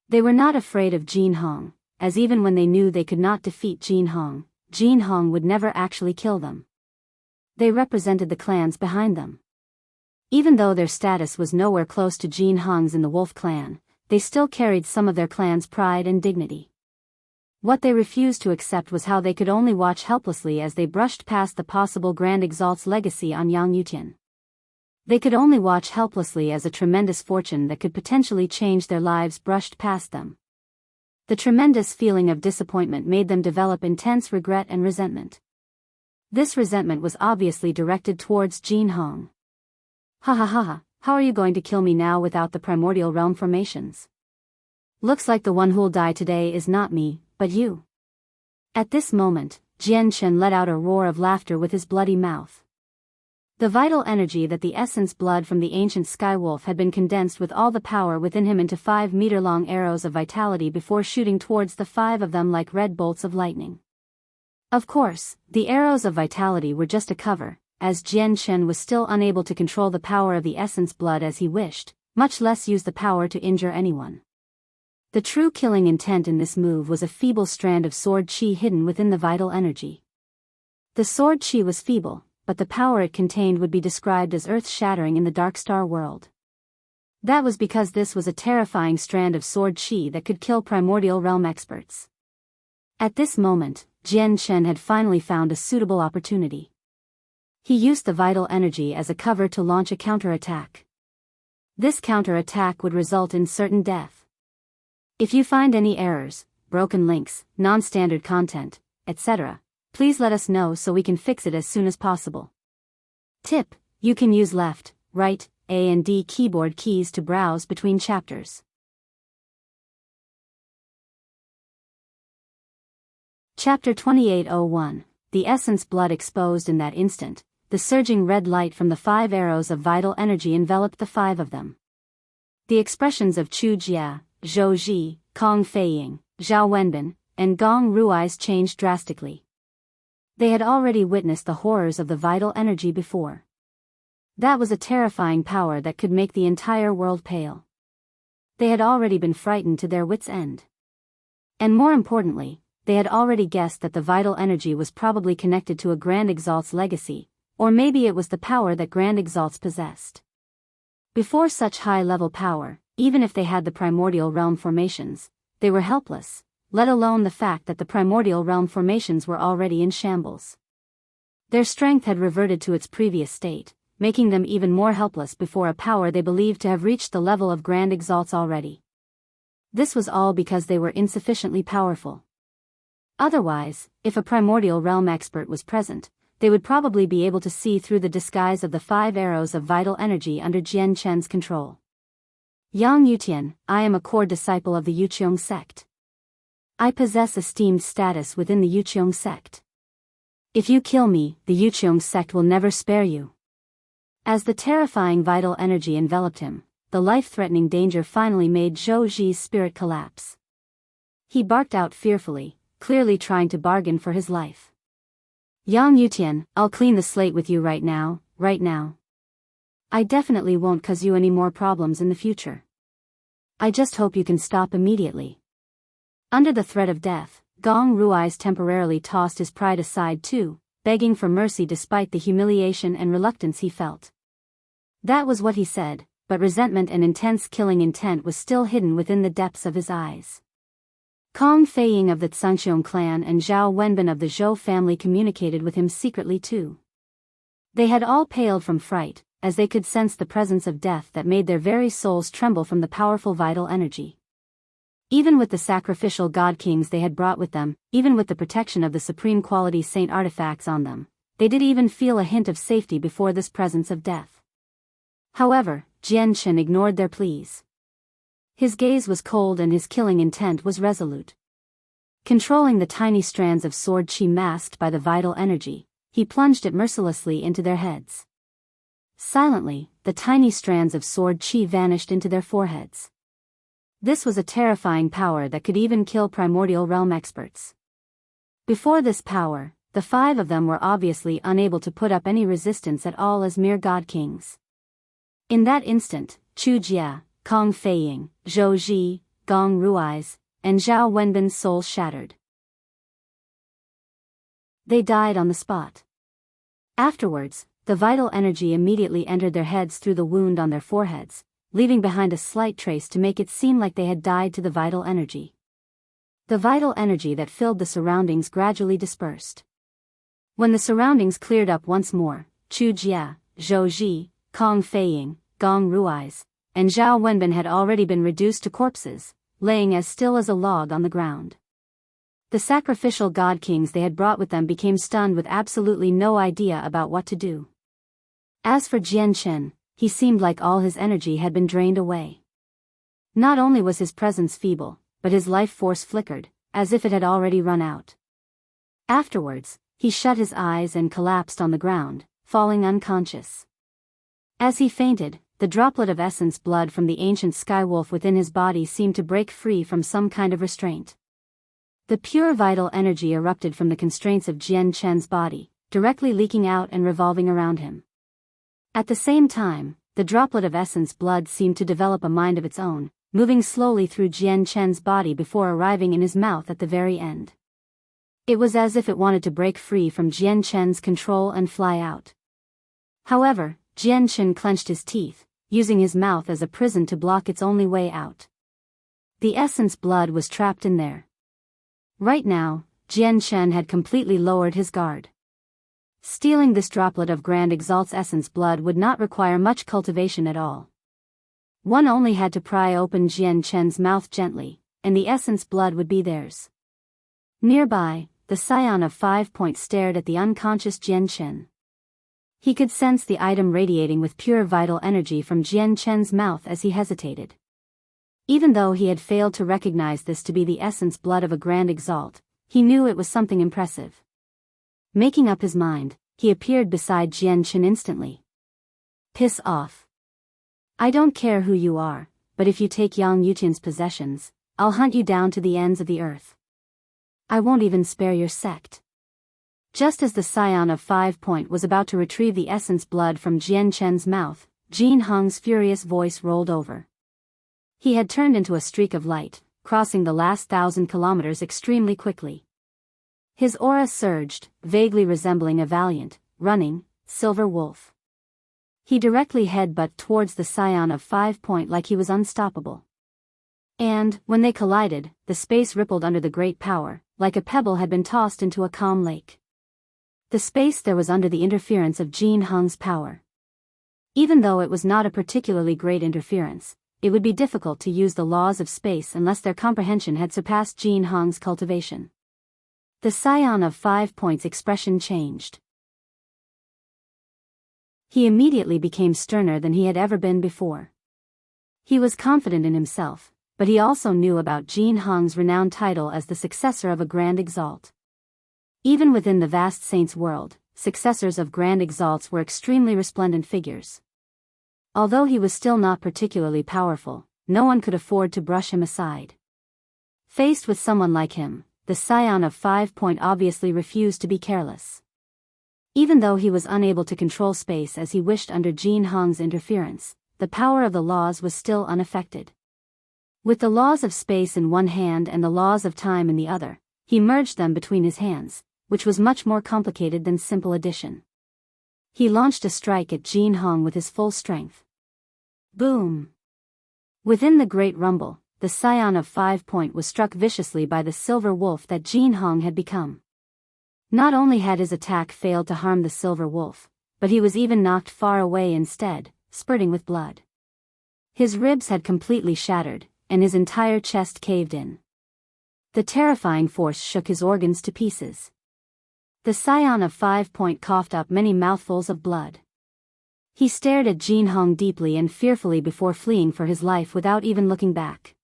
They were not afraid of Jin Hong, as even when they knew they could not defeat Jin Hong would never actually kill them. They represented the clans behind them. Even though their status was nowhere close to Jin Hong's in the Wolf clan, they still carried some of their clan's pride and dignity. What they refused to accept was how they could only watch helplessly as they brushed past the possible Grand Exalt's legacy on Yang Yutian. They could only watch helplessly as a tremendous fortune that could potentially change their lives brushed past them. The tremendous feeling of disappointment made them develop intense regret and resentment. This resentment was obviously directed towards Jin Hong. Ha ha ha ha, how are you going to kill me now without the primordial realm formations? Looks like the one who'll die today is not me, but you. At this moment, Jian Chen let out a roar of laughter with his bloody mouth. The vital energy that the essence blood from the ancient skywolf had been condensed with all the power within him into 5-meter-long arrows of vitality before shooting towards the 5 of them like red bolts of lightning. Of course, the arrows of vitality were just a cover, as Jian Chen was still unable to control the power of the essence blood as he wished, much less use the power to injure anyone. The true killing intent in this move was a feeble strand of sword chi hidden within the vital energy. The sword chi was feeble, but the power it contained would be described as earth-shattering in the Darkstar world. That was because this was a terrifying strand of sword chi that could kill primordial realm experts. At this moment, Jian Chen had finally found a suitable opportunity. He used the vital energy as a cover to launch a counterattack. This counterattack would result in certain death. If you find any errors, broken links, non-standard content, etc., please let us know so we can fix it as soon as possible. Tip: you can use left, right, A and D keyboard keys to browse between chapters. Chapter 2801. The essence blood exposed in that instant. The surging red light from the 5 arrows of vital energy enveloped the 5 of them. The expressions of Chu Jia, Zhou Ji, Kong Feiying, Zhao Wenbin, and Gong Rui's changed drastically. They had already witnessed the horrors of the vital energy before. That was a terrifying power that could make the entire world pale. They had already been frightened to their wits' end. And more importantly, they had already guessed that the vital energy was probably connected to a Grand Exalt's legacy, or maybe it was the power that Grand Exalts possessed. Before such high-level power, even if they had the primordial realm formations, they were helpless, let alone the fact that the primordial realm formations were already in shambles. Their strength had reverted to its previous state, making them even more helpless before a power they believed to have reached the level of Grand Exalts already. This was all because they were insufficiently powerful. Otherwise, if a primordial realm expert was present, they would probably be able to see through the disguise of the 5 arrows of vital energy under Jian Chen's control. Yang Yutian, I am a core disciple of the Yuqiong sect. I possess esteemed status within the Yuqiong sect. If you kill me, the Yuqiong sect will never spare you. As the terrifying vital energy enveloped him, the life-threatening danger finally made Zhou Ji's spirit collapse. He barked out fearfully, clearly trying to bargain for his life. Yang Yutian, I'll clean the slate with you right now. I definitely won't cause you any more problems in the future. I just hope you can stop immediately. Under the threat of death, Gong Rui's temporarily tossed his pride aside too, begging for mercy despite the humiliation and reluctance he felt. That was what he said, but resentment and intense killing intent was still hidden within the depths of his eyes. Kong Feiying of the Tsangxiong clan and Zhao Wenbin of the Zhou family communicated with him secretly too. They had all paled from fright, as they could sense the presence of death that made their very souls tremble from the powerful vital energy. Even with the sacrificial god kings they had brought with them, even with the protection of the supreme quality saint artifacts on them, they did even feel a hint of safety before this presence of death. However, Jian Chen ignored their pleas. His gaze was cold and his killing intent was resolute. Controlling the tiny strands of sword chi masked by the vital energy, he plunged it mercilessly into their heads. Silently, the tiny strands of sword chi vanished into their foreheads. This was a terrifying power that could even kill primordial realm experts. Before this power, the 5 of them were obviously unable to put up any resistance at all as mere god kings. In that instant, Chu Jia, Kong Feiying, Zhou Ji, Gong Rui's, and Zhao Wenbin's souls shattered. They died on the spot. Afterwards, The vital energy immediately entered their heads through the wound on their foreheads, leaving behind a slight trace to make it seem like they had died to the vital energy. The vital energy that filled the surroundings gradually dispersed. When the surroundings cleared up once more, Chu Jia, Zhou Ji, Kong Feiying, Gong Rui's, and Zhao Wenbin had already been reduced to corpses, laying as still as a log on the ground. The sacrificial god kings they had brought with them became stunned with absolutely no idea about what to do. As for Jian Chen, he seemed like all his energy had been drained away. Not only was his presence feeble, but his life force flickered, as if it had already run out. Afterwards, he shut his eyes and collapsed on the ground, falling unconscious. As he fainted, the droplet of essence blood from the ancient skywolf within his body seemed to break free from some kind of restraint. The pure vital energy erupted from the constraints of Jian Chen's body, directly leaking out and revolving around him. At the same time, the droplet of essence blood seemed to develop a mind of its own, moving slowly through Jian Chen's body before arriving in his mouth at the very end. It was as if it wanted to break free from Jian Chen's control and fly out. However, Jian Chen clenched his teeth, using his mouth as a prison to block its only way out. The essence blood was trapped in there. Right now, Jian Chen had completely lowered his guard. Stealing this droplet of Grand Exalt's essence blood would not require much cultivation at all. One only had to pry open Jian Chen's mouth gently, and the essence blood would be theirs. Nearby, the Scion of 5 Point stared at the unconscious Jian Chen. He could sense the item radiating with pure vital energy from Jian Chen's mouth as he hesitated. Even though he had failed to recognize this to be the essence blood of a Grand Exalt, he knew it was something impressive. Making up his mind, he appeared beside Jian Chen instantly. "Piss off. I don't care who you are, but if you take Yang Yutian's possessions, I'll hunt you down to the ends of the earth. I won't even spare your sect." Just as the Scion of 5 Point was about to retrieve the essence blood from Jian Chen's mouth, Jin Hong's furious voice rolled over. He had turned into a streak of light, crossing the last 1,000 kilometers extremely quickly. His aura surged, vaguely resembling a valiant, running, silver wolf. He directly headbutted towards the Scion of 5 Point like he was unstoppable. And, when they collided, the space rippled under the great power, like a pebble had been tossed into a calm lake. The space there was under the interference of Jin Hong's power. Even though it was not a particularly great interference, it would be difficult to use the laws of space unless their comprehension had surpassed Jin Hong's cultivation. The Scion of 5 Point's expression changed. He immediately became sterner than he had ever been before. He was confident in himself, but he also knew about Jin Hong's renowned title as the successor of a Grand Exalt. Even within the vast saints' world, successors of Grand Exalts were extremely resplendent figures. Although he was still not particularly powerful, no one could afford to brush him aside. Faced with someone like him, the Scion of 5 Point obviously refused to be careless. Even though he was unable to control space as he wished under Jin Hong's interference, the power of the laws was still unaffected. With the laws of space in one hand and the laws of time in the other, he merged them between his hands, which was much more complicated than simple addition. He launched a strike at Jin Hong with his full strength. Boom! Within the great rumble, the Scion of 5 Point was struck viciously by the silver wolf that Jin Hong had become. Not only had his attack failed to harm the silver wolf, but he was even knocked far away instead, spurting with blood. His ribs had completely shattered, and his entire chest caved in. The terrifying force shook his organs to pieces. The Scion of 5 Point coughed up many mouthfuls of blood. He stared at Jin Hong deeply and fearfully before fleeing for his life without even looking back.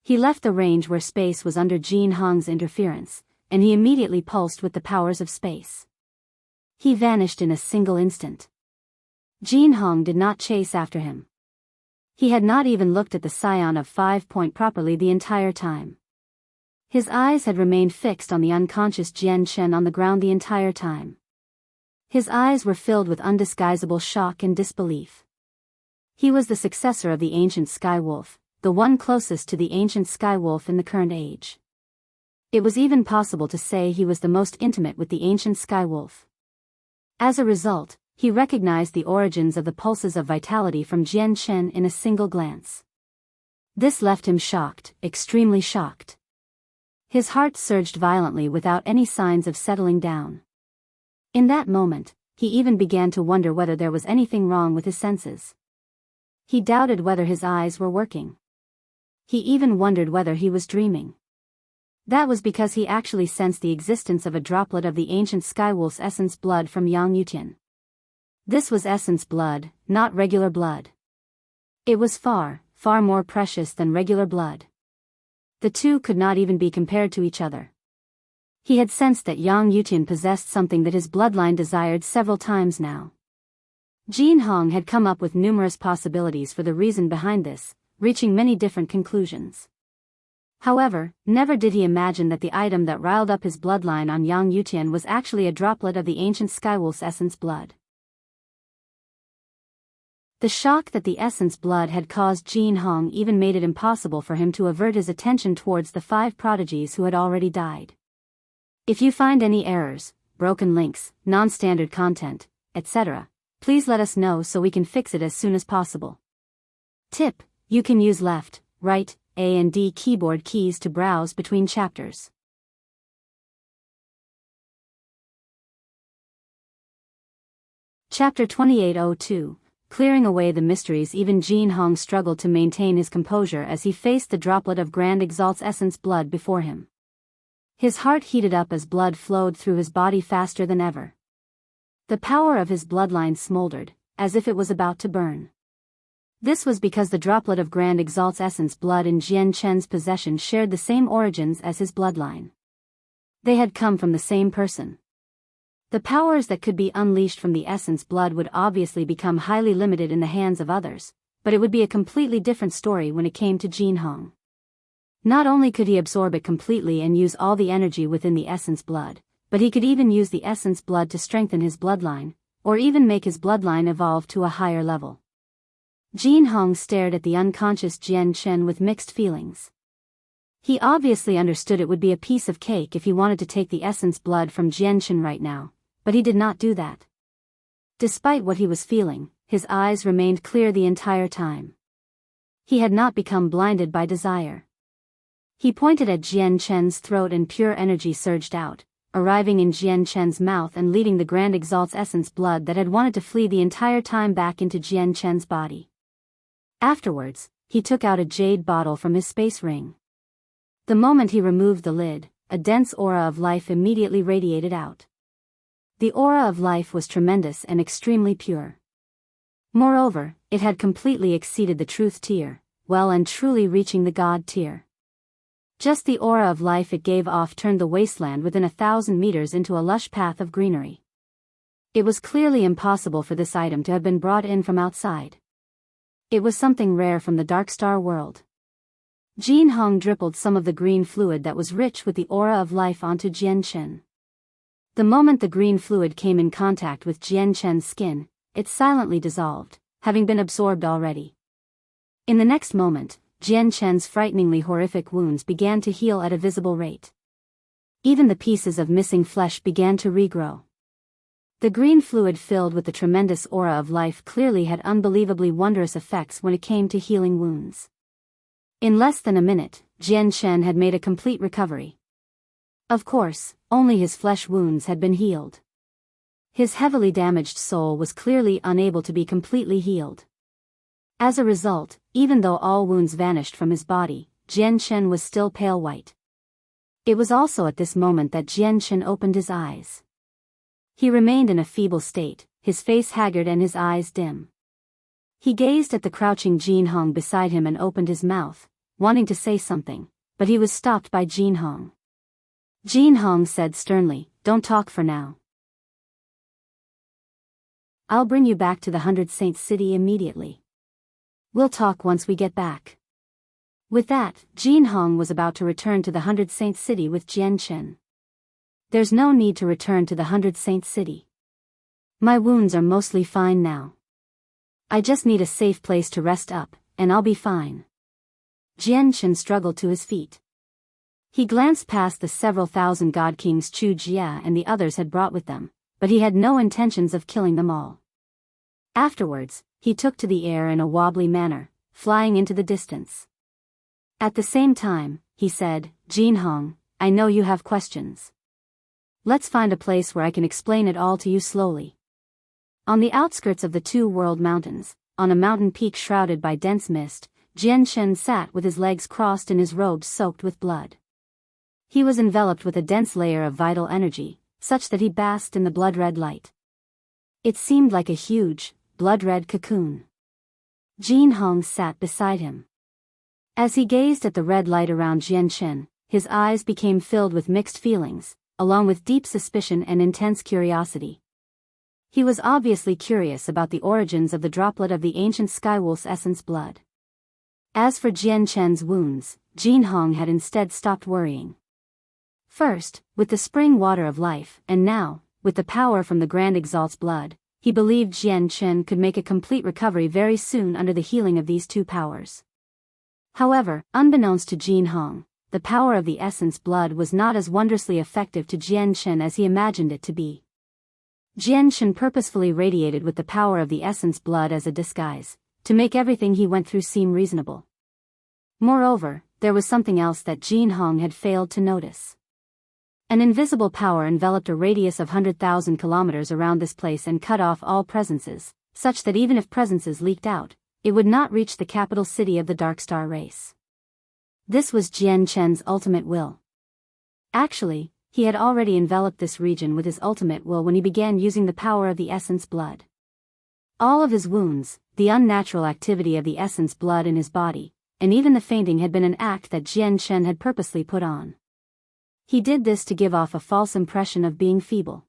He left the range where space was under Jin Hong's interference, and he immediately pulsed with the powers of space. He vanished in a single instant. Jin Hong did not chase after him. He had not even looked at the Scion of 5 Point properly the entire time. His eyes had remained fixed on the unconscious Jian Chen on the ground the entire time. His eyes were filled with undisguisable shock and disbelief. He was the successor of the ancient Sky Wolf, the one closest to the ancient Sky Wolf in the current age. It was even possible to say he was the most intimate with the ancient Sky Wolf. As a result, he recognized the origins of the pulses of vitality from Jian Chen in a single glance. This left him shocked, extremely shocked. His heart surged violently without any signs of settling down. In that moment, he even began to wonder whether there was anything wrong with his senses. He doubted whether his eyes were working. He even wondered whether he was dreaming. That was because he actually sensed the existence of a droplet of the ancient Skywolf's essence blood from Yang Yutian. This was essence blood, not regular blood. It was far, far more precious than regular blood. The two could not even be compared to each other. He had sensed that Yang Yutian possessed something that his bloodline desired several times now. Jin Hong had come up with numerous possibilities for the reason behind this, reaching many different conclusions. However, never did he imagine that the item that riled up his bloodline on Yang Yutian was actually a droplet of the ancient Skywolf's essence blood. The shock that the essence blood had caused Jin Hong even made it impossible for him to avert his attention towards the 5 prodigies who had already died. If you find any errors, broken links, non-standard content, etc., please let us know so we can fix it as soon as possible. Tip: you can use left, right, A and D keyboard keys to browse between chapters. Chapter 2802. Clearing away the mysteries. Even Jin Hong struggled to maintain his composure as he faced the droplet of Grand Exalt's essence blood before him. His heart heated up as blood flowed through his body faster than ever. The power of his bloodline smoldered, as if it was about to burn. This was because the droplet of Grand Exalt's essence blood in Jian Chen's possession shared the same origins as his bloodline. They had come from the same person. The powers that could be unleashed from the essence blood would obviously become highly limited in the hands of others, but it would be a completely different story when it came to Jin Hong. Not only could he absorb it completely and use all the energy within the essence blood, but he could even use the essence blood to strengthen his bloodline, or even make his bloodline evolve to a higher level. Jin Hong stared at the unconscious Jian Chen with mixed feelings. He obviously understood it would be a piece of cake if he wanted to take the essence blood from Jian Chen right now, but he did not do that. Despite what he was feeling, his eyes remained clear the entire time. He had not become blinded by desire. He pointed at Jian Chen's throat and pure energy surged out, arriving in Jian Chen's mouth and leading the Grand Exalt's essence blood that had wanted to flee the entire time back into Jian Chen's body. Afterwards, he took out a jade bottle from his space ring. The moment he removed the lid, a dense aura of life immediately radiated out. The aura of life was tremendous and extremely pure. Moreover, it had completely exceeded the truth tier, well and truly reaching the god tier. Just the aura of life it gave off turned the wasteland within 1,000 meters into a lush path of greenery. It was clearly impossible for this item to have been brought in from outside. It was something rare from the Dark Star world. Jin Hong dribbled some of the green fluid that was rich with the aura of life onto Jian Chen. The moment the green fluid came in contact with Jian Chen's skin, it silently dissolved, having been absorbed already. In the next moment, Jian Chen's frighteningly horrific wounds began to heal at a visible rate. Even the pieces of missing flesh began to regrow. The green fluid filled with the tremendous aura of life clearly had unbelievably wondrous effects when it came to healing wounds. In less than a minute, Jian Chen had made a complete recovery. Of course, only his flesh wounds had been healed. His heavily damaged soul was clearly unable to be completely healed. As a result, even though all wounds vanished from his body, Jian Chen was still pale white. It was also at this moment that Jian Chen opened his eyes. He remained in a feeble state, his face haggard and his eyes dim. He gazed at the crouching Jin Hong beside him and opened his mouth, wanting to say something, but he was stopped by Jin Hong. Jin Hong said sternly, "Don't talk for now. I'll bring you back to the 100 Saints City immediately. We'll talk once we get back." With that, Jin Hong was about to return to the 100 Saints City with Jian Chen. "There's no need to return to the 100 Saints City. My wounds are mostly fine now. I just need a safe place to rest up, and I'll be fine." Jian Chen struggled to his feet. He glanced past the several thousand god kings Chu Jia and the others had brought with them, but he had no intentions of killing them all. Afterwards, he took to the air in a wobbly manner, flying into the distance. At the same time, he said, "Jin Hong, I know you have questions. Let's find a place where I can explain it all to you slowly." On the outskirts of the Two World Mountains, on a mountain peak shrouded by dense mist, Jian Shen sat with his legs crossed and his robes soaked with blood. He was enveloped with a dense layer of vital energy, such that he basked in the blood-red light. It seemed like a huge, blood-red cocoon. Jin Hong sat beside him. As he gazed at the red light around Jian Shen, his eyes became filled with mixed feelings, along with deep suspicion and intense curiosity. He was obviously curious about the origins of the droplet of the ancient skywolf's essence blood. As for Jian Shen's wounds, Jin Hong had instead stopped worrying. First, with the spring water of life, and now, with the power from the Grand Exalt's blood, he believed Jian Shen could make a complete recovery very soon under the healing of these two powers. However, unbeknownst to Jin Hong, the power of the essence blood was not as wondrously effective to Jian Shen as he imagined it to be. Jian Shen purposefully radiated with the power of the essence blood as a disguise, to make everything he went through seem reasonable. Moreover, there was something else that Jin Hong had failed to notice. An invisible power enveloped a radius of 100,000 kilometers around this place and cut off all presences, such that even if presences leaked out, it would not reach the capital city of the Dark Star race. This was Jian Shen's ultimate will. Actually, he had already enveloped this region with his ultimate will when he began using the power of the essence blood. All of his wounds, the unnatural activity of the essence blood in his body, and even the fainting had been an act that Jian Shen had purposely put on. He did this to give off a false impression of being feeble.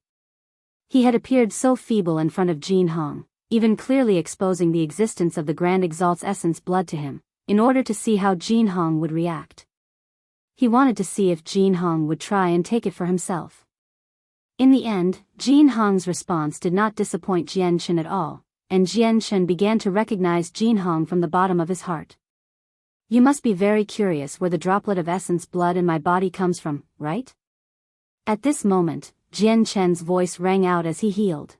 He had appeared so feeble in front of Jin Hong, even clearly exposing the existence of the Grand Exalt's essence blood to him, in order to see how Jin Hong would react. He wanted to see if Jin Hong would try and take it for himself. In the end, Jin Hong's response did not disappoint Jian Shen at all, and Jian Shen began to recognize Jin Hong from the bottom of his heart. "You must be very curious where the droplet of essence blood in my body comes from, right?" At this moment, Jian Shen's voice rang out as he healed.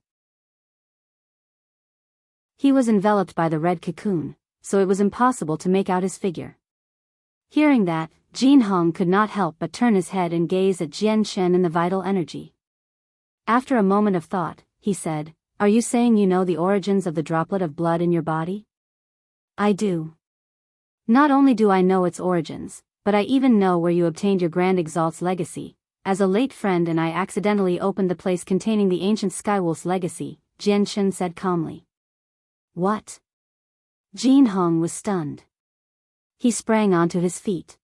He was enveloped by the red cocoon, so it was impossible to make out his figure. Hearing that, Jin Hong could not help but turn his head and gaze at Jian Shen in the vital energy. After a moment of thought, he said, "Are you saying you know the origins of the droplet of blood in your body?" "I do. Not only do I know its origins, but I even know where you obtained your Grand Exalt's legacy. As a late friend and I accidentally opened the place containing the ancient Skywolf's legacy," Jian Shen said calmly. "What?" Jin Hong was stunned. He sprang onto his feet.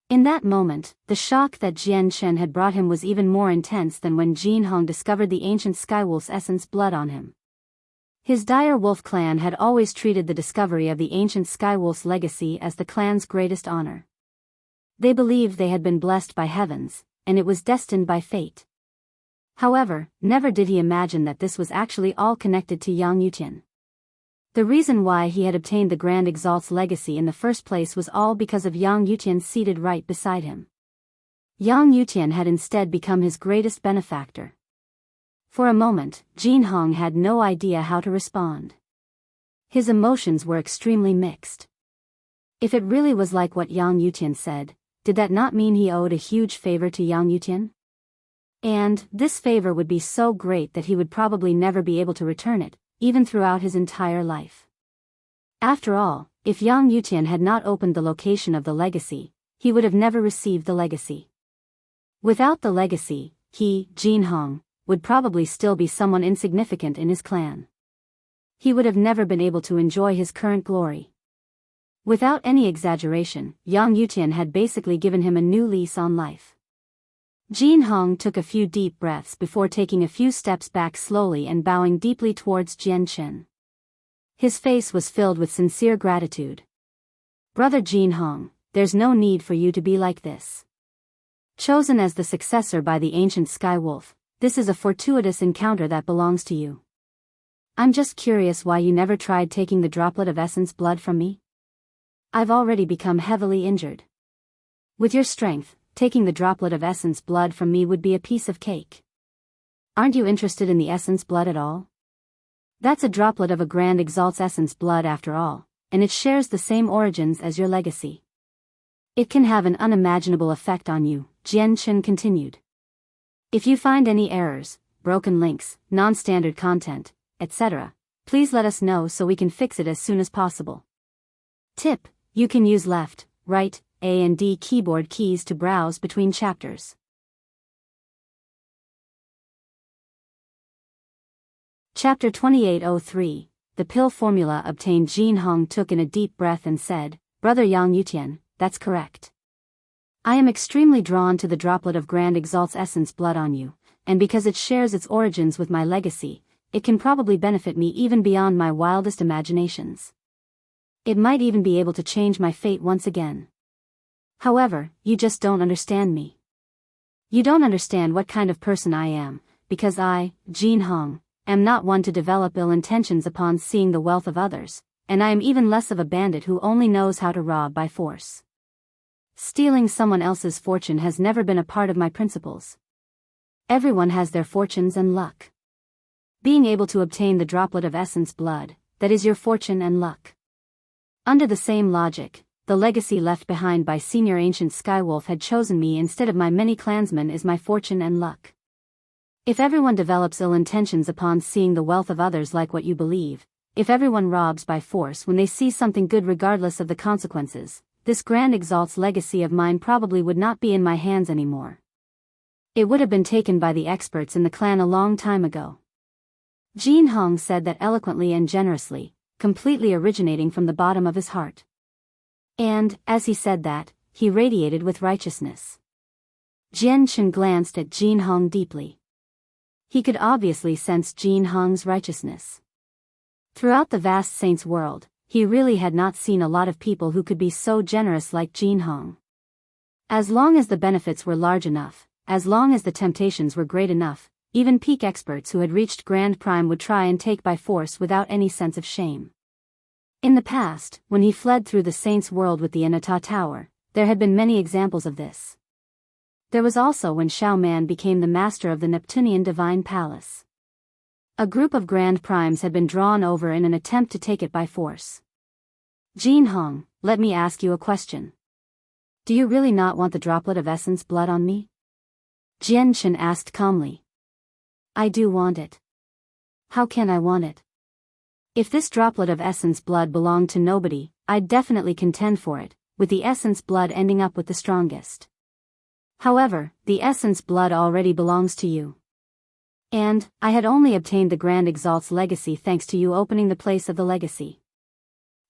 In that moment, the shock that Jian Shen had brought him was even more intense than when Jin Hong discovered the ancient Skywolf's essence blood on him. His dire wolf clan had always treated the discovery of the ancient Skywolf's legacy as the clan's greatest honor. They believed they had been blessed by heavens, and it was destined by fate. However, never did he imagine that this was actually all connected to Yang Yutian. The reason why he had obtained the Grand Exalt's legacy in the first place was all because of Yang Yutian seated right beside him. Yang Yutian had instead become his greatest benefactor. For a moment, Jin Hong had no idea how to respond. His emotions were extremely mixed. If it really was like what Yang Yutian said, did that not mean he owed a huge favor to Yang Yutian? And this favor would be so great that he would probably never be able to return it, even throughout his entire life. After all, if Yang Yutian had not opened the location of the legacy, he would have never received the legacy. Without the legacy, he, Jin Hong, would probably still be someone insignificant in his clan. He would have never been able to enjoy his current glory. Without any exaggeration, Yang Yutian had basically given him a new lease on life. Jin Hong took a few deep breaths before taking a few steps back slowly and bowing deeply towards Jian Shen. His face was filled with sincere gratitude. "Brother Jin Hong, there's no need for you to be like this. Chosen as the successor by the ancient Skywolf, this is a fortuitous encounter that belongs to you. I'm just curious why you never tried taking the droplet of essence blood from me? I've already become heavily injured. With your strength, taking the droplet of essence blood from me would be a piece of cake. Aren't you interested in the essence blood at all?" That's a droplet of a grand exalt's essence blood after all, and it shares the same origins as your legacy. It can have an unimaginable effect on you, Jian Chen continued. If you find any errors, broken links, non-standard content, etc., please let us know so we can fix it as soon as possible. Tip: you can use left, right, A and D keyboard keys to browse between chapters. Chapter 2803, The Pill Formula Obtained. Jin Hong took in a deep breath and said, Brother Yang Yutian, that's correct. I am extremely drawn to the droplet of Grand Exalt's essence blood on you, and because it shares its origins with my legacy, it can probably benefit me even beyond my wildest imaginations. It might even be able to change my fate once again. However, you just don't understand me. You don't understand what kind of person I am, because I, Jin Hong, am not one to develop ill intentions upon seeing the wealth of others, and I am even less of a bandit who only knows how to rob by force. Stealing someone else's fortune has never been a part of my principles. Everyone has their fortunes and luck. Being able to obtain the droplet of essence blood, that is your fortune and luck. Under the same logic, the legacy left behind by Senior Ancient Skywolf had chosen me instead of my many clansmen is my fortune and luck. If everyone develops ill intentions upon seeing the wealth of others like what you believe, if everyone robs by force when they see something good regardless of the consequences, this Grand Exalt's legacy of mine probably would not be in my hands anymore. It would have been taken by the experts in the clan a long time ago. Jin Hong said that eloquently and generously, completely originating from the bottom of his heart. And, as he said that, he radiated with righteousness. Jian Chen glanced at Jin Hong deeply. He could obviously sense Jin Hong's righteousness. Throughout the vast saint's world, he really had not seen a lot of people who could be so generous like Jin Hong. As long as the benefits were large enough, as long as the temptations were great enough, even peak experts who had reached Grand Prime would try and take by force without any sense of shame. In the past, when he fled through the saint's world with the Anata Tower, there had been many examples of this. There was also when Xiao Man became the master of the Neptunian Divine Palace. A group of Grand Primes had been drawn over in an attempt to take it by force. Jin Hong, let me ask you a question. Do you really not want the droplet of essence blood on me? Jian Chen asked calmly. I do want it. How can I want it? If this droplet of essence blood belonged to nobody, I'd definitely contend for it, with the essence blood ending up with the strongest. However, the essence blood already belongs to you. And, I had only obtained the Grand Exalt's legacy thanks to you opening the place of the legacy.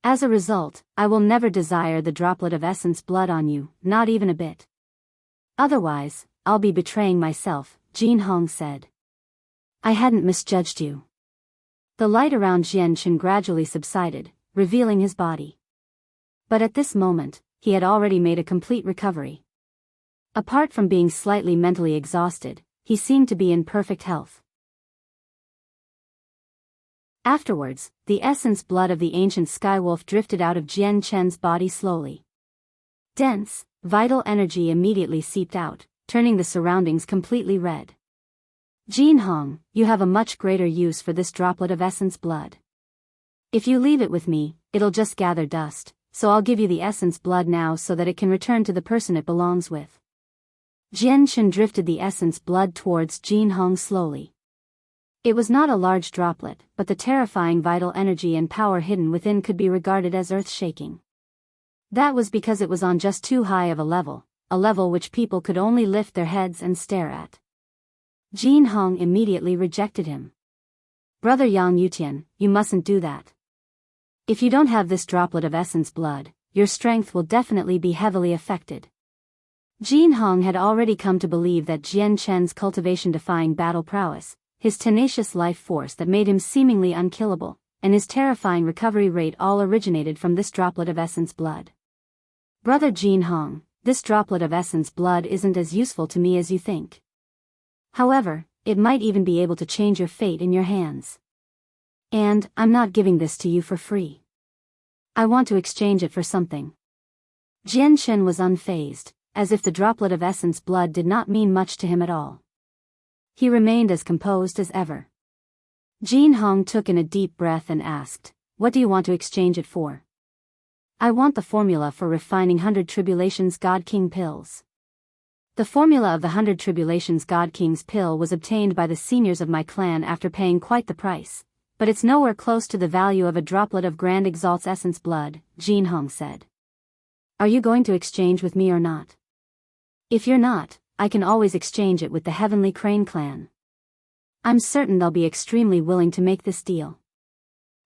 As a result, I will never desire the droplet of essence blood on you, not even a bit. Otherwise, I'll be betraying myself, Jin Hong said. I hadn't misjudged you. The light around Jian Chen gradually subsided, revealing his body. But at this moment, he had already made a complete recovery. Apart from being slightly mentally exhausted, he seemed to be in perfect health. Afterwards, the essence blood of the ancient Skywolf drifted out of Jian Chen's body slowly. Dense, vital energy immediately seeped out, turning the surroundings completely red. Jin Hong, you have a much greater use for this droplet of essence blood. If you leave it with me, it'll just gather dust, so I'll give you the essence blood now so that it can return to the person it belongs with. Jian Chen drifted the essence blood towards Jin Hong slowly. It was not a large droplet, but the terrifying vital energy and power hidden within could be regarded as earth-shaking. That was because it was on just too high of a level which people could only lift their heads and stare at. Jin Hong immediately rejected him. Brother Yang Yutian, you mustn't do that. If you don't have this droplet of essence blood, your strength will definitely be heavily affected. Jin Hong had already come to believe that Jian Chen's cultivation-defying battle prowess, his tenacious life force that made him seemingly unkillable, and his terrifying recovery rate all originated from this droplet of essence blood. Brother Jin Hong, this droplet of essence blood isn't as useful to me as you think. However, it might even be able to change your fate in your hands. And, I'm not giving this to you for free. I want to exchange it for something. Jian Chen was unfazed, as if the droplet of essence blood did not mean much to him at all. He remained as composed as ever. Jin Hong took in a deep breath and asked, "What do you want to exchange it for?" "I want the formula for refining 100 Tribulations God King pills." The formula of the 100 Tribulations God King's pill was obtained by the seniors of my clan after paying quite the price, but it's nowhere close to the value of a droplet of Grand Exalt's essence blood, Jin Hong said. "Are you going to exchange with me or not?" "If you're not, I can always exchange it with the Heavenly Crane clan. I'm certain they'll be extremely willing to make this deal."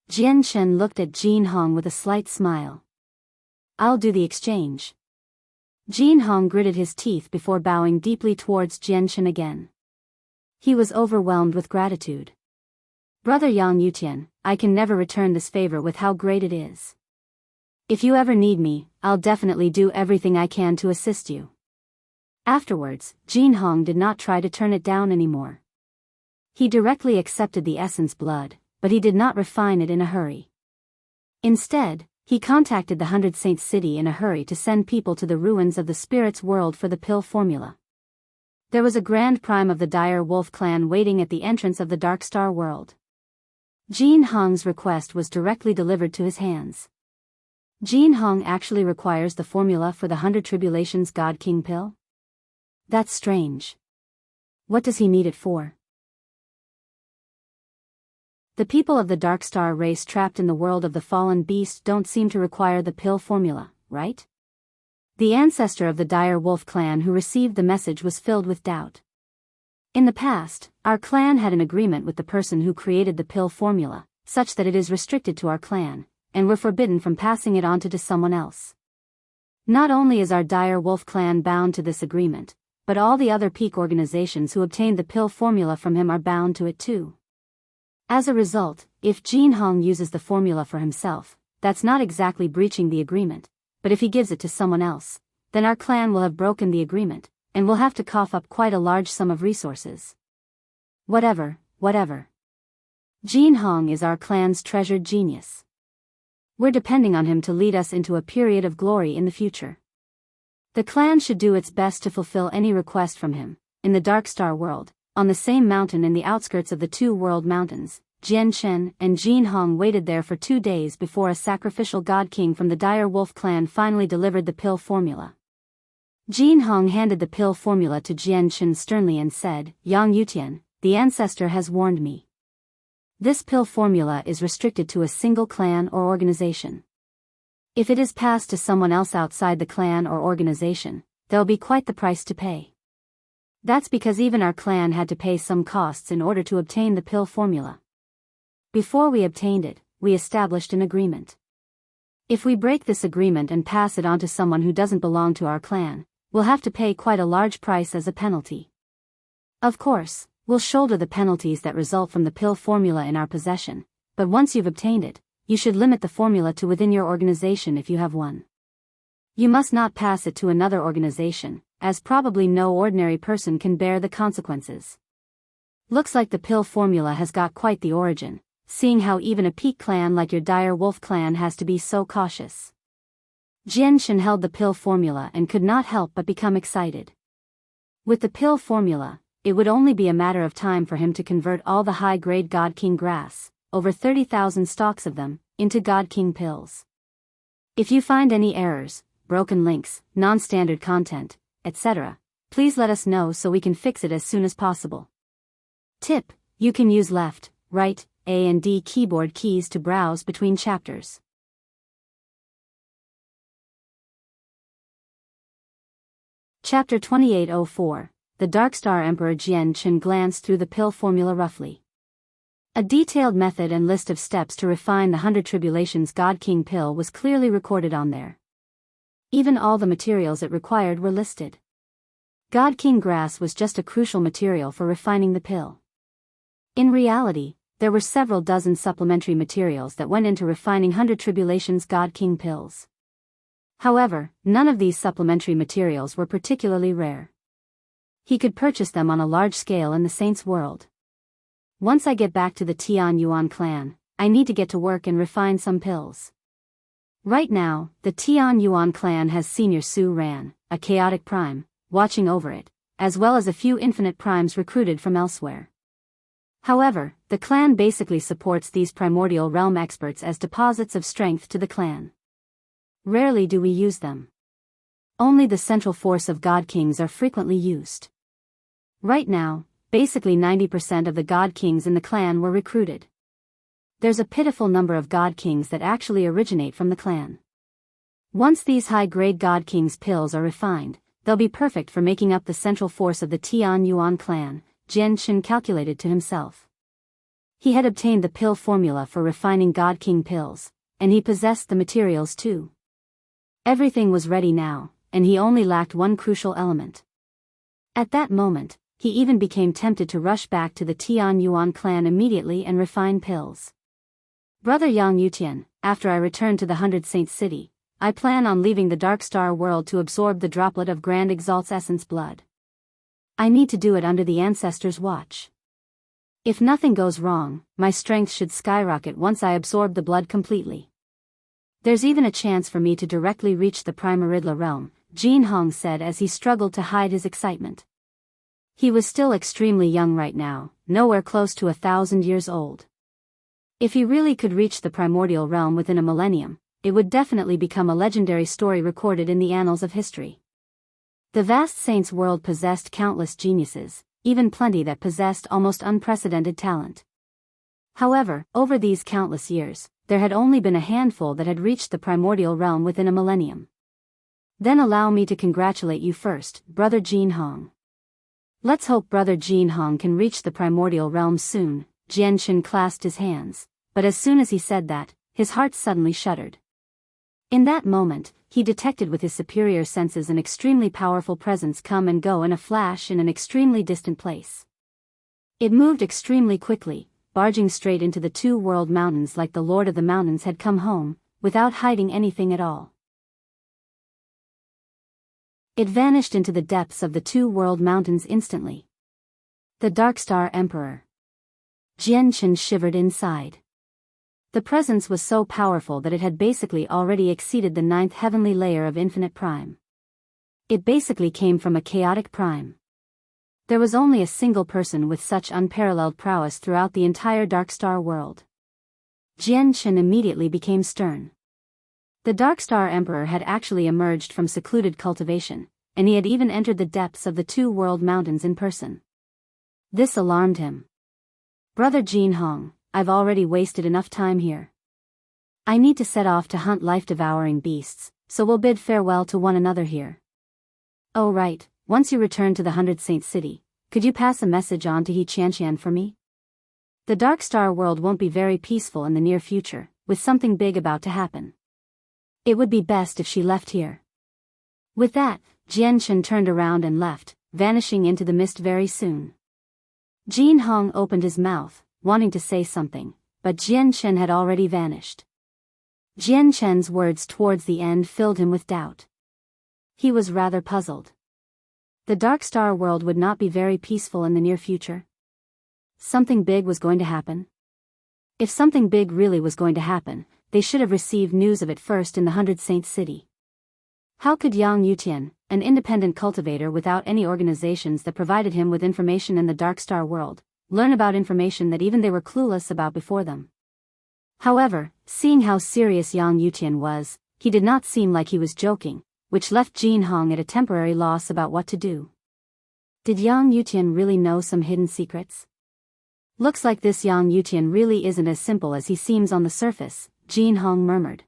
Jian Chen looked at Jin Hong with a slight smile. "I'll do the exchange." Jin Hong gritted his teeth before bowing deeply towards Jian Chen again. He was overwhelmed with gratitude. "Brother Yang Yutian, I can never return this favor with how great it is. If you ever need me, I'll definitely do everything I can to assist you." Afterwards, Jin Hong did not try to turn it down anymore. He directly accepted the essence blood, but he did not refine it in a hurry. Instead, he contacted the 100 Saints City in a hurry to send people to the ruins of the Spirit's world for the pill formula. There was a grand prime of the Dire Wolf clan waiting at the entrance of the Dark Star world. Jin Hong's request was directly delivered to his hands. Jin Hong actually requires the formula for the 100 Tribulations God King pill? That's strange. What does he need it for? The people of the Dark Star race trapped in the world of the fallen beast don't seem to require the pill formula, right? The ancestor of the Dire Wolf clan who received the message was filled with doubt. In the past, our clan had an agreement with the person who created the pill formula, such that it is restricted to our clan, and we're forbidden from passing it on to someone else. Not only is our Dire Wolf clan bound to this agreement, but all the other peak organizations who obtained the pill formula from him are bound to it too. As a result, if Jin Hong uses the formula for himself, that's not exactly breaching the agreement, but if he gives it to someone else, then our clan will have broken the agreement, and will have to cough up quite a large sum of resources. Whatever. Jin Hong is our clan's treasured genius. We're depending on him to lead us into a period of glory in the future. The clan should do its best to fulfill any request from him. In the Dark Star world, on the same mountain in the outskirts of the two world mountains, Jian Chen and Jin Hong waited there for 2 days before a sacrificial god king from the Dire Wolf clan finally delivered the pill formula. Jin Hong handed the pill formula to Jian Chen sternly and said, "Yang Yutian, the ancestor has warned me. This pill formula is restricted to a single clan or organization. If it is passed to someone else outside the clan or organization, there'll be quite the price to pay. That's because even our clan had to pay some costs in order to obtain the pill formula. Before we obtained it, we established an agreement. If we break this agreement and pass it on to someone who doesn't belong to our clan, we'll have to pay quite a large price as a penalty. Of course, we'll shoulder the penalties that result from the pill formula in our possession, but once you've obtained it, you should limit the formula to within your organization if you have one. You must not pass it to another organization, as probably no ordinary person can bear the consequences. Looks like the pill formula has got quite the origin, seeing how even a peak clan like your Dire Wolf clan has to be so cautious." Jian Chen held the pill formula and could not help but become excited. With the pill formula, it would only be a matter of time for him to convert all the high-grade God King grass, over 30,000 stalks of them, into God King pills. If you find any errors, broken links, non-standard content, etc., please let us know so we can fix it as soon as possible. Tip: you can use left, right, A and D keyboard keys to browse between chapters. Chapter 2804. The Darkstar Emperor Jian Chen glanced through the pill formula roughly. A detailed method and list of steps to refine the 100 Tribulations God King pill was clearly recorded on there. Even all the materials it required were listed. God King grass was just a crucial material for refining the pill. In reality, there were several dozen supplementary materials that went into refining 100 Tribulations God King pills. However, none of these supplementary materials were particularly rare. He could purchase them on a large scale in the Saints' world. Once I get back to the Tian Yuan clan, I need to get to work and refine some pills. Right now, the Tian Yuan clan has Senior Su Ran, a chaotic prime, watching over it, as well as a few infinite primes recruited from elsewhere. However, the clan basically supports these primordial realm experts as deposits of strength to the clan. Rarely do we use them. Only the central force of God Kings are frequently used. Right now, basically 90% of the God Kings in the clan were recruited. There's a pitiful number of God Kings that actually originate from the clan. Once these high-grade God Kings pills are refined, they'll be perfect for making up the central force of the Tian Yuan clan, Jian Chen calculated to himself. He had obtained the pill formula for refining God King pills, and he possessed the materials too. Everything was ready now, and he only lacked one crucial element. At that moment, he even became tempted to rush back to the Tian Yuan clan immediately and refine pills. Brother Yang Yutian, after I return to the 100 Saint City, I plan on leaving the Dark Star world to absorb the droplet of Grand Exalt's essence blood. I need to do it under the ancestors' watch. If nothing goes wrong, my strength should skyrocket once I absorb the blood completely. There's even a chance for me to directly reach the Primaridla realm, Jin Hong said as he struggled to hide his excitement. He was still extremely young right now, nowhere close to 1,000 years old. If he really could reach the primordial realm within a millennium, it would definitely become a legendary story recorded in the annals of history. The vast saints' world possessed countless geniuses, even plenty that possessed almost unprecedented talent. However, over these countless years, there had only been a handful that had reached the primordial realm within a millennium. Then allow me to congratulate you first, Brother Jin Hong. Let's hope Brother Jin Hong can reach the primordial realm soon. Jian Chen clasped his hands, but as soon as he said that, his heart suddenly shuddered. In that moment, he detected with his superior senses an extremely powerful presence come and go in a flash in an extremely distant place. It moved extremely quickly, barging straight into the two world mountains like the Lord of the Mountains had come home, without hiding anything at all. It vanished into the depths of the two world mountains instantly. The Dark Star Emperor. Jian Chen shivered inside. The presence was so powerful that it had basically already exceeded the 9th heavenly layer of infinite prime. It basically came from a chaotic prime. There was only a single person with such unparalleled prowess throughout the entire Dark Star world. Jian Chen immediately became stern. The Dark Star Emperor had actually emerged from secluded cultivation, and he had even entered the depths of the two world mountains in person. This alarmed him. Brother Jin Hong, I've already wasted enough time here. I need to set off to hunt life-devouring beasts, so we'll bid farewell to one another here. Oh right, once you return to the 100 Saint City, could you pass a message on to He Qianqian for me? The Dark Star world won't be very peaceful in the near future, with something big about to happen. It would be best if she left here. With that, Jian Chen turned around and left, vanishing into the mist very soon. Jin Hong opened his mouth, wanting to say something, but Jian Chen had already vanished. Jian Chen's words towards the end filled him with doubt. He was rather puzzled. The Dark Star world would not be very peaceful in the near future. Something big was going to happen. If something big really was going to happen, they should have received news of it first in the 100 Saint City. How could Yang Yutian, an independent cultivator without any organizations that provided him with information in the Dark Star world, learn about information that even they were clueless about before them? However, seeing how serious Yang Yutian was, he did not seem like he was joking, which left Jin Hong at a temporary loss about what to do. Did Yang Yutian really know some hidden secrets? Looks like this Yang Yutian really isn't as simple as he seems on the surface, Jin Hong murmured.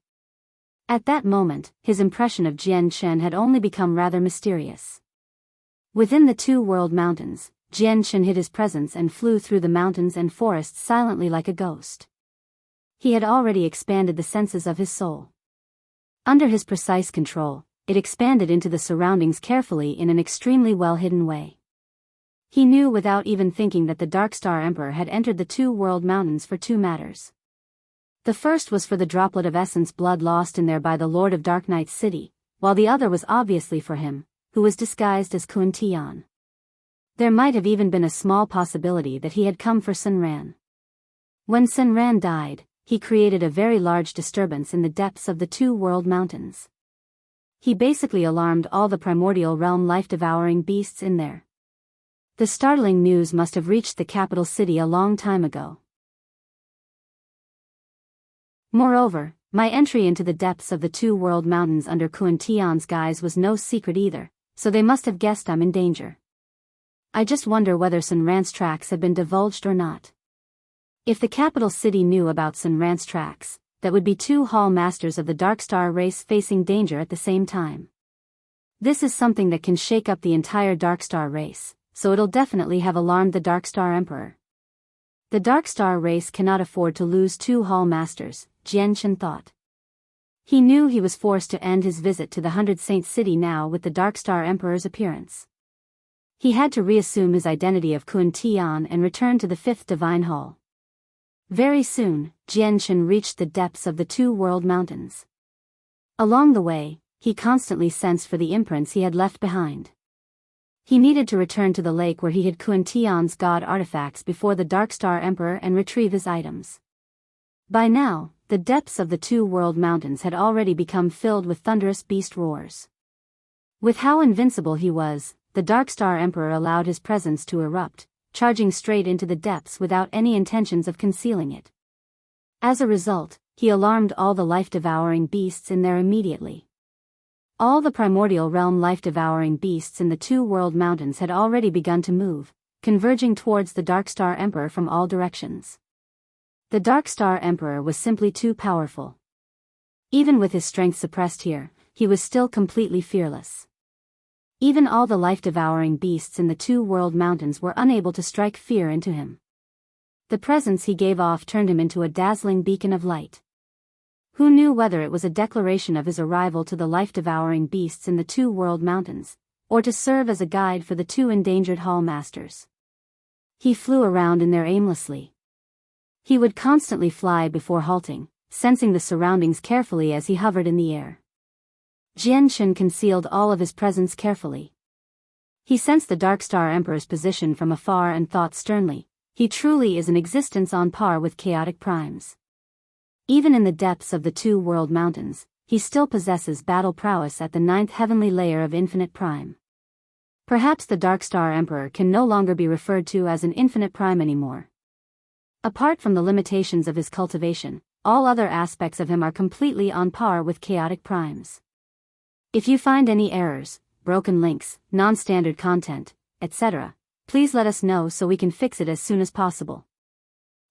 At that moment, his impression of Jian Chen had only become rather mysterious. Within the two world mountains, Jian Chen hid his presence and flew through the mountains and forests silently like a ghost. He had already expanded the senses of his soul. Under his precise control, it expanded into the surroundings carefully in an extremely well-hidden way. He knew without even thinking that the Dark Star Emperor had entered the two world mountains for two matters. The first was for the droplet of essence blood lost in there by the Lord of Dark Knight's city, while the other was obviously for him, who was disguised as Kun Tian. There might have even been a small possibility that he had come for Sun Ran. When Sun Ran died, he created a very large disturbance in the depths of the two world mountains. He basically alarmed all the primordial realm life-devouring beasts in there. The startling news must have reached the capital city a long time ago. Moreover, my entry into the depths of the two-world mountains under Kun Tian's guise was no secret either, so they must have guessed I'm in danger. I just wonder whether Sun Ran's tracks have been divulged or not. If the capital city knew about Sun Ran's tracks, that would be two Hall Masters of the Dark Star race facing danger at the same time. This is something that can shake up the entire Dark Star race, so it'll definitely have alarmed the Dark Star Emperor. The Dark Star race cannot afford to lose two Hall Masters, Jian Chen thought. He knew he was forced to end his visit to the 100 Saint City now with the Dark Star Emperor's appearance. He had to reassume his identity of Kun Tian and return to the 5th Divine Hall. Very soon, Jian Chen reached the depths of the two-world mountains. Along the way, he constantly sensed for the imprints he had left behind. He needed to return to the lake where he hid Kun Tian's god artifacts before the Dark Star Emperor and retrieve his items. By now, the depths of the two-world mountains had already become filled with thunderous beast roars. With how invincible he was, the Dark Star Emperor allowed his presence to erupt, charging straight into the depths without any intentions of concealing it. As a result, he alarmed all the life-devouring beasts in there immediately. All the primordial realm life-devouring beasts in the two-world mountains had already begun to move, converging towards the Dark Star Emperor from all directions. The Dark Star Emperor was simply too powerful. Even with his strength suppressed here, he was still completely fearless. Even all the life-devouring beasts in the two-world mountains were unable to strike fear into him. The presence he gave off turned him into a dazzling beacon of light. Who knew whether it was a declaration of his arrival to the life-devouring beasts in the two-world mountains, or to serve as a guide for the two endangered Hall Masters? He flew around in there aimlessly. He would constantly fly before halting, sensing the surroundings carefully as he hovered in the air. Jian Chen concealed all of his presence carefully. He sensed the Dark Star Emperor's position from afar and thought sternly, he truly is an existence on par with chaotic primes. Even in the depths of the two-world mountains, he still possesses battle prowess at the 9th heavenly layer of Infinite Prime. Perhaps the Dark Star Emperor can no longer be referred to as an Infinite Prime anymore. Apart from the limitations of his cultivation, all other aspects of him are completely on par with chaotic primes. If you find any errors, broken links, non-standard content, etc., please let us know so we can fix it as soon as possible.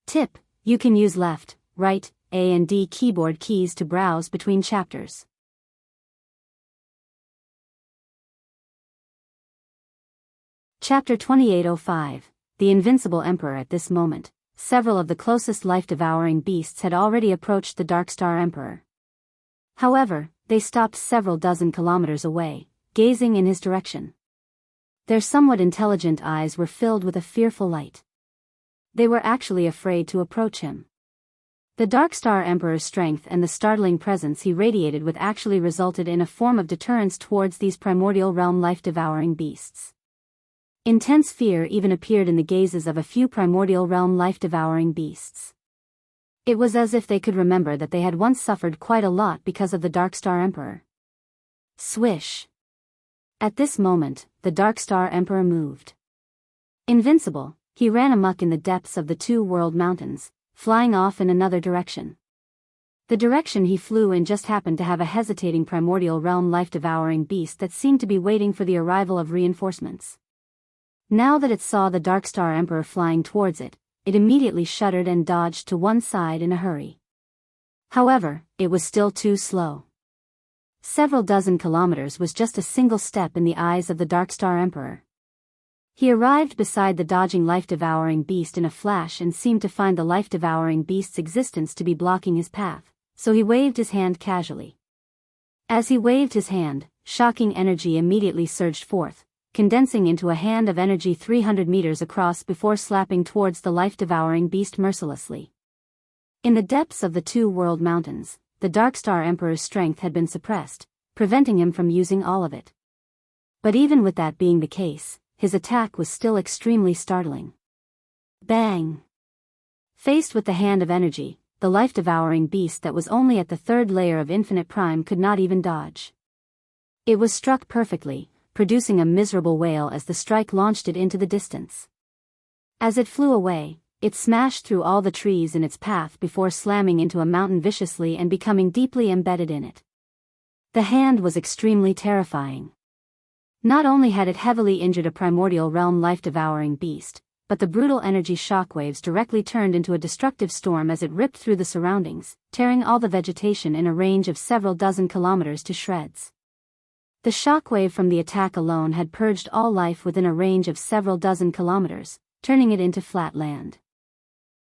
Tip: you can use left, right, A and D keyboard keys to browse between chapters. Chapter 2805, The Invincible Emperor. At this moment, several of the closest life-devouring beasts had already approached the Dark Star Emperor. However, they stopped several dozen kilometers away, gazing in his direction. Their somewhat intelligent eyes were filled with a fearful light. They were actually afraid to approach him. The Dark Star Emperor's strength and the startling presence he radiated with actually resulted in a form of deterrence towards these primordial realm life-devouring beasts. Intense fear even appeared in the gazes of a few primordial realm life-devouring beasts. It was as if they could remember that they had once suffered quite a lot because of the Dark Star Emperor. Swish! At this moment, the Dark Star Emperor moved. Invincible, he ran amok in the depths of the two-world mountains, flying off in another direction. The direction he flew in just happened to have a hesitating primordial realm life-devouring beast that seemed to be waiting for the arrival of reinforcements. Now that it saw the Dark Star Emperor flying towards it, it immediately shuddered and dodged to one side in a hurry. However, it was still too slow. Several dozen kilometers was just a single step in the eyes of the Dark Star Emperor. He arrived beside the dodging life-devouring beast in a flash and seemed to find the life-devouring beast's existence to be blocking his path, so he waved his hand casually. As he waved his hand, shocking energy immediately surged forth, condensing into a hand of energy 300 meters across before slapping towards the life-devouring beast mercilessly. In the depths of the two-world mountains, the Dark Star Emperor's strength had been suppressed, preventing him from using all of it. But even with that being the case, his attack was still extremely startling. Bang! Faced with the hand of energy, the life-devouring beast that was only at the 3rd layer of Infinite Prime could not even dodge. It was struck perfectly, producing a miserable wail as the strike launched it into the distance. As it flew away, it smashed through all the trees in its path before slamming into a mountain viciously and becoming deeply embedded in it. The hand was extremely terrifying. Not only had it heavily injured a primordial realm life-devouring beast, but the brutal energy shockwaves directly turned into a destructive storm as it ripped through the surroundings, tearing all the vegetation in a range of several dozen kilometers to shreds. The shockwave from the attack alone had purged all life within a range of several dozen kilometers, turning it into flat land.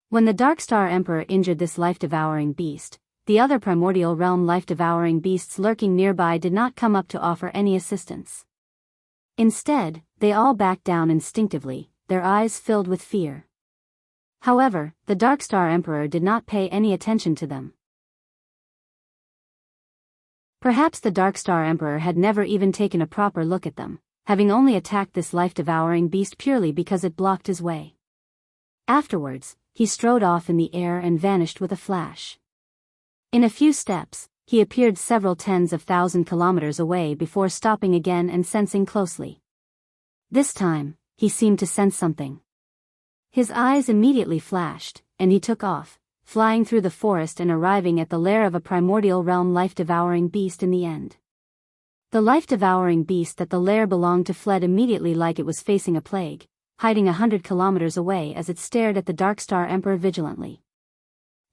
When the Darkstar Emperor injured this life-devouring beast, the other primordial realm life-devouring beasts lurking nearby did not come up to offer any assistance. Instead, they all backed down instinctively, their eyes filled with fear. However, the Darkstar Emperor did not pay any attention to them. Perhaps the Darkstar Emperor had never even taken a proper look at them, having only attacked this life-devouring beast purely because it blocked his way. Afterwards, he strode off in the air and vanished with a flash. In a few steps, he appeared several tens of thousand kilometers away before stopping again and sensing closely. This time, he seemed to sense something. His eyes immediately flashed, and he took off, flying through the forest and arriving at the lair of a primordial realm life-devouring beast in the end. The life-devouring beast that the lair belonged to fled immediately like it was facing a plague, hiding 100 kilometers away as it stared at the Darkstar Emperor vigilantly.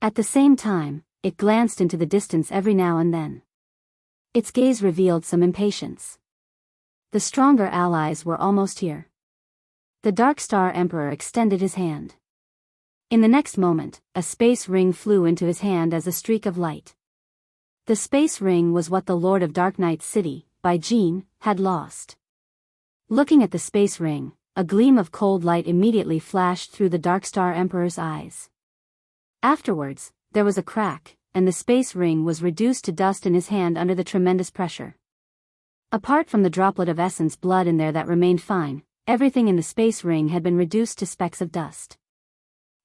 At the same time, it glanced into the distance every now and then. Its gaze revealed some impatience. The stronger allies were almost here. The Darkstar Emperor extended his hand. In the next moment, a space ring flew into his hand as a streak of light. The space ring was what the Lord of Dark Knight's city, by Jean, had lost. Looking at the space ring, a gleam of cold light immediately flashed through the Darkstar Emperor's eyes. Afterwards, there was a crack, and the space ring was reduced to dust in his hand under the tremendous pressure. Apart from the droplet of essence blood in there that remained fine, everything in the space ring had been reduced to specks of dust.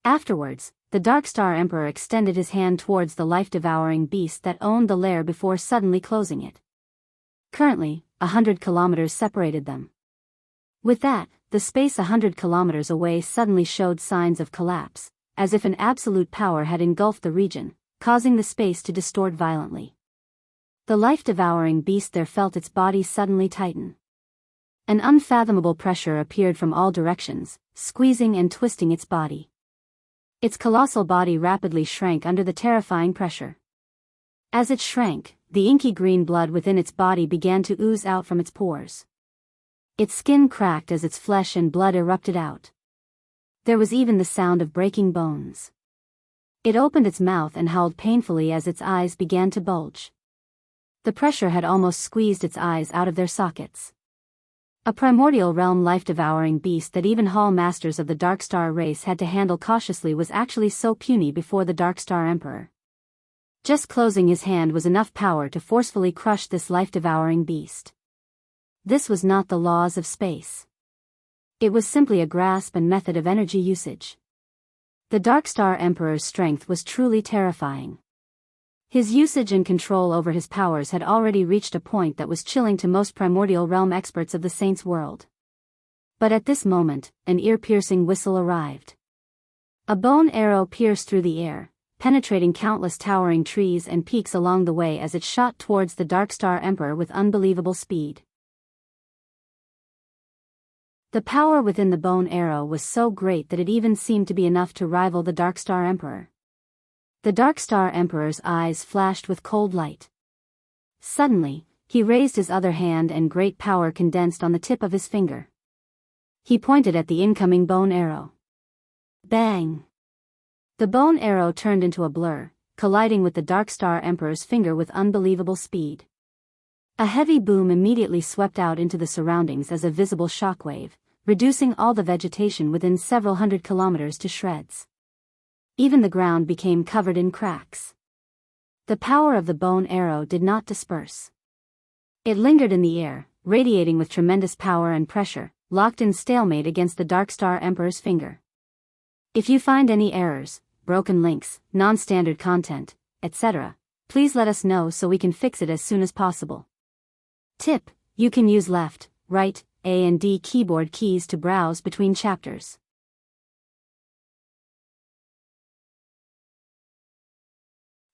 Afterwards, the Darkstar Emperor extended his hand towards the life-devouring beast that owned the lair before suddenly closing it. Currently, 100 kilometers separated them. With that, the space 100 kilometers away suddenly showed signs of collapse, as if an absolute power had engulfed the region, causing the space to distort violently. The life-devouring beast there felt its body suddenly tighten. An unfathomable pressure appeared from all directions, squeezing and twisting its body. Its colossal body rapidly shrank under the terrifying pressure. As it shrank, the inky green blood within its body began to ooze out from its pores. Its skin cracked as its flesh and blood erupted out. There was even the sound of breaking bones. It opened its mouth and howled painfully as its eyes began to bulge. The pressure had almost squeezed its eyes out of their sockets. A primordial realm life-devouring beast that even Hall Masters of the Darkstar race had to handle cautiously was actually so puny before the Darkstar Emperor. Just closing his hand was enough power to forcefully crush this life-devouring beast. This was not the laws of space. It was simply a grasp and method of energy usage. The Darkstar Emperor's strength was truly terrifying. His usage and control over his powers had already reached a point that was chilling to most primordial realm experts of the Saints' world. But at this moment, an ear-piercing whistle arrived. A bone arrow pierced through the air, penetrating countless towering trees and peaks along the way as it shot towards the Darkstar Emperor with unbelievable speed. The power within the bone arrow was so great that it even seemed to be enough to rival the Darkstar Emperor. The Darkstar Emperor's eyes flashed with cold light. Suddenly, he raised his other hand and great power condensed on the tip of his finger. He pointed at the incoming bone arrow. Bang! The bone arrow turned into a blur, colliding with the Darkstar Emperor's finger with unbelievable speed. A heavy boom immediately swept out into the surroundings as a visible shockwave, reducing all the vegetation within several hundred kilometers to shreds. Even the ground became covered in cracks. The power of the bone arrow did not disperse. It lingered in the air, radiating with tremendous power and pressure, locked in stalemate against the Darkstar Emperor's finger. If you find any errors, broken links, non-standard content, etc., please let us know so we can fix it as soon as possible. Tip: you can use left, right, A and D keyboard keys to browse between chapters.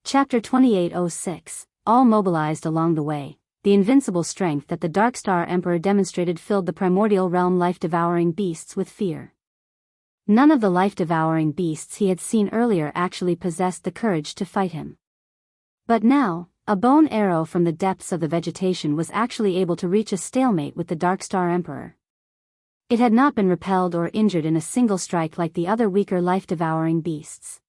Chapter 2806, all mobilized along the way. The invincible strength that the Darkstar Emperor demonstrated filled the primordial realm life-devouring beasts with fear. None of the life-devouring beasts he had seen earlier actually possessed the courage to fight him. But now, a bone arrow from the depths of the vegetation was actually able to reach a stalemate with the Darkstar Emperor. It had not been repelled or injured in a single strike like the other weaker life-devouring beasts.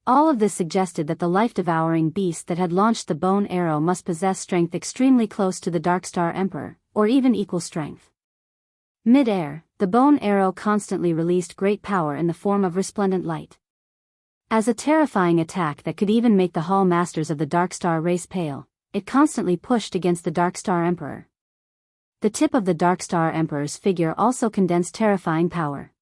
All of this suggested that the life-devouring beast that had launched the bone arrow must possess strength extremely close to the Darkstar Emperor, or even equal strength. Mid-air, the bone arrow constantly released great power in the form of resplendent light. As a terrifying attack that could even make the Hall Masters of the Darkstar race pale, it constantly pushed against the Darkstar Emperor. The tip of the Darkstar Emperor's figure also condensed terrifying power.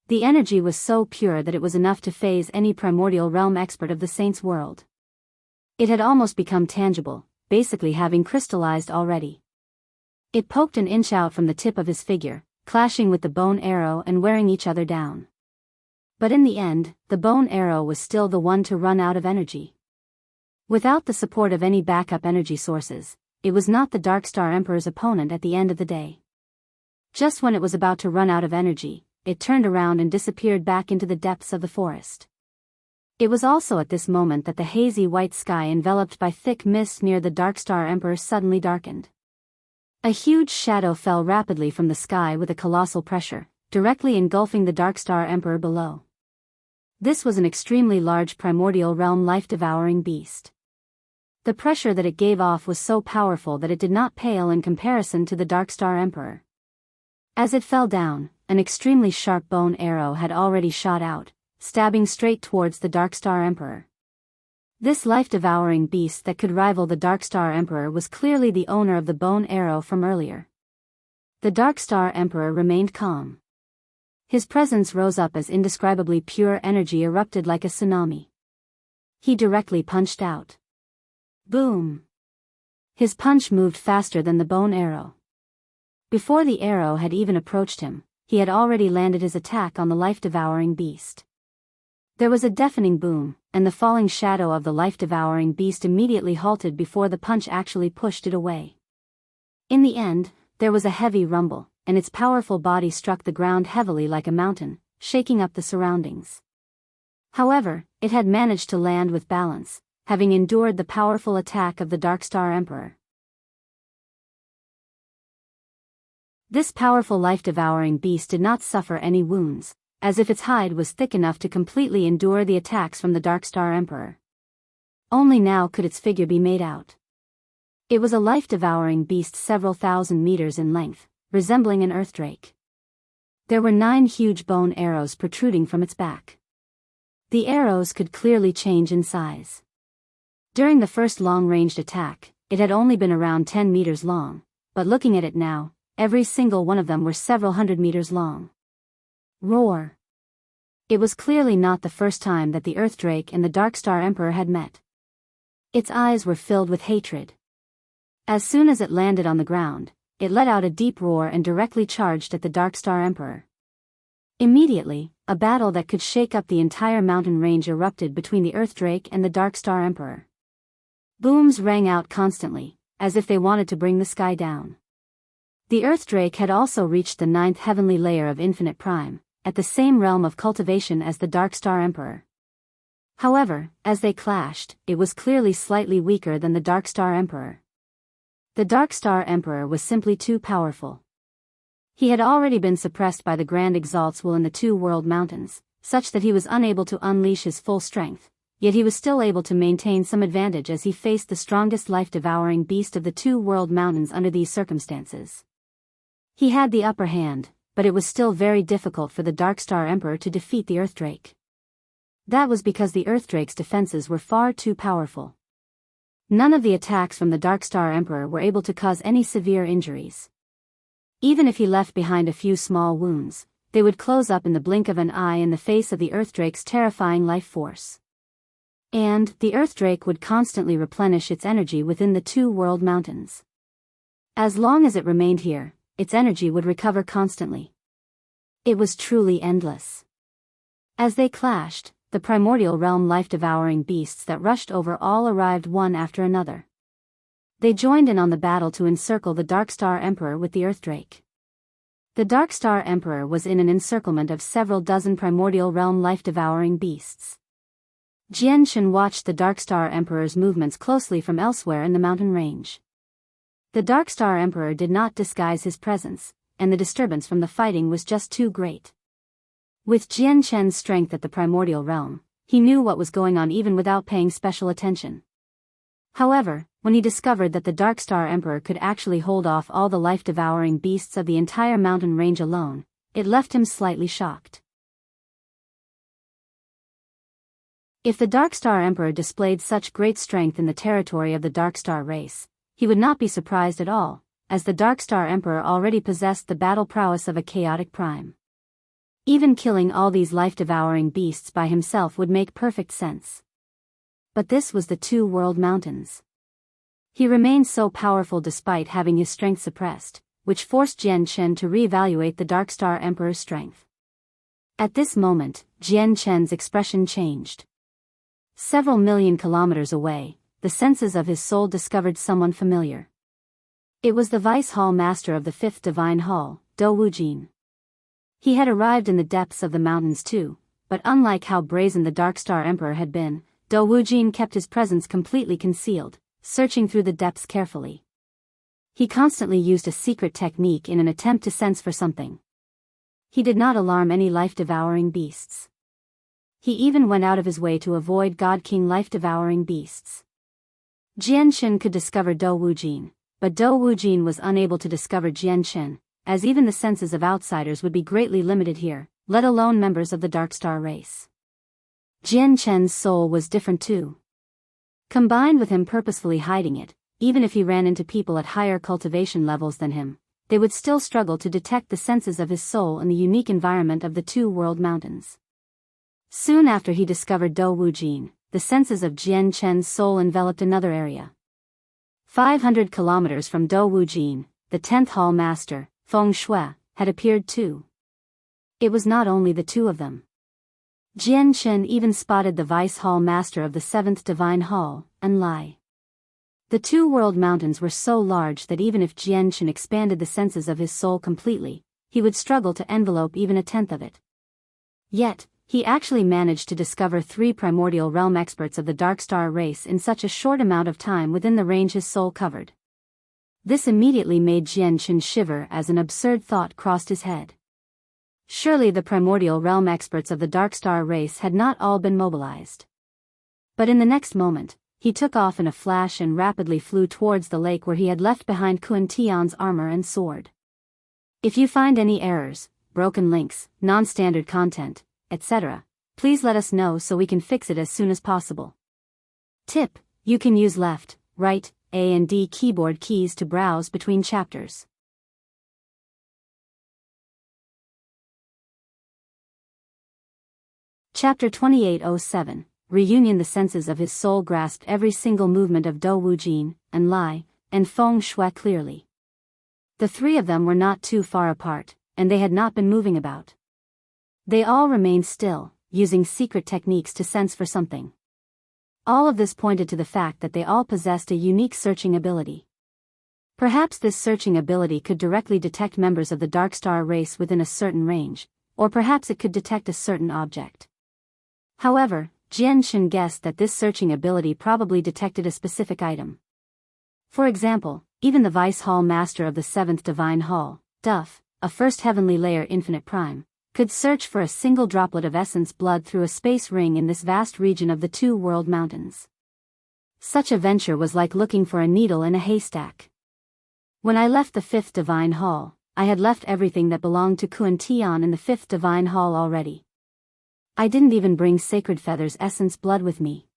The energy was so pure that it was enough to phase any primordial realm expert of the Saints' world. It had almost become tangible, basically having crystallized already. It poked an inch out from the tip of his figure, clashing with the bone arrow and wearing each other down. But in the end, the bone arrow was still the one to run out of energy. Without the support of any backup energy sources, it was not the Darkstar Emperor's opponent at the end of the day. Just when it was about to run out of energy, it turned around and disappeared back into the depths of the forest. It was also at this moment that the hazy white sky enveloped by thick mist near the Darkstar Emperor suddenly darkened. A huge shadow fell rapidly from the sky with a colossal pressure, directly engulfing the Darkstar Emperor below. This was an extremely large primordial realm life-devouring beast. The pressure that it gave off was so powerful that it did not pale in comparison to the Darkstar Emperor. As it fell down, an extremely sharp bone arrow had already shot out, stabbing straight towards the Darkstar Emperor. This life-devouring beast that could rival the Darkstar Emperor was clearly the owner of the bone arrow from earlier. The Darkstar Emperor remained calm. His presence rose up as indescribably pure energy erupted like a tsunami. He directly punched out. Boom! His punch moved faster than the bone arrow. Before the arrow had even approached him, he had already landed his attack on the life-devouring beast. There was a deafening boom, and the falling shadow of the life-devouring beast immediately halted before the punch actually pushed it away. In the end, there was a heavy rumble, and its powerful body struck the ground heavily like a mountain, shaking up the surroundings. However, it had managed to land with balance, having endured the powerful attack of the Darkstar Emperor. This powerful life-devouring beast did not suffer any wounds, as if its hide was thick enough to completely endure the attacks from the Darkstar Emperor. Only now could its figure be made out. It was a life-devouring beast several thousand meters in length, resembling an earth drake. There were 9 huge bone arrows protruding from its back. The arrows could clearly change in size. During the first long-ranged attack, it had only been around 10 meters long, but looking at it now, every single one of them were several hundred meters long. Roar! It was clearly not the first time that the Earth Drake and the Darkstar Emperor had met. Its eyes were filled with hatred. As soon as it landed on the ground, it let out a deep roar and directly charged at the Darkstar Emperor. Immediately, a battle that could shake up the entire mountain range erupted between the Earth Drake and the Darkstar Emperor. Booms rang out constantly, as if they wanted to bring the sky down. The Earth Drake had also reached the 9th heavenly layer of Infinite Prime, at the same realm of cultivation as the Darkstar Emperor. However, as they clashed, it was clearly slightly weaker than the Darkstar Emperor. The Darkstar Emperor was simply too powerful. He had already been suppressed by the Grand Exaltswell in the 2 World Mountains, such that he was unable to unleash his full strength, yet he was still able to maintain some advantage as he faced the strongest life-devouring beast of the 2 World Mountains under these circumstances. He had the upper hand, but it was still very difficult for the Darkstar Emperor to defeat the Earth Drake. That was because the Earth Drake's defenses were far too powerful. None of the attacks from the Darkstar Emperor were able to cause any severe injuries. Even if he left behind a few small wounds, they would close up in the blink of an eye in the face of the Earth Drake's terrifying life force. And the Earth Drake would constantly replenish its energy within the 2 World Mountains. As long as it remained here, its energy would recover constantly. It was truly endless. As they clashed, the primordial realm life-devouring beasts that rushed over all arrived one after another. They joined in on the battle to encircle the Dark Star Emperor with the Earth Drake. The Dark Star Emperor was in an encirclement of several dozen primordial realm life-devouring beasts. Jianshan watched the Dark Star Emperor's movements closely from elsewhere in the mountain range. The Dark Star Emperor did not disguise his presence, and the disturbance from the fighting was just too great. With Jianshan's strength at the primordial realm, he knew what was going on even without paying special attention. However, when he discovered that the Dark Star Emperor could actually hold off all the life-devouring beasts of the entire mountain range alone, it left him slightly shocked. If the Dark Star Emperor displayed such great strength in the territory of the Dark Star race, he would not be surprised at all, as the Dark Star Emperor already possessed the battle prowess of a chaotic prime. Even killing all these life-devouring beasts by himself would make perfect sense. But this was the Two World Mountains. He remained so powerful despite having his strength suppressed, which forced Jianshan to reevaluate the Dark Star Emperor's strength. At this moment, Jianshan's expression changed. Several million kilometers away, the senses of his soul discovered someone familiar. It was the Vice Hall Master of the Fifth Divine Hall, Do Wujin. He had arrived in the depths of the mountains too, but unlike how brazen the Dark Star Emperor had been, Do Wujin kept his presence completely concealed, searching through the depths carefully. He constantly used a secret technique in an attempt to sense for something. He did not alarm any life-devouring beasts. He even went out of his way to avoid God King life-devouring beasts. Jianshan could discover Do Wujin, but Do Wujin was unable to discover Jianshan, as even the senses of outsiders would be greatly limited here, let alone members of the Dark Star race. Jianshan's soul was different too. Combined with him purposefully hiding it, even if he ran into people at higher cultivation levels than him, they would still struggle to detect the senses of his soul in the unique environment of the Two World Mountains. Soon after he discovered Do Wujin, the senses of Jianshan's soul enveloped another area. 500 kilometers from Do Wujin, the 10th Hall Master, Feng Shui, had appeared too. It was not only the two of them. Jianshan even spotted the Vice Hall Master of the 7th Divine Hall, and Lai. The Two World Mountains were so large that even if Jianshan expanded the senses of his soul completely, he would struggle to envelope even a tenth of it. Yet, he actually managed to discover 3 primordial realm experts of the Dark Star race in such a short amount of time within the range his soul covered. This immediately made Jianshan shiver as an absurd thought crossed his head. Surely the primordial realm experts of the Dark Star race had not all been mobilized. But in the next moment, he took off in a flash and rapidly flew towards the lake where he had left behind Kun Tian's armor and sword. If you find any errors, broken links, non-standard content, etc., please let us know so we can fix it as soon as possible. Tip: you can use left, right, A and D keyboard keys to browse between chapters. Chapter 2807, Reunion. The senses of his soul grasped every single movement of Do Wujin, and Lai, and Feng Shui clearly. The 3 of them were not too far apart, and they had not been moving about. They all remained still, using secret techniques to sense for something. All of this pointed to the fact that they all possessed a unique searching ability. Perhaps this searching ability could directly detect members of the Dark Star race within a certain range, or perhaps it could detect a certain object. However, Jianshan guessed that this searching ability probably detected a specific item. For example, even the Vice Hall Master of the 7th Divine Hall, Duff, a first heavenly layer infinite prime, could search for a single droplet of essence blood through a space ring in this vast region of the Two World Mountains. Such a venture was like looking for a needle in a haystack. When I left the 5th Divine Hall, I had left everything that belonged to Kun Tian in the 5th Divine Hall already. I didn't even bring Sacred Feather's essence blood with me.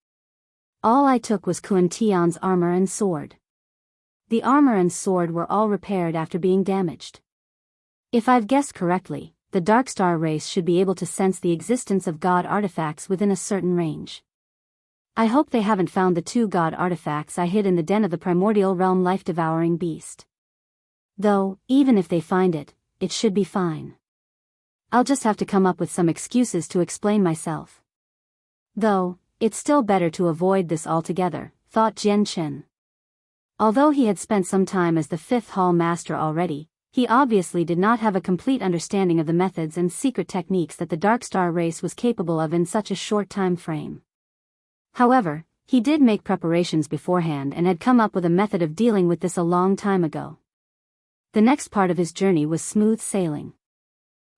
All I took was Kun Tian's armor and sword. The armor and sword were all repaired after being damaged. If I've guessed correctly, the Dark Star race should be able to sense the existence of God artifacts within a certain range. I hope they haven't found the 2 God artifacts I hid in the den of the primordial realm life-devouring beast. Though, even if they find it, it should be fine. I'll just have to come up with some excuses to explain myself. Though, it's still better to avoid this altogether, thought Jian Chen. Although he had spent some time as the fifth hall master already, he obviously did not have a complete understanding of the methods and secret techniques that the Dark Star race was capable of in such a short time frame. However, he did make preparations beforehand and had come up with a method of dealing with this a long time ago. The next part of his journey was smooth sailing.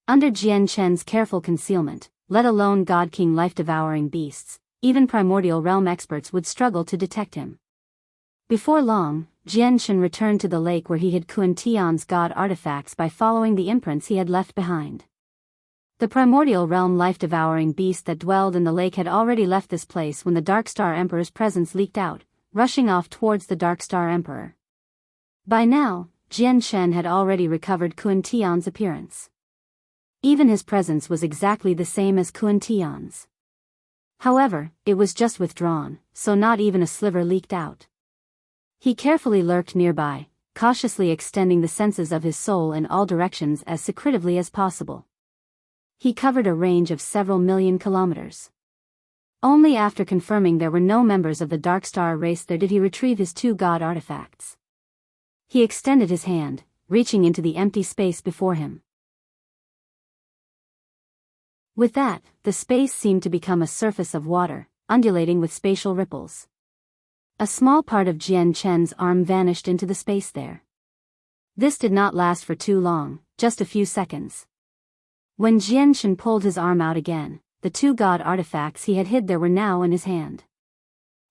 Under Jian Chen's careful concealment, let alone God King life-devouring beasts, even primordial realm experts would struggle to detect him. Before long, Jian Chen returned to the lake where he hid Kun Tian's god artifacts by following the imprints he had left behind. The primordial realm life-devouring beast that dwelled in the lake had already left this place when the Dark Star Emperor's presence leaked out, rushing off towards the Dark Star Emperor. By now, Jian Chen had already recovered Kun Tian's appearance. Even his presence was exactly the same as Kun Tian's. However, it was just withdrawn, so not even a sliver leaked out. He carefully lurked nearby, cautiously extending the senses of his soul in all directions as secretively as possible. He covered a range of several million kilometers. Only after confirming there were no members of the Dark Star race there did he retrieve his two god artifacts. He extended his hand, reaching into the empty space before him. With that, the space seemed to become a surface of water, undulating with spatial ripples. A small part of Jian Chen's arm vanished into the space there. This did not last for too long, just a few seconds. When Jian Chen pulled his arm out again, the two god artifacts he had hid there were now in his hand.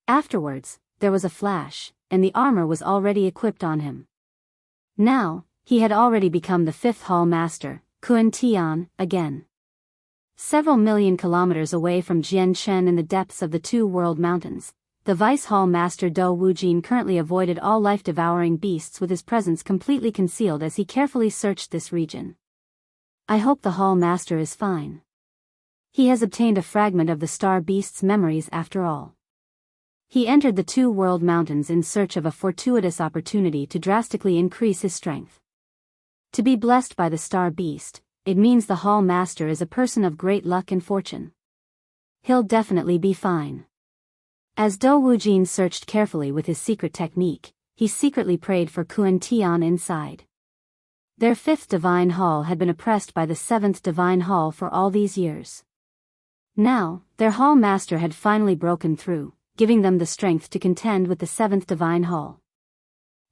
Afterwards, there was a flash, and the armor was already equipped on him. Now, he had already become the fifth hall master, Kun Tian, again. Several million kilometers away from Jian Chen in the depths of the Two World Mountains, the Vice Hall Master Dou Wujin currently avoided all life-devouring beasts with his presence completely concealed as he carefully searched this region. I hope the Hall Master is fine. He has obtained a fragment of the Star Beast's memories after all. He entered the Two World Mountains in search of a fortuitous opportunity to drastically increase his strength. To be blessed by the Star Beast, it means the Hall Master is a person of great luck and fortune. He'll definitely be fine. As Dou Wujin searched carefully with his secret technique, he secretly prayed for Kun Tian inside. Their fifth divine hall had been oppressed by the seventh divine hall for all these years. Now, their hall master had finally broken through, giving them the strength to contend with the seventh divine hall.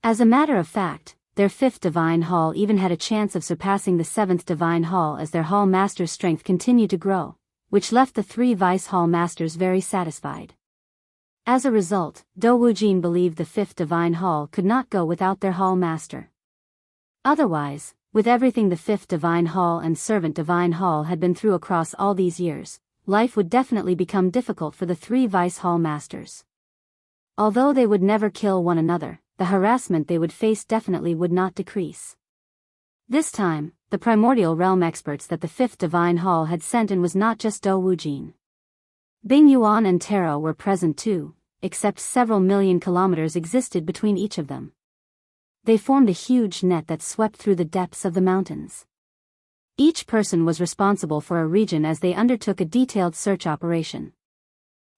As a matter of fact, their fifth divine hall even had a chance of surpassing the seventh divine hall as their hall master's strength continued to grow, which left the three vice hall masters very satisfied. As a result, Dou Wujin believed the fifth divine hall could not go without their hall master. Otherwise, with everything the fifth divine hall and servant divine hall had been through across all these years, life would definitely become difficult for the three vice hall masters. Although they would never kill one another, the harassment they would face definitely would not decrease. This time, the primordial realm experts that the fifth divine hall had sent in was not just Dou Wujin. Bing Yuan and Taro were present too, except several million kilometers existed between each of them. They formed a huge net that swept through the depths of the mountains. Each person was responsible for a region as they undertook a detailed search operation.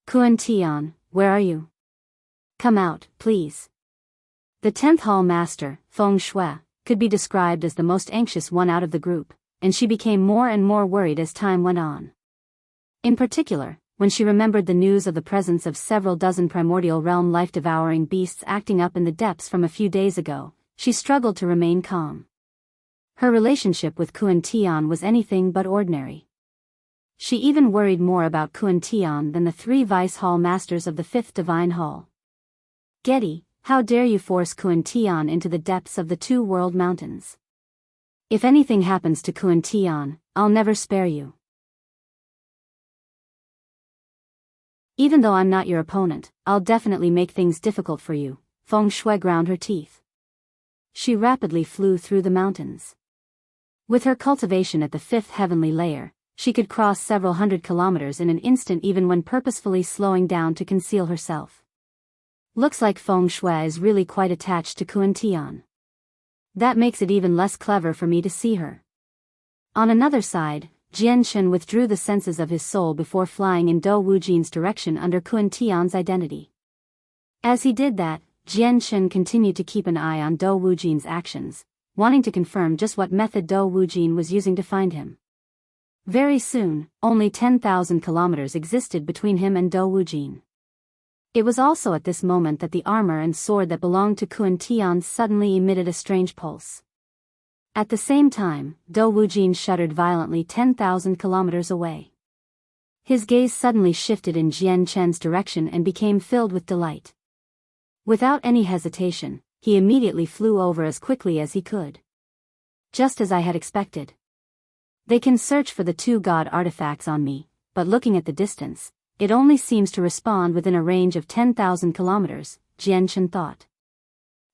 Kun Tian, where are you? Come out, please. The 10th Hall Master, Feng Shui, could be described as the most anxious one out of the group, and she became more and more worried as time went on. In particular, when she remembered the news of the presence of several dozen primordial realm life-devouring beasts acting up in the depths from a few days ago, she struggled to remain calm. Her relationship with Kun Tian was anything but ordinary. She even worried more about Kun Tian than the three vice hall masters of the fifth divine hall. Getty, how dare you force Kun Tian into the depths of the Two World Mountains? If anything happens to Kun Tian, I'll never spare you. Even though I'm not your opponent, I'll definitely make things difficult for you. Feng Shui ground her teeth. She rapidly flew through the mountains. With her cultivation at the fifth heavenly layer, she could cross several hundred kilometers in an instant even when purposefully slowing down to conceal herself. Looks like Feng Shui is really quite attached to Kun Tian. That makes it even less clever for me to see her. On another side, Jian Chen withdrew the senses of his soul before flying in Dou Wujin's direction under Kun Tian's identity. As he did that, Jian Chen continued to keep an eye on Dou Wujin's actions, wanting to confirm just what method Dou Wujin was using to find him. Very soon, only 10,000 kilometers existed between him and Dou Wujin. It was also at this moment that the armor and sword that belonged to Kun Tian suddenly emitted a strange pulse. At the same time, Dou Wujin shuddered violently 10,000 kilometers away. His gaze suddenly shifted in Jian Chen's direction and became filled with delight. Without any hesitation, he immediately flew over as quickly as he could. Just as I had expected. They can search for the two god artifacts on me, but looking at the distance, it only seems to respond within a range of 10,000 kilometers, Jian Chen thought.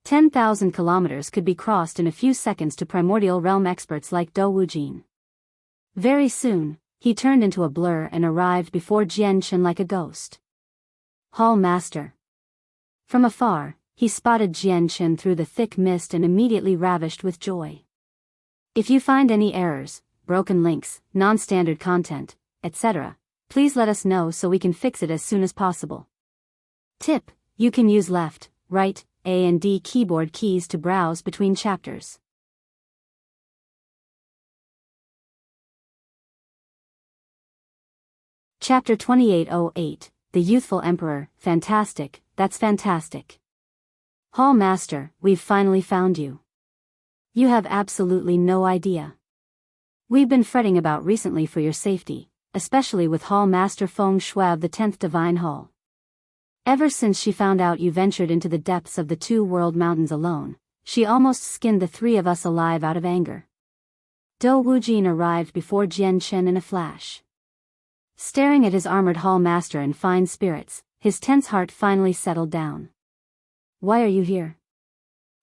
10,000 kilometers could be crossed in a few seconds to primordial realm experts like Dou Wujin. Very soon, he turned into a blur and arrived before Jian Chen like a ghost. Hall Master. From afar, he spotted Jian Chen through the thick mist and immediately ravished with joy. If you find any errors, broken links, non-standard content, etc., please let us know so we can fix it as soon as possible. Tip: you can use left, right, A and D keyboard keys to browse between chapters. Chapter 2808, The Youthful Emperor. Fantastic, that's fantastic. Hall Master, we've finally found you. You have absolutely no idea. We've been fretting about recently for your safety, especially with Hall Master Feng Shui of the 10th Divine Hall. Ever since she found out you ventured into the depths of the Two World Mountains alone, she almost skinned the three of us alive out of anger. Dou Wujin arrived before Jian Chen in a flash. Staring at his armored hall master in fine spirits, his tense heart finally settled down. Why are you here?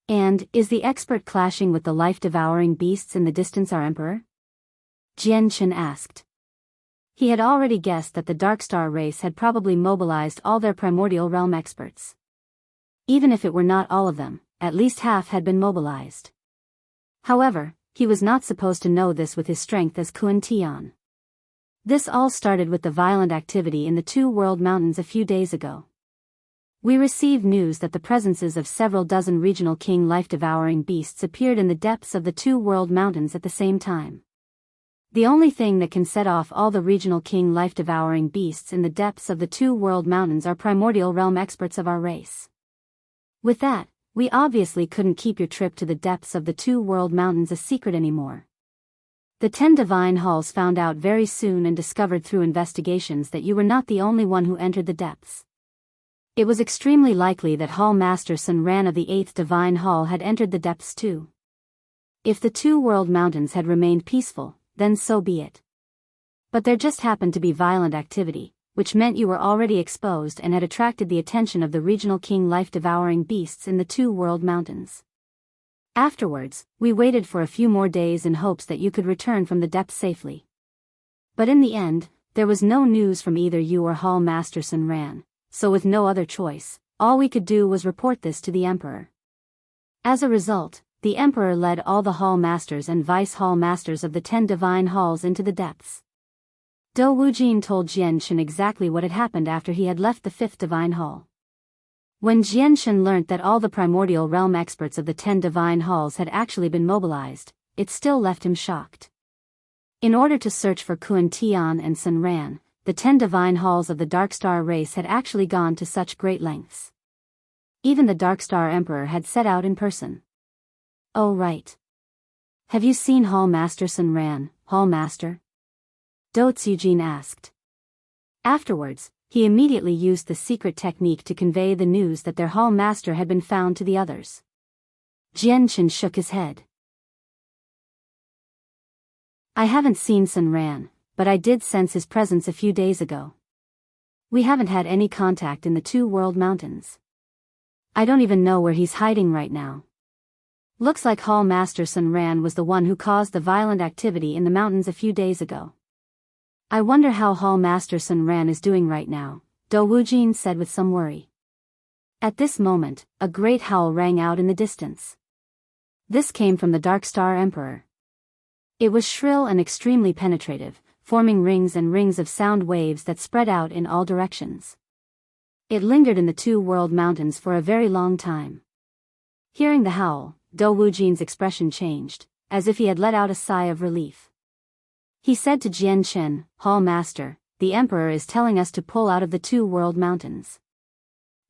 And, is the expert clashing with the life-devouring beasts in the distance our emperor? Jian Chen asked. He had already guessed that the Darkstar race had probably mobilized all their primordial realm experts. Even if it were not all of them, at least half had been mobilized. However, he was not supposed to know this with his strength as Kun Tian. This all started with the violent activity in the Two World Mountains a few days ago. We received news that the presences of several dozen regional king life-devouring beasts appeared in the depths of the Two World Mountains at the same time. The only thing that can set off all the regional king life-devouring beasts in the depths of the Two World Mountains are primordial realm experts of our race. With that, we obviously couldn't keep your trip to the depths of the Two World Mountains a secret anymore. The 10 Divine Halls found out very soon and discovered through investigations that you were not the only one who entered the depths. It was extremely likely that Hall Master Sun Ran of the 8th Divine Hall had entered the depths too. If the Two World Mountains had remained peaceful, then so be it. But there just happened to be violent activity, which meant you were already exposed and had attracted the attention of the regional king life-devouring beasts in the Two World Mountains. Afterwards, we waited for a few more days in hopes that you could return from the depths safely. But in the end, there was no news from either you or Hall Master Sun Ran, so with no other choice, all we could do was report this to the Emperor. As a result, the Emperor led all the Hall Masters and Vice Hall Masters of the 10 Divine Halls into the depths. Dou Wujin told Jian Chen exactly what had happened after he had left the 5th Divine Hall. When Jian Chen learnt that all the primordial realm experts of the 10 Divine Halls had actually been mobilized, it still left him shocked. In order to search for Kun Tian and Sun Ran, the 10 Divine Halls of the Darkstar race had actually gone to such great lengths. Even the Darkstar Emperor had set out in person. Oh right. Have you seen Hall Master Sun Ran, Hall Master? Dou Wujin asked. Afterwards, he immediately used the secret technique to convey the news that their Hall Master had been found to the others. Jian Chen shook his head. I haven't seen Sun Ran, but I did sense his presence a few days ago. We haven't had any contact in the Two World Mountains. I don't even know where he's hiding right now. Looks like Hall Master Sun Ran was the one who caused the violent activity in the mountains a few days ago. I wonder how Hall Master Sun Ran is doing right now, Dou Wujin said with some worry. At this moment, a great howl rang out in the distance. This came from the Dark Star Emperor. It was shrill and extremely penetrative, forming rings and rings of sound waves that spread out in all directions. It lingered in the Two World Mountains for a very long time. Hearing the howl, Dou Wujin's expression changed, as if he had let out a sigh of relief. He said to Jian Chen, "Hall Master, the Emperor is telling us to pull out of the Two World Mountains.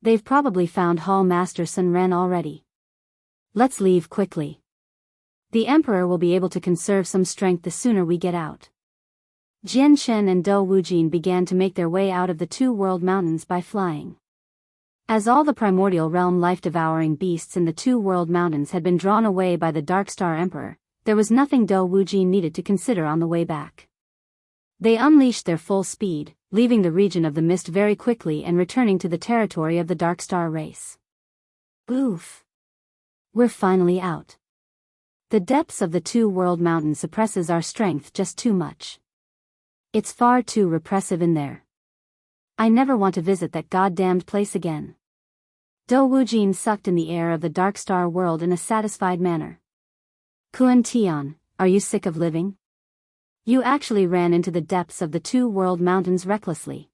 They've probably found Hall Master Sun Ren already. Let's leave quickly. The Emperor will be able to conserve some strength the sooner we get out." Jian Chen and Dou Wujin began to make their way out of the Two World Mountains by flying. As all the primordial realm life-devouring beasts in the Two World Mountains had been drawn away by the Dark Star Emperor, there was nothing Dou Wujin needed to consider on the way back. They unleashed their full speed, leaving the region of the mist very quickly and returning to the territory of the Dark Star race. Oof! We're finally out. The depths of the Two World Mountains suppresses our strength just too much. It's far too repressive in there. I never want to visit that goddamned place again. Dou Wujin sucked in the air of the Dark Star world in a satisfied manner. Kuan Tian, are you sick of living? You actually ran into the depths of the Two World Mountains recklessly.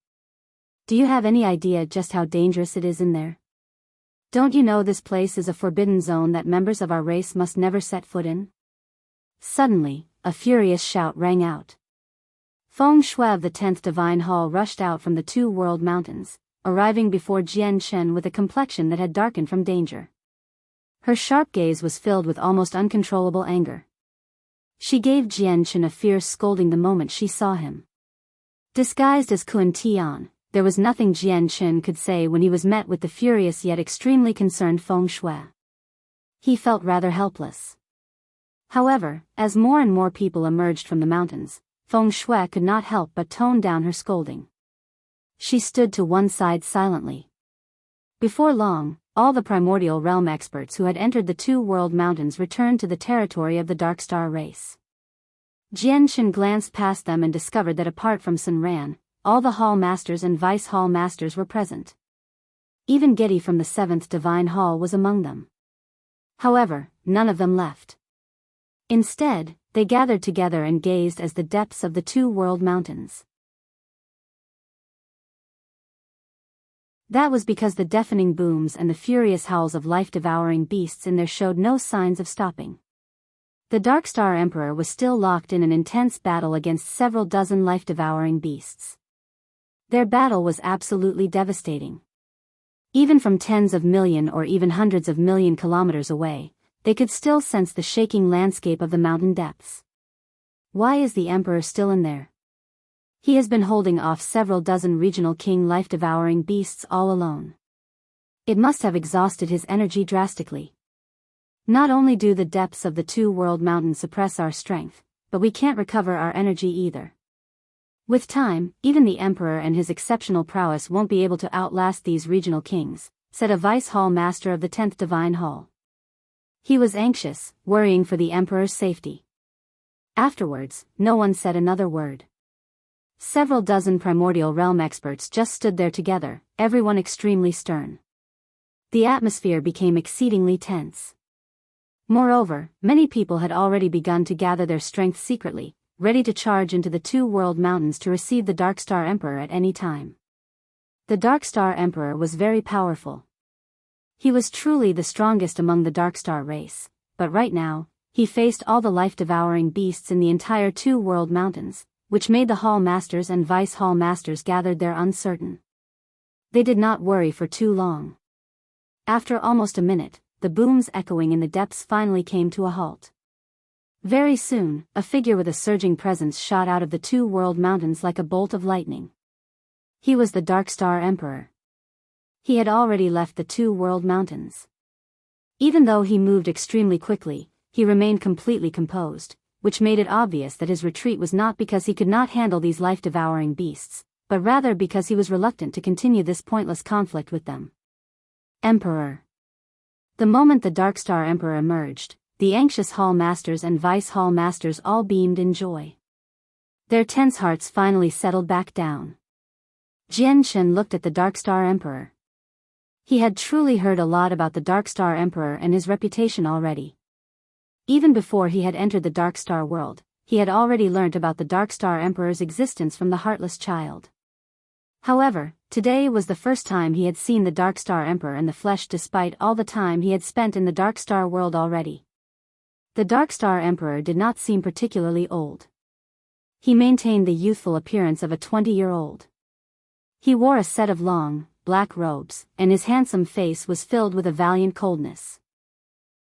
Do you have any idea just how dangerous it is in there? Don't you know this place is a forbidden zone that members of our race must never set foot in? Suddenly, a furious shout rang out. Feng Shui of the 10th Divine Hall rushed out from the Two World Mountains, arriving before Jian Chen with a complexion that had darkened from danger. Her sharp gaze was filled with almost uncontrollable anger. She gave Jian Chen a fierce scolding the moment she saw him. Disguised as Kuan Tian, there was nothing Jian Chen could say when he was met with the furious yet extremely concerned Feng Shui. He felt rather helpless. However, as more and more people emerged from the mountains, Feng Shui could not help but tone down her scolding. She stood to one side silently. Before long, all the primordial realm experts who had entered the Two World Mountains returned to the territory of the Dark Star race. Jian Chen glanced past them and discovered that apart from Sun Ran, all the Hall Masters and Vice Hall Masters were present. Even Getty from the 7th Divine Hall was among them. However, none of them left. Instead, they gathered together and gazed as the depths of the Two World Mountains. That was because the deafening booms and the furious howls of life-devouring beasts in there showed no signs of stopping. The Dark Star Emperor was still locked in an intense battle against several dozen life-devouring beasts. Their battle was absolutely devastating. Even from tens of million or even hundreds of million kilometers away, they could still sense the shaking landscape of the mountain depths. Why is the Emperor still in there? He has been holding off several dozen regional king life-devouring beasts all alone. It must have exhausted his energy drastically. Not only do the depths of the Two World Mountains suppress our strength, but we can't recover our energy either. With time, even the Emperor and his exceptional prowess won't be able to outlast these regional kings, said a Vice Hall Master of the 10th Divine Hall. He was anxious, worrying for the Emperor's safety. Afterwards, no one said another word. Several dozen primordial realm experts just stood there together, everyone extremely stern. The atmosphere became exceedingly tense. Moreover, many people had already begun to gather their strength secretly, ready to charge into the Two World Mountains to receive the Dark Star Emperor at any time. The Dark Star Emperor was very powerful. He was truly the strongest among the Dark Star race, but right now, he faced all the life-devouring beasts in the entire Two World Mountains, which made the Hall Masters and Vice Hall Masters gathered there uncertain. They did not worry for too long. After almost a minute, the booms echoing in the depths finally came to a halt. Very soon, a figure with a surging presence shot out of the Two World Mountains like a bolt of lightning. He was the Dark Star Emperor. He had already left the Two World Mountains. Even though he moved extremely quickly, he remained completely composed, which made it obvious that his retreat was not because he could not handle these life-devouring beasts, but rather because he was reluctant to continue this pointless conflict with them. Emperor. The moment the Dark Star Emperor emerged, the anxious Hall Masters and Vice Hall Masters all beamed in joy. Their tense hearts finally settled back down. Jian Chen looked at the Dark Star Emperor. He had truly heard a lot about the Dark Star Emperor and his reputation already. Even before he had entered the Dark Star world, he had already learnt about the Dark Star Emperor's existence from the Heartless Child. However, today was the first time he had seen the Dark Star Emperor in the flesh despite all the time he had spent in the Dark Star world already. The Dark Star Emperor did not seem particularly old. He maintained the youthful appearance of a 20-year-old. He wore a set of long, black robes, and his handsome face was filled with a valiant coldness.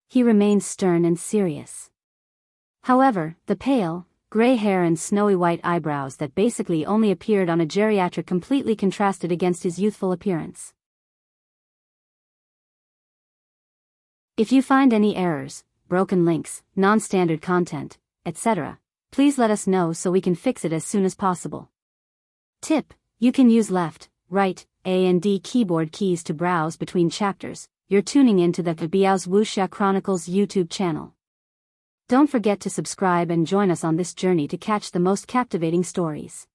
He remained stern and serious. However, the pale, gray hair and snowy white eyebrows that basically only appeared on a geriatric completely contrasted against his youthful appearance. If you find any errors, broken links, non-standard content, etc., please let us know so we can fix it as soon as possible. Tip: you can use left, right, A and D keyboard keys to browse between chapters. You're tuning into the Biyao's Wuxia Chronicles YouTube channel. Don't forget to subscribe and join us on this journey to catch the most captivating stories.